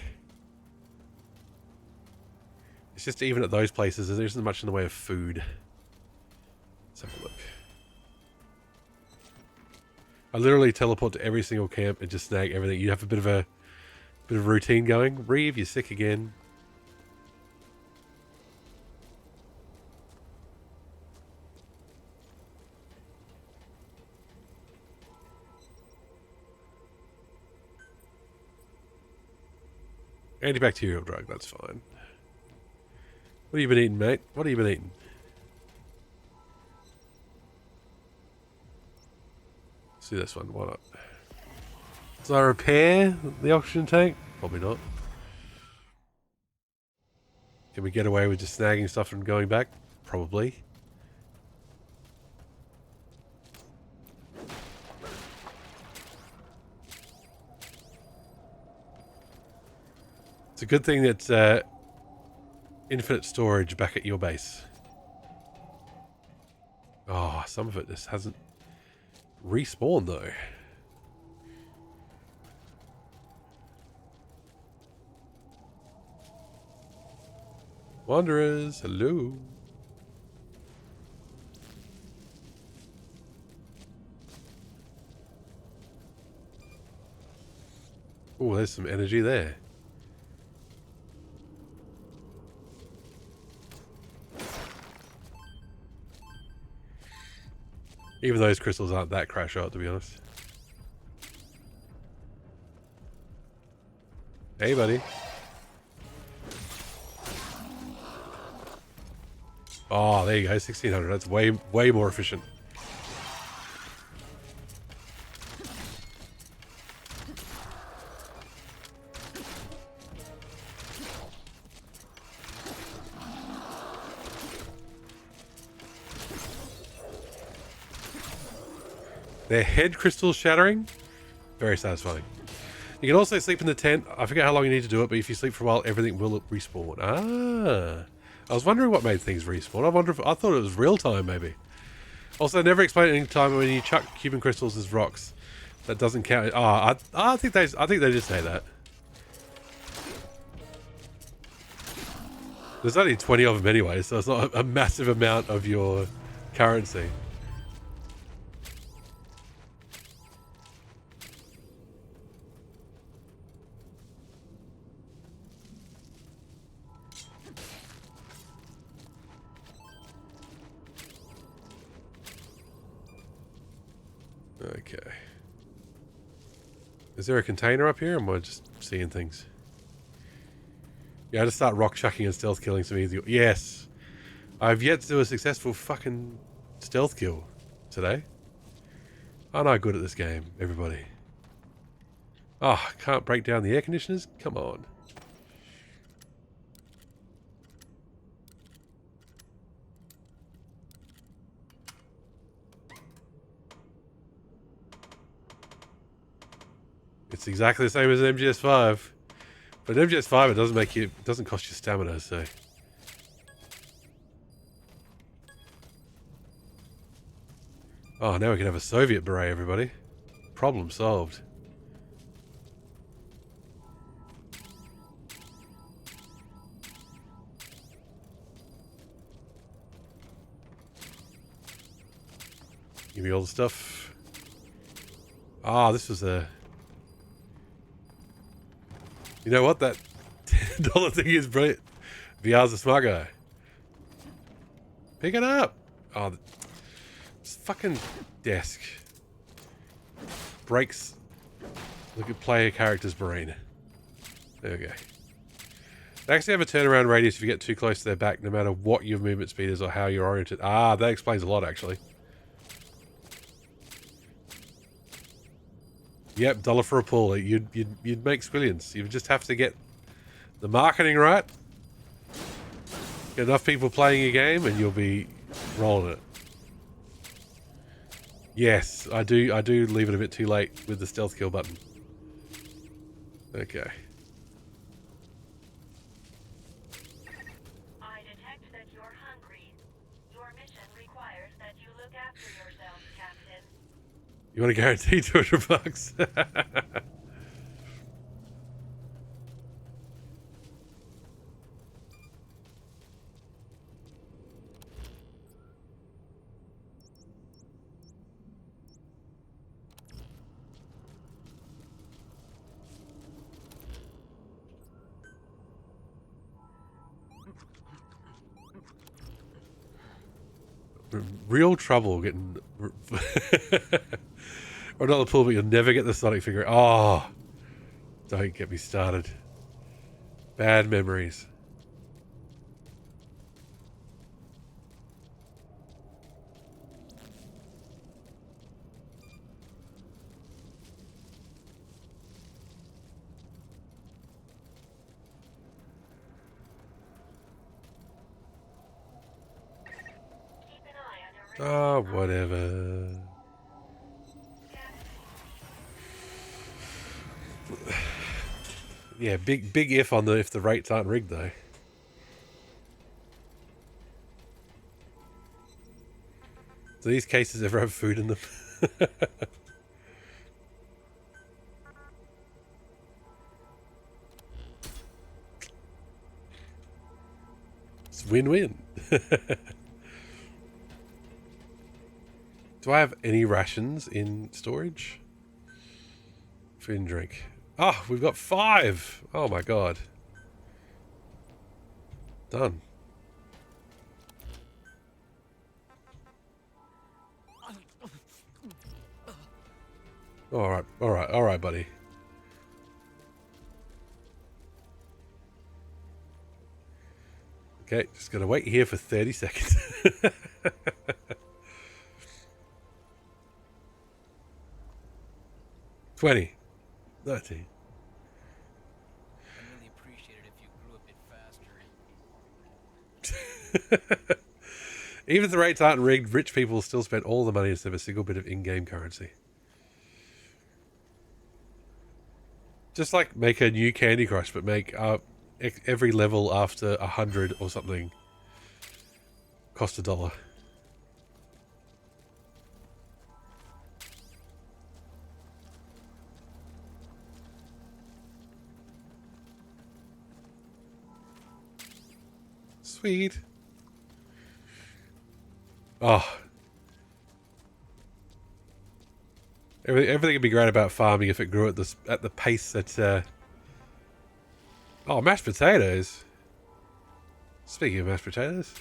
It's just even at those places, there isn't much in the way of food. Let's have a look. I literally teleport to every single camp and just snag everything. You have a bit of a routine going. Reeve, you're sick again. Antibacterial drug, that's fine. What have you been eating, mate? What have you been eating? Let's do this one, why not? Does I repair the oxygen tank? Probably not. Can we get away with just snagging stuff and going back? Probably. It's a good thing that infinite storage back at your base. Oh, some of it just hasn't respawned though. Wanderers, hello. Oh, there's some energy there. Even those crystals aren't that crash out, to be honest. Hey, buddy. Oh, there you go, 1600. That's way more efficient. Their head crystals shattering, very satisfying. You can also sleep in the tent. I forget how long you need to do it, but if you sleep for a while, everything will respawn. Ah. I was wondering what made things respawn. I thought it was real time, maybe. Also, never explained any time when you chuck Cuban crystals as rocks. That doesn't count. Oh, I think they just say that. There's only 20 of them anyway, so it's not a massive amount of your currency. Okay. Is there a container up here, or am I just seeing things? Yeah, I just start rock chucking and stealth killing some easy. Yes! I've yet to do a successful fucking stealth kill today. Aren't I good at this game, everybody? Oh, can't break down the air conditioners? Come on. It's exactly the same as an MGS5. But in MGS5 it doesn't cost you stamina, so. Oh, now we can have a Soviet beret, everybody. Problem solved. Give me all the stuff. Ah, this was a... You know what? That $10 thing is brilliant. VR's a smart guy. Pick it up. Oh, this fucking desk breaks. Look at player character's brain. There we go. They actually have a turnaround radius if you get too close to their back, no matter what your movement speed is or how you're oriented. Ah, that explains a lot, actually. Yep, $1 for a pull. You'd make squillions. You just have to get the marketing right. Get enough people playing your game, and you'll be rolling it. Yes, I do leave it a bit too late with the stealth kill button. Okay. I detect that you're hungry. Your mission requires that you look after yourself, Captain. You want to guarantee $200? Real trouble getting... or another pull, but you'll never get the Sonic figure. Oh, don't get me started. Bad memories. Oh, whatever. Yeah, big if on the if the rates aren't rigged though. Do these cases ever have food in them? It's win-win. Do I have any rations in storage? Food and drink. Oh, we've got 5. Oh my god. Done. Alright, buddy. Okay, just gonna wait here for 30 seconds. 20. 13. I'd really appreciate it if you grew a bit faster. Even if the rates aren't rigged, rich people still spend all the money instead of a single bit of in-game currency. Just like make a new Candy Crush, but make every level after 100 or something cost $1. Sweet. Oh. Everything would be great about farming if it grew at the pace that... Oh, mashed potatoes. Speaking of mashed potatoes.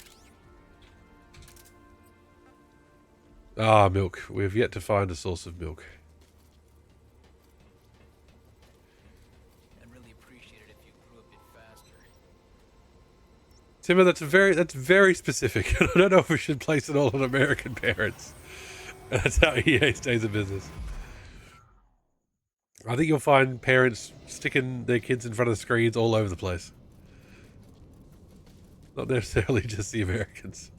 Ah, milk. We've yet to find a source of milk. I'd really appreciate it if you grew a bit faster. Timmer, that's very specific. I don't know if we should place it all on American parents. That's how EA stays in business. I think you'll find parents sticking their kids in front of screens all over the place. Not necessarily just the Americans.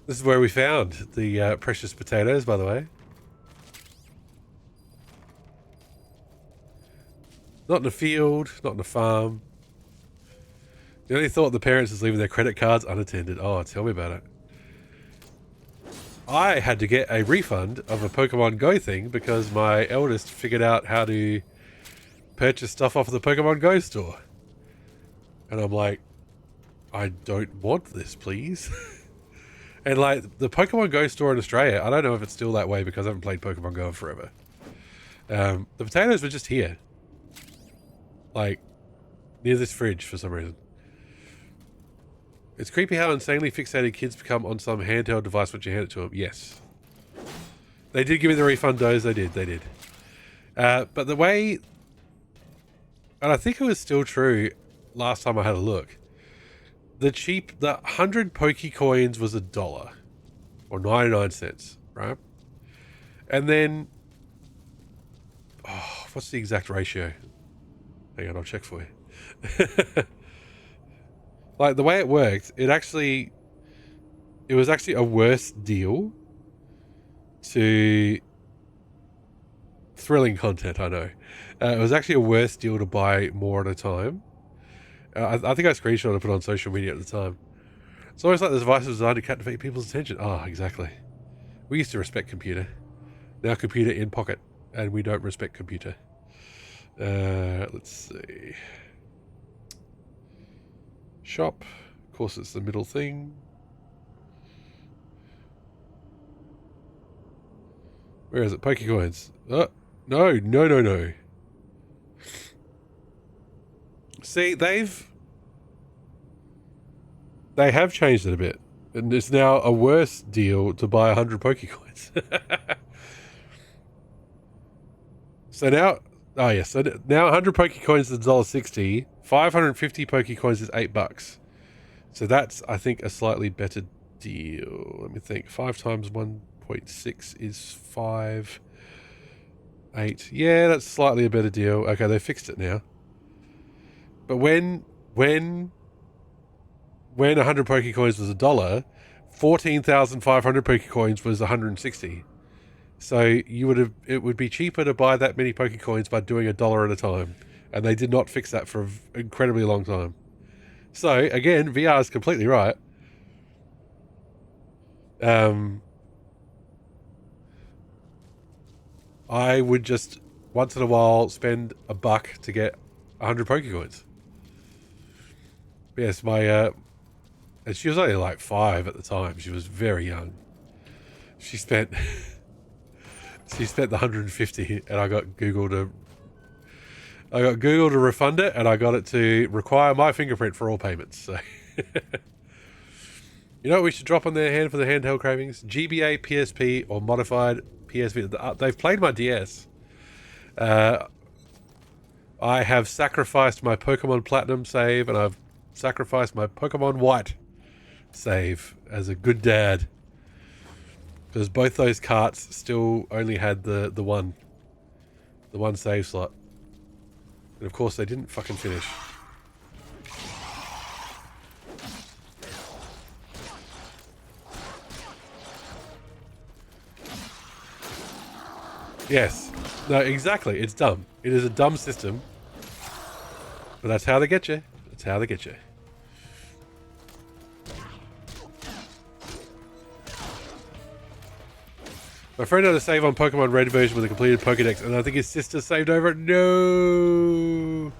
This is where we found the precious potatoes, by the way. Not in a field, not in a farm. The only thought the parents is leaving their credit cards unattended. Oh, tell me about it. I had to get a refund of a Pokemon Go thing because my eldest figured out how to purchase stuff off of the Pokemon Go store. And I'm like, I don't want this, please. And like the Pokemon Go store in Australia, I don't know if it's still that way because I haven't played Pokemon Go in forever. The potatoes were just here. Like, near this fridge for some reason. It's creepy how insanely fixated kids become on some handheld device once you hand it to them. Yes. They did give me the refund dose. They did. But the way... And I think it was still true last time I had a look. The 100 Pokecoins was $1. Or 99 cents, right? And then... Oh, what's the exact ratio? Hang on, I'll check for you. Like, the way it worked, it was actually a worse deal to... Thrilling content, I know. It was actually a worse deal to buy more at a time. I think I screenshot and put it on social media at the time. It's almost like the device was designed to captivate people's attention. Ah, exactly. We used to respect computer. Now computer in pocket. And we don't respect computer. Let's see. Shop. Of course, it's the middle thing. Where is it? Pokecoins. Oh, no. See, they have changed it a bit. And it's now a worse deal to buy 100 Pokecoins. So now... Oh, yes. So now 100 Pokecoins is $1.60. 550 Pokecoins is $8. So that's, I think, a slightly better deal. Let me think. 5 times 1.6 is 5... 8. Yeah, that's slightly a better deal. Okay, they fixed it now. But when 100 Pokecoins was $1, 14,500 Pokecoins was 160. So it would be cheaper to buy that many Pokecoins by doing $1 at a time. And they did not fix that for an incredibly long time. So, again, VR is completely right. I would just, once in a while, spend $1 to get 100 Pokecoins. Yes, and she was only like 5 at the time. She was very young. She spent the 150, and I got Google to refund it, and I got it to require my fingerprint for all payments. So, you know what we should drop on their hand for the handheld cravings? GBA, PSP, or modified PSP. They've played my DS. I have sacrificed my Pokemon Platinum save, and I've sacrificed my Pokemon White save as a good dad. Because both those carts still only had the one save slot. And of course they didn't fucking finish. Yes. No, exactly. It's dumb. It is a dumb system. But that's how they get you. That's how they get you. My friend had a save on Pokemon Red version with a completed Pokedex, and I think his sister saved over it. No.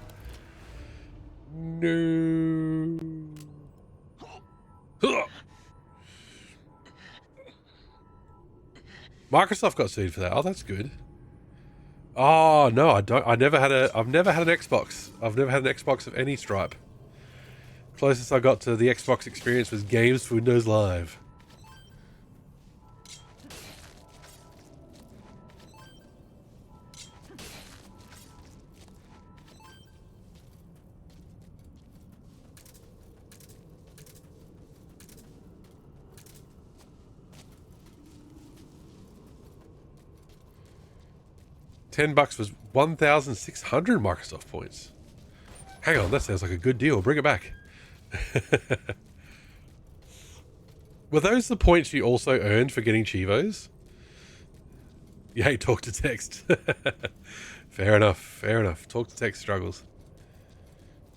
Microsoft got sued for that. Oh, that's good. Oh no, I don't. I've never had an Xbox. I've never had an Xbox of any stripe. Closest I got to the Xbox experience was games for Windows Live. $10 was 1,600 Microsoft points. Hang on, that sounds like a good deal. Bring it back. Were those the points you also earned for getting Chivos? You hate talk to text. Fair enough, fair enough. Talk to text struggles.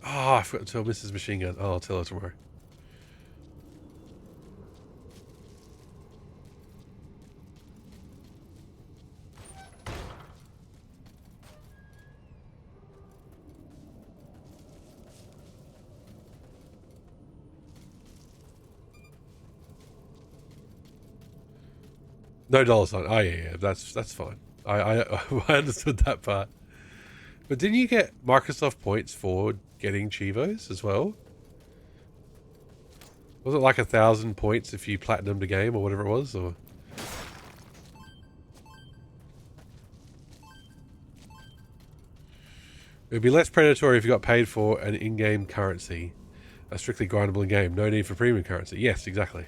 Oh, I forgot to tell Mrs. Machine Gun. Oh, I'll tell her tomorrow. No dollar sign. Oh yeah, that's fine. I I understood that part. But didn't you get Microsoft points for getting Chivos as well? Was it like 1,000 points if you platinumed a game or whatever it was? Or it would be less predatory if you got paid for an in-game currency, a strictly grindable in-game. No need for premium currency. Yes, exactly.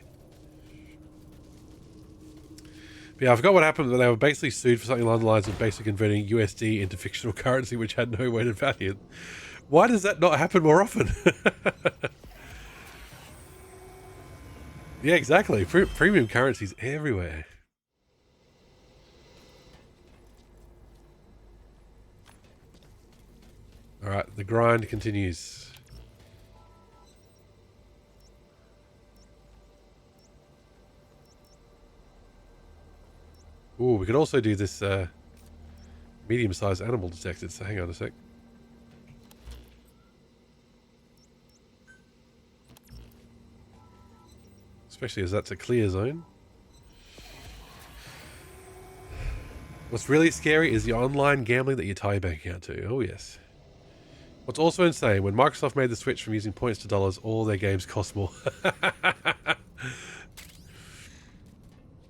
But yeah, I forgot what happened, but they were basically sued for something along the lines of basically converting USD into fictional currency, which had no weighted value. Why does that not happen more often? Yeah, exactly. Premium currencies everywhere. Alright, the grind continues. Ooh, we could also do this medium-sized animal detected, so hang on a sec. Especially as that's a clear zone. What's really scary is the online gambling that you tie your bank account to. Oh yes. What's also insane, when Microsoft made the switch from using points to dollars, all their games cost more.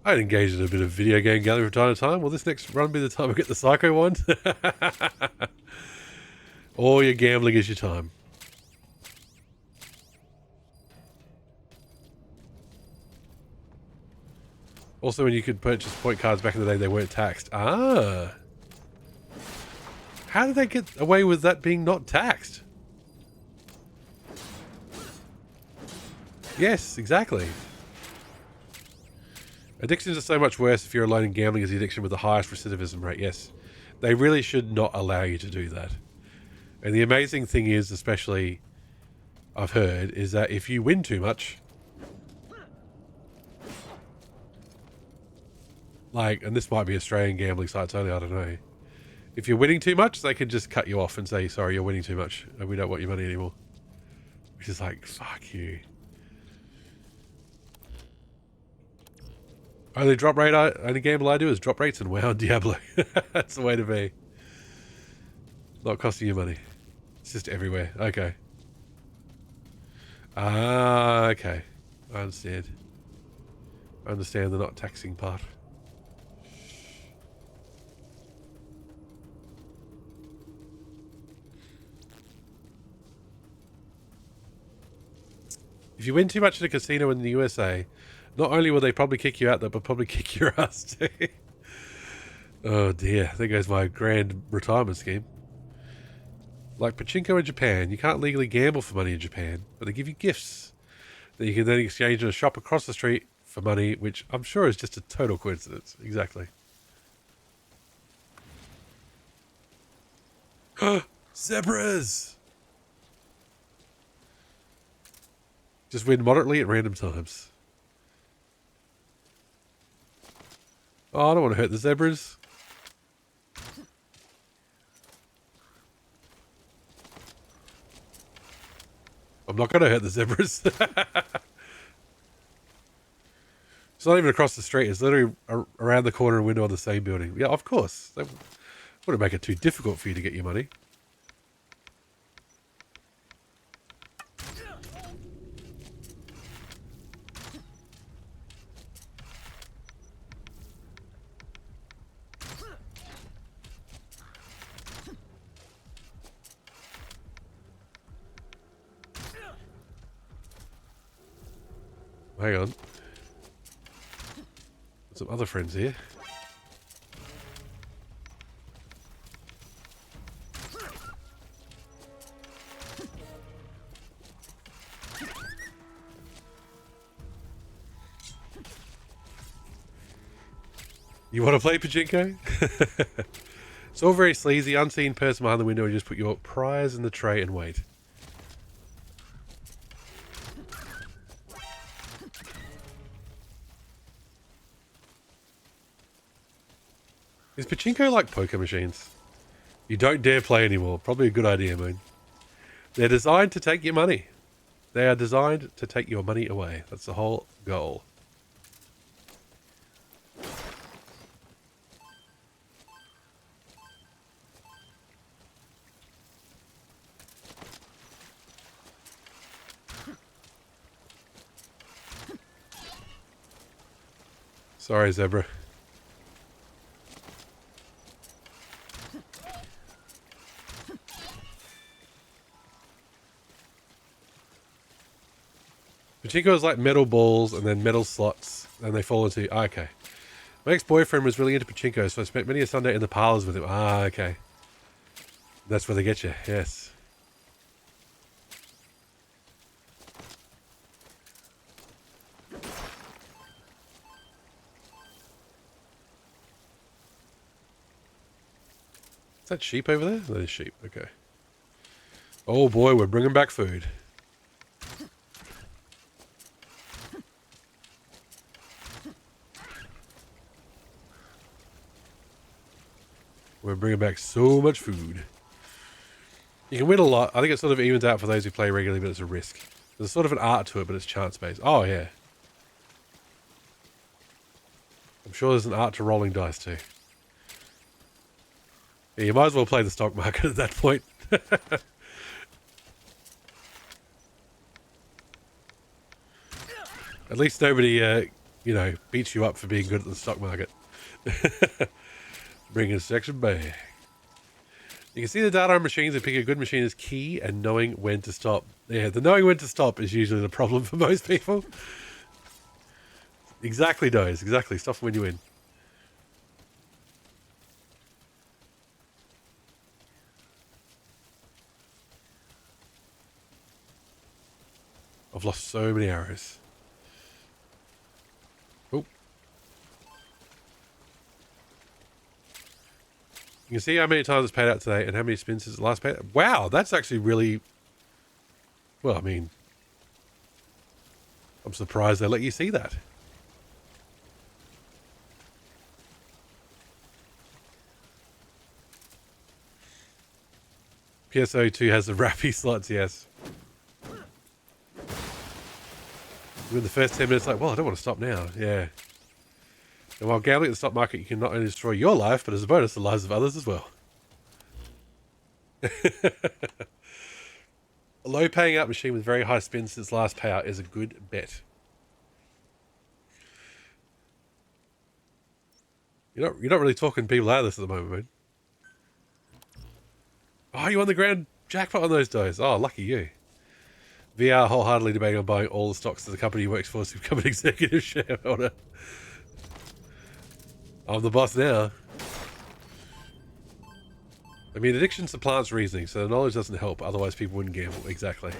I'd engage in a bit of video game gambling from time to time. Will this next run be the time I get the Psycho one? All your gambling is your time. Also, when you could purchase point cards back in the day, they weren't taxed. Ah. How did they get away with that being not taxed? Yes, exactly. Addictions are so much worse if you're alone in gambling as the addiction with the highest recidivism rate. Yes, they really should not allow you to do that. And the amazing thing is, especially I've heard, is that if you win too much, like, and this might be Australian gambling sites only, I don't know. If you're winning too much, they could just cut you off and say, sorry, you're winning too much and we don't want your money anymore. Which is like, fuck you. Only gamble I do is drop rates and WoW and Diablo. That's the way to be. Not costing you money. It's just everywhere. Okay. Ah, okay. I understand. I understand the not taxing part. If you win too much in a casino in the USA, not only will they probably kick you out, they'll probably kick your ass too. Oh dear, there goes my grand retirement scheme. Like pachinko in Japan, you can't legally gamble for money in Japan, but they give you gifts that you can then exchange in a shop across the street for money, which I'm sure is just a total coincidence. Exactly. Zebras! Just win moderately at random times. Oh, I don't want to hurt the zebras. I'm not going to hurt the zebras. It's not even across the street. It's literally around the corner and window of the same building. Yeah, of course. That wouldn't make it too difficult for you to get your money. Hang on. Some other friends here. You want to play pachinko? It's all very sleazy. Unseen person behind the window, and you just put your prize in the tray and wait. Is pachinko like poker machines? You don't dare play anymore. Probably a good idea, Moon. They're designed to take your money. They are designed to take your money away. That's the whole goal. Sorry, Zebra. Pachinko is like metal balls and then metal slots, and they fall into... Ah, okay. My ex-boyfriend was really into pachinko, so I spent many a Sunday in the parlors with him. Ah, okay. That's where they get you, yes. Is that sheep over there? That is sheep, okay. Oh boy, we're bringing back food. We're bringing back so much food. You can win a lot. I think it sort of evens out for those who play regularly, but it's a risk. There's sort of an art to it, but it's chance-based. Oh, yeah. I'm sure there's an art to rolling dice, too. Yeah, you might as well play the stock market at that point. At least nobody, you know, beats you up for being good at the stock market. Bring a section back. You can see the data on machines and pick a good machine is key, and knowing when to stop. Yeah, the knowing when to stop is usually the problem for most people. Exactly, Doze. Exactly. Stop when you win. I've lost so many arrows. Oh. You can see how many times it's paid out today and how many spins since the last paid. Wow, that's actually really... Well, I mean... I'm surprised they let you see that. PSO2 has the Rappy slots, yes. In the first 10 minutes, like, well, I don't want to stop now. Yeah. And while gambling at the stock market, you can not only destroy your life, but as a bonus, the lives of others as well. A low paying out machine with very high spins since last payout is a good bet. You're not really talking people out of this at the moment, man. Oh, you won the grand jackpot on those days. Oh, lucky you. VR wholeheartedly debating on buying all the stocks that the company he works for to become an executive shareholder. I'm the boss now. I mean, addiction supplants reasoning, so the knowledge doesn't help, otherwise people wouldn't gamble. Exactly.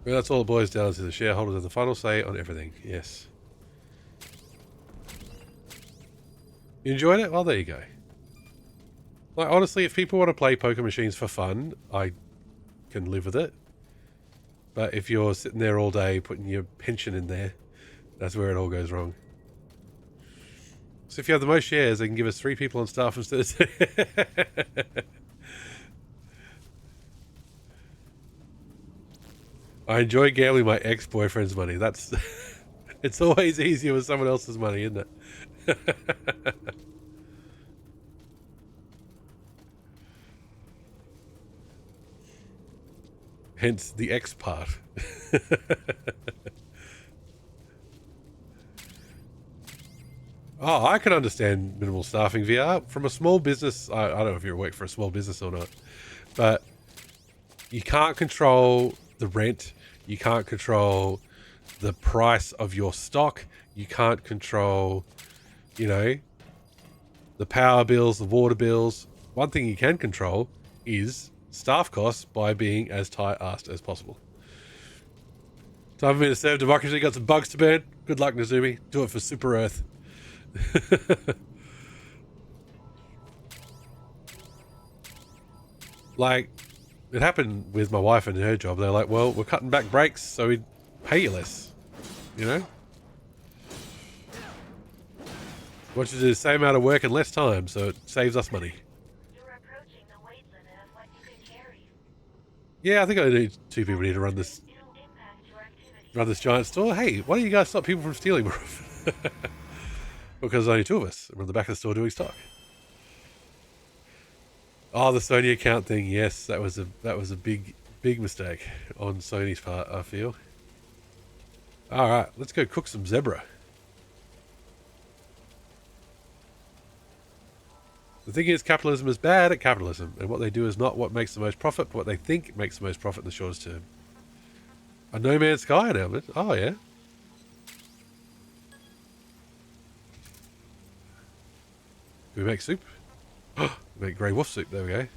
Well, that's all it boils down to. The shareholders have the final say on everything. Yes. You enjoyed it? Well, there you go. Like, honestly, if people want to play poker machines for fun, I can live with it. But if you're sitting there all day putting your pension in there, that's where it all goes wrong. So if you have the most shares, they can give us 3 people on staff instead of... I enjoy gambling my ex-boyfriend's money. That's... It's always easier with someone else's money, isn't it? Hence the X part. Oh, I can understand minimal staffing VR. From a small business, I don't know if you work for a small business or not, but you can't control the rent. You can't control the price of your stock. You can't control you know, the power bills, the water bills. One thing you can control is staff costs by being as tight-assed as possible. Time for me to serve democracy. Got some bugs to burn. Good luck, Nazumi. Do it for Super Earth. Like, it happened with my wife and her job. They're like, well, we're cutting back breaks, so we pay you less. You know? Want you to do the same amount of work in less time, so it saves us money. You're approaching the weight limit of what you can carry. Yeah, I think I need 2 people need to run this It'll impact your activity. run this giant store. Hey, why don't you guys stop people from stealing more? Because there's only 2 of us. We're in the back of the store doing stock. Oh, the Sony account thing. Yes, that was a big mistake on Sony's part, I feel. All right, let's go cook some zebra. The thing is, capitalism is bad at capitalism, and what they do is not what makes the most profit, but what they think makes the most profit in the shortest term. A No Man's Sky announcement. Oh yeah. Do we make soup? We make grey wolf soup. There we go.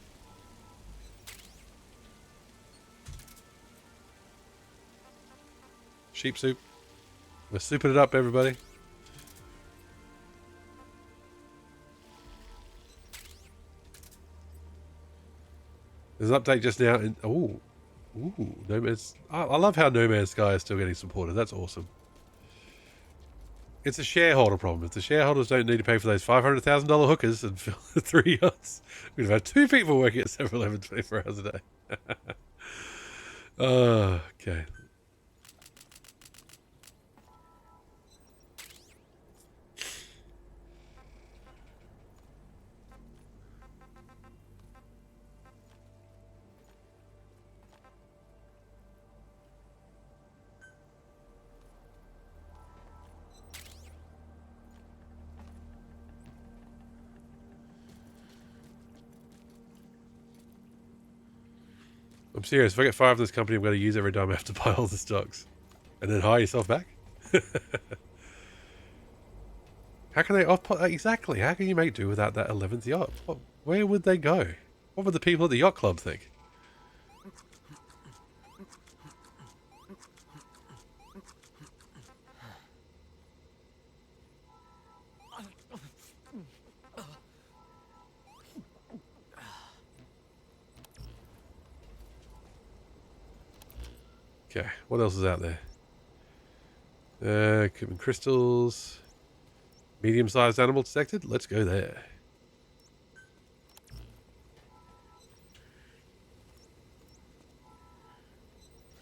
Sheep soup. We're souping it up, everybody. There's an update just now. Ooh, No Man's. I love how No Man's Sky is still getting supported. That's awesome. It's a shareholder problem. If the shareholders don't need to pay for those $500,000 hookers and fill the 3 yachts, we'd have had 2 people working at 7-Eleven 24 hours a day. Okay. I'm serious. If I get 5 in this company, I'm going to use every dime I have to buy all the stocks. And then hire yourself back? How can they... exactly. How can you make do without that 11th yacht? Where would they go? What would the people at the yacht club think? Okay, what else is out there? Equipment crystals. Medium-sized animal detected? Let's go there.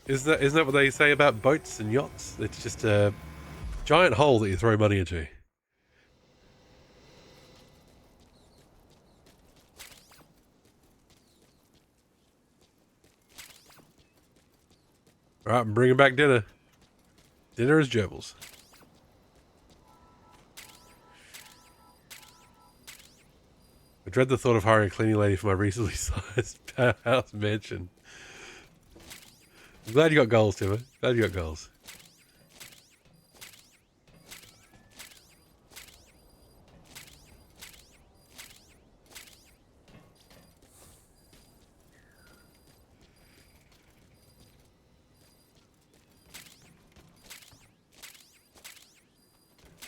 Isn't that what they say about boats and yachts? It's just a giant hole that you throw money into. Alright, I'm bringing back dinner. Dinner is gerbils. I dread the thought of hiring a cleaning lady for my reasonably sized powerhouse mansion. I'm glad you got goals, Timmer. Glad you got goals.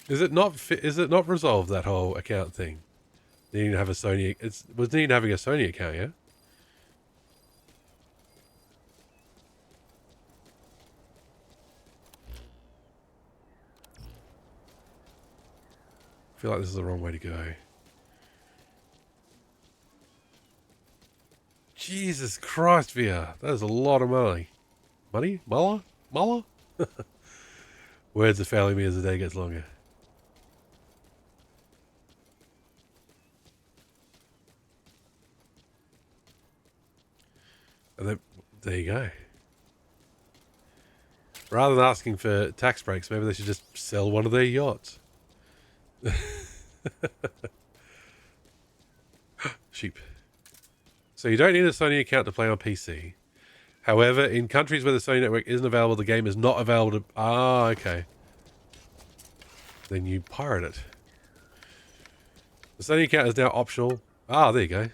Is it not resolved, that whole account thing? Needing to have a Sony... was needing having a Sony account, yeah? I feel like this is the wrong way to go. Jesus Christ, Via. That is a lot of money. Money? Mullah? Mullah? Words are failing me as the day gets longer. And then, there you go. Rather than asking for tax breaks, maybe they should just sell one of their yachts. Sheep. So you don't need a Sony account to play on PC. However, in countries where the Sony network isn't available, the game is not available to... Ah, okay. Then you pirate it. The Sony account is now optional. Ah, there you go.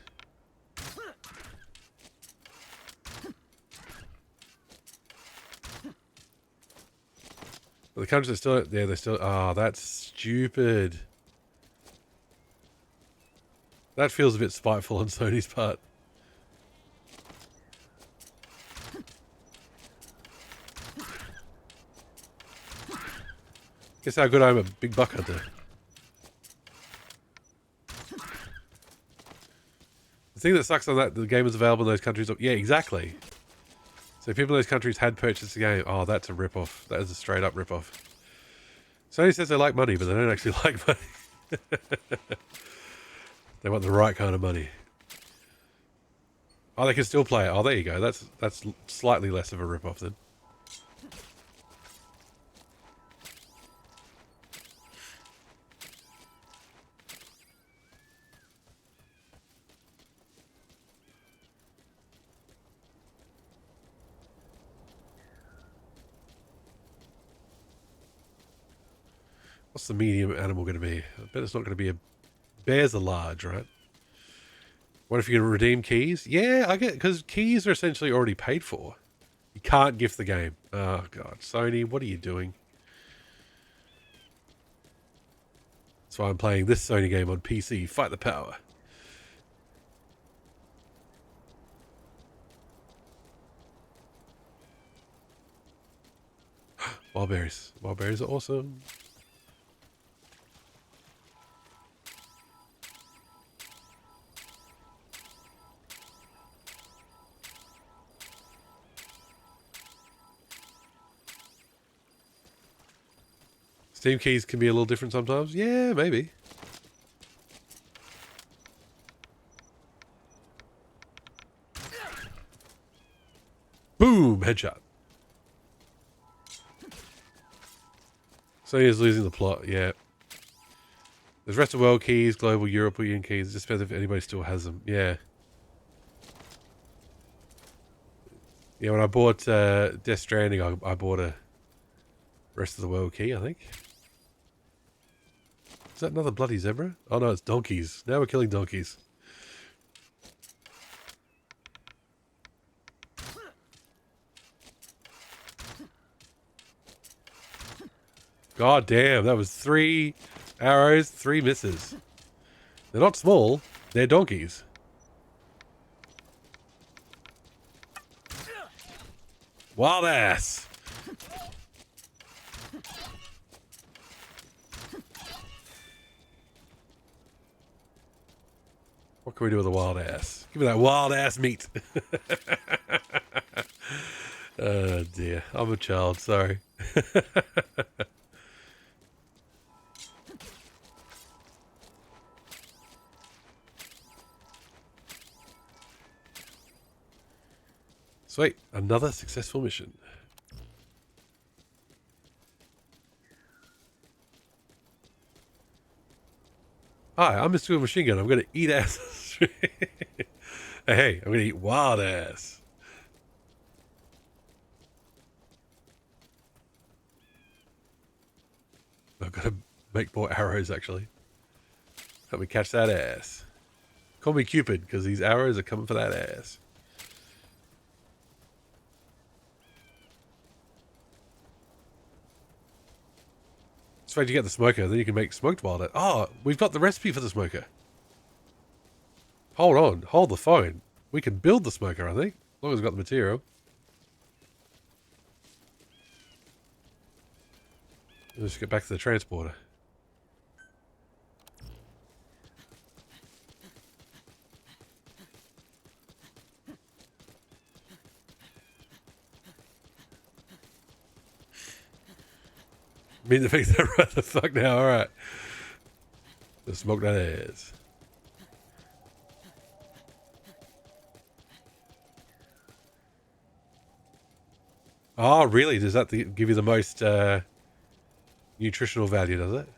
But the countries are still there. They're still. Ah, that's stupid. That feels a bit spiteful on Sony's part. Guess how good I'm a big buck hunter. The thing that sucks on that, the game is available in those countries. Yeah, exactly. So people in those countries had purchased the game. Oh, that's a rip-off. That is a straight-up rip-off. Sony says they like money, but they don't actually like money. They want the right kind of money. Oh, they can still play it. Oh, there you go. That's slightly less of a rip-off then. What's the medium animal going to be? I bet it's not going to be a... Bears are large, right? What if you can redeem keys? Yeah, I get... Because keys are essentially already paid for. You can't gift the game. Oh, God. Sony, what are you doing? That's why I'm playing this Sony game on PC. Fight the power. Wild berries. Wild berries are awesome. Steam keys can be a little different sometimes. Yeah, maybe. Boom! Headshot. Sony is losing the plot, yeah. There's rest of world keys, global European keys. It just depends if anybody still has them. Yeah. Yeah, when I bought Death Stranding, I bought a rest of the world key, I think. Is that another bloody zebra? Oh no, it's donkeys. Now we're killing donkeys. God damn, that was 3 arrows, 3 misses. They're not small, they're donkeys. Wild ass. What can we do with a wild ass? Give me that wild ass meat. Oh dear, I'm a child, sorry. Sweet, another successful mission. Hi, I'm Mr. Machine Gun. I'm going to eat ass. Hey, I'm going to eat wild ass. I've got to make more arrows, actually. Help me catch that ass. Call me Cupid, because these arrows are coming for that ass. It's right, you get the smoker, then you can make smoked wild ass. Oh, we've got the recipe for the smoker. Hold on, hold the phone. We can build the smoker, I think, as long as we've got the material. Let's get back to the transporter. Mean to fix that right the fuck now, alright. Let's smoke that ass. Oh, really? Does that give you the most nutritional value, does it?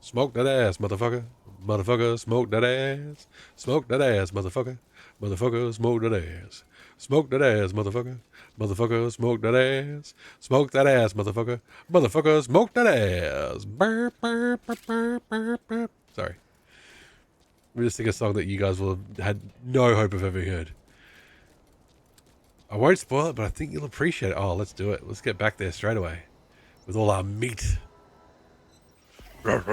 Smoke that ass, motherfucker. Motherfucker, smoke that ass. Smoke that ass, motherfucker. Motherfucker, smoke that ass. Smoke that ass, motherfucker. Motherfucker, smoke that ass. Smoke that ass, motherfucker. Motherfucker, smoke that ass. Burp, burp, burp, burp, burp, burp. Sorry. Let me just sing a song that you guys will have had no hope of ever heard. I won't spoil it, but I think you'll appreciate it. Oh, let's do it. Let's get back there straight away. With all our meat. Might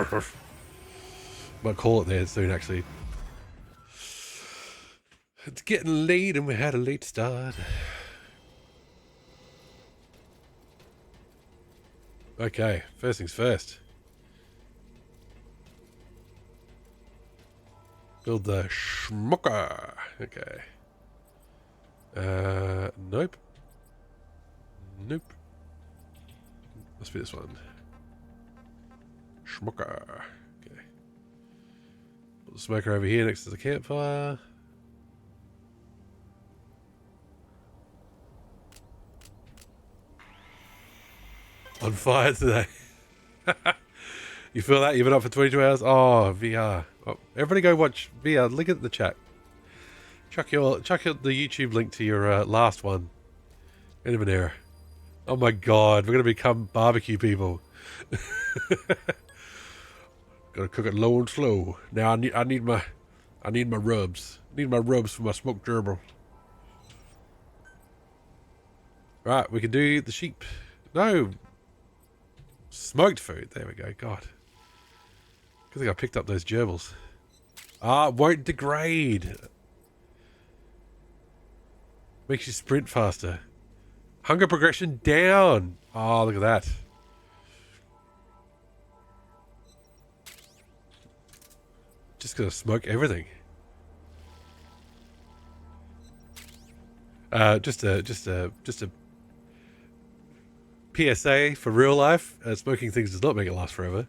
call it there soon, actually. It's getting late and we had a late start. Okay, first things first. Build the schmucker. Okay. Nope. Nope. Must be this one. Schmucker. Okay. Put the smoker over here next to the campfire. On fire today. You feel that? You've been up for 22 hours? Oh, VR. Oh, everybody go watch VR. Look at the chat. Chuck the YouTube link to your last one. End of an era. Oh my god, we're going to become barbecue people. Gotta cook it low and slow. Now I need my rubs. Need my rubs for my smoked gerbil. Right, we can do the sheep. No. Smoked food. There we go. God. Good thing I picked up those gerbils. Ah, it won't degrade. Makes you sprint faster. Hunger progression down. Oh, look at that. Just gonna smoke everything. Just a PSA for real life. Smoking things does not make it last forever.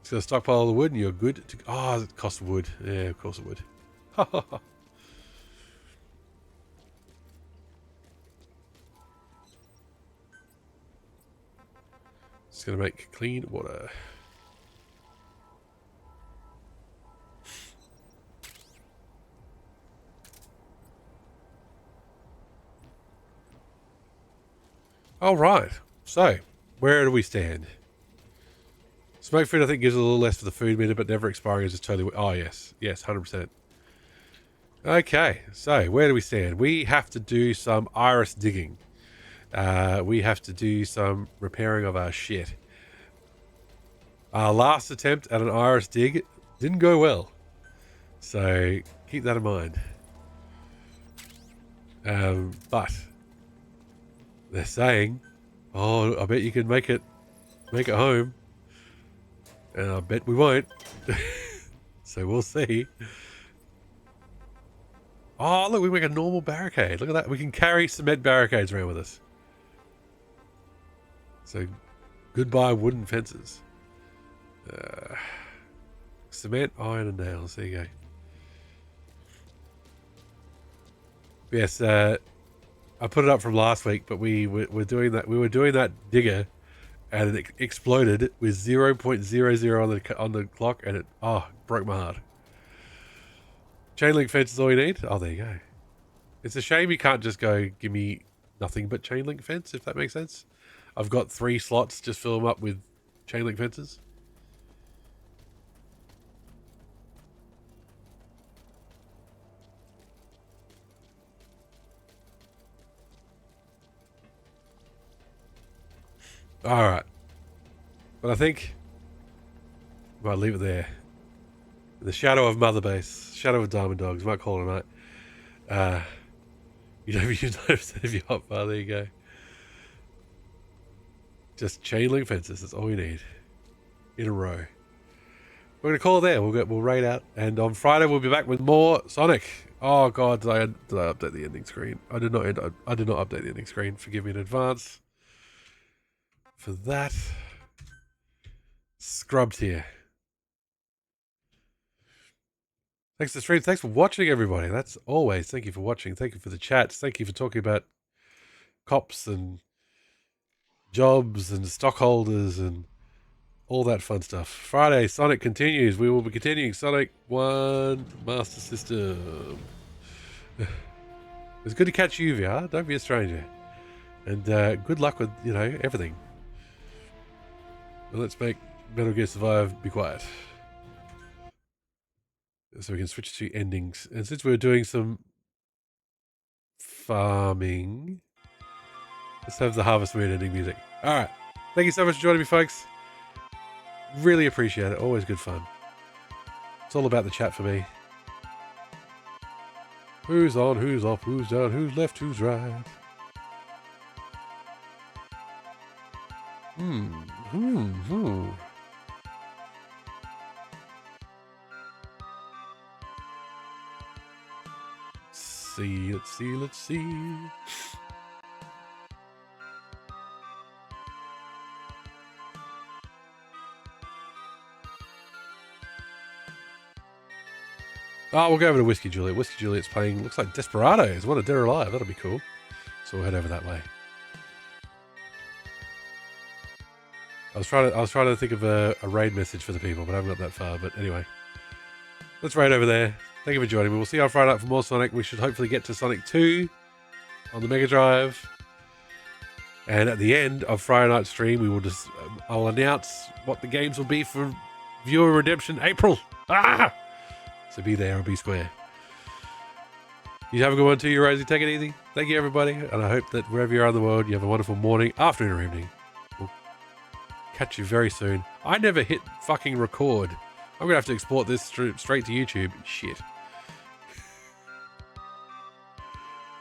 Just gonna stockpile all the wood and you're good to... Oh, it costs wood. Yeah, of course it would. Just gonna make clean water. All right. So, where do we stand? Smoked food, I think, gives a little less for the food meter, but never expiring is just totally... Oh, yes. Yes, 100%. Okay. So, where do we stand? We have to do some iris digging. We have to do some repairing of our shit. Our last attempt at an iris dig didn't go well. So, keep that in mind. But... they're saying, oh, I bet you can make it home. And I bet we won't. So we'll see. Oh, look, we make a normal barricade. Look at that. We can carry cement barricades around with us. So, goodbye wooden fences. Cement, iron, and nails. There you go. Yes, I put it up from last week, but we were doing that. We were doing that digger, and it exploded with 0.00 on the clock, and it broke my heart. Chain link fence is all you need. Oh, there you go. It's a shame you can't just go give me nothing but chain link fence, if that makes sense. I've got 3 slots, just fill them up with chain link fences. Alright. But I think I might leave it there. The shadow of Mother Base. Shadow of Diamond Dogs. Might call it a night. You don't save you up far. There you go. Just chain link fences. That's all you need. In a row. We're going to call it there. We'll raid out. And on Friday we'll be back with more Sonic. Oh god, did I update the ending screen? I did not update the ending screen. Forgive me in advance for that. Scrubbed here. Thanks for the stream. Thanks for watching, everybody. That's always. Thank you for watching. Thank you for the chats. Thank you for talking about cops and jobs and stockholders and all that fun stuff. Friday, Sonic continues. We will be continuing Sonic 1 Master System. It's good to catch you, VR. Don't be a stranger. And good luck with, everything. And let's make Metal Gear Survive be quiet. So we can switch to endings. And since we're doing some farming, let's have the Harvest Moon ending music. All right. Thank you so much for joining me, folks. Really appreciate it. Always good fun. It's all about the chat for me. Who's on, who's off, who's down, who's left, who's right. Let's see. Oh, we'll go over to Whiskey Juliet. Whiskey Juliet's playing, looks like Desperados. What a Dead or Alive. That'll be cool. So we'll head over that way. I was trying to think of a raid message for the people, but I haven't got that far. But anyway, let's raid over there. Thank you for joining me. We'll see you on Friday night for more Sonic. We should hopefully get to Sonic 2 on the Mega Drive. And at the end of Friday night stream, I'll announce what the games will be for Viewer Redemption April. So be there or be square. You have a good one too, you Rosie. Take it easy. Thank you, everybody. And I hope that wherever you are in the world, you have a wonderful morning, afternoon, or evening. We'll catch you very soon. I never hit fucking record. I'm going to have to export this straight to YouTube. Shit.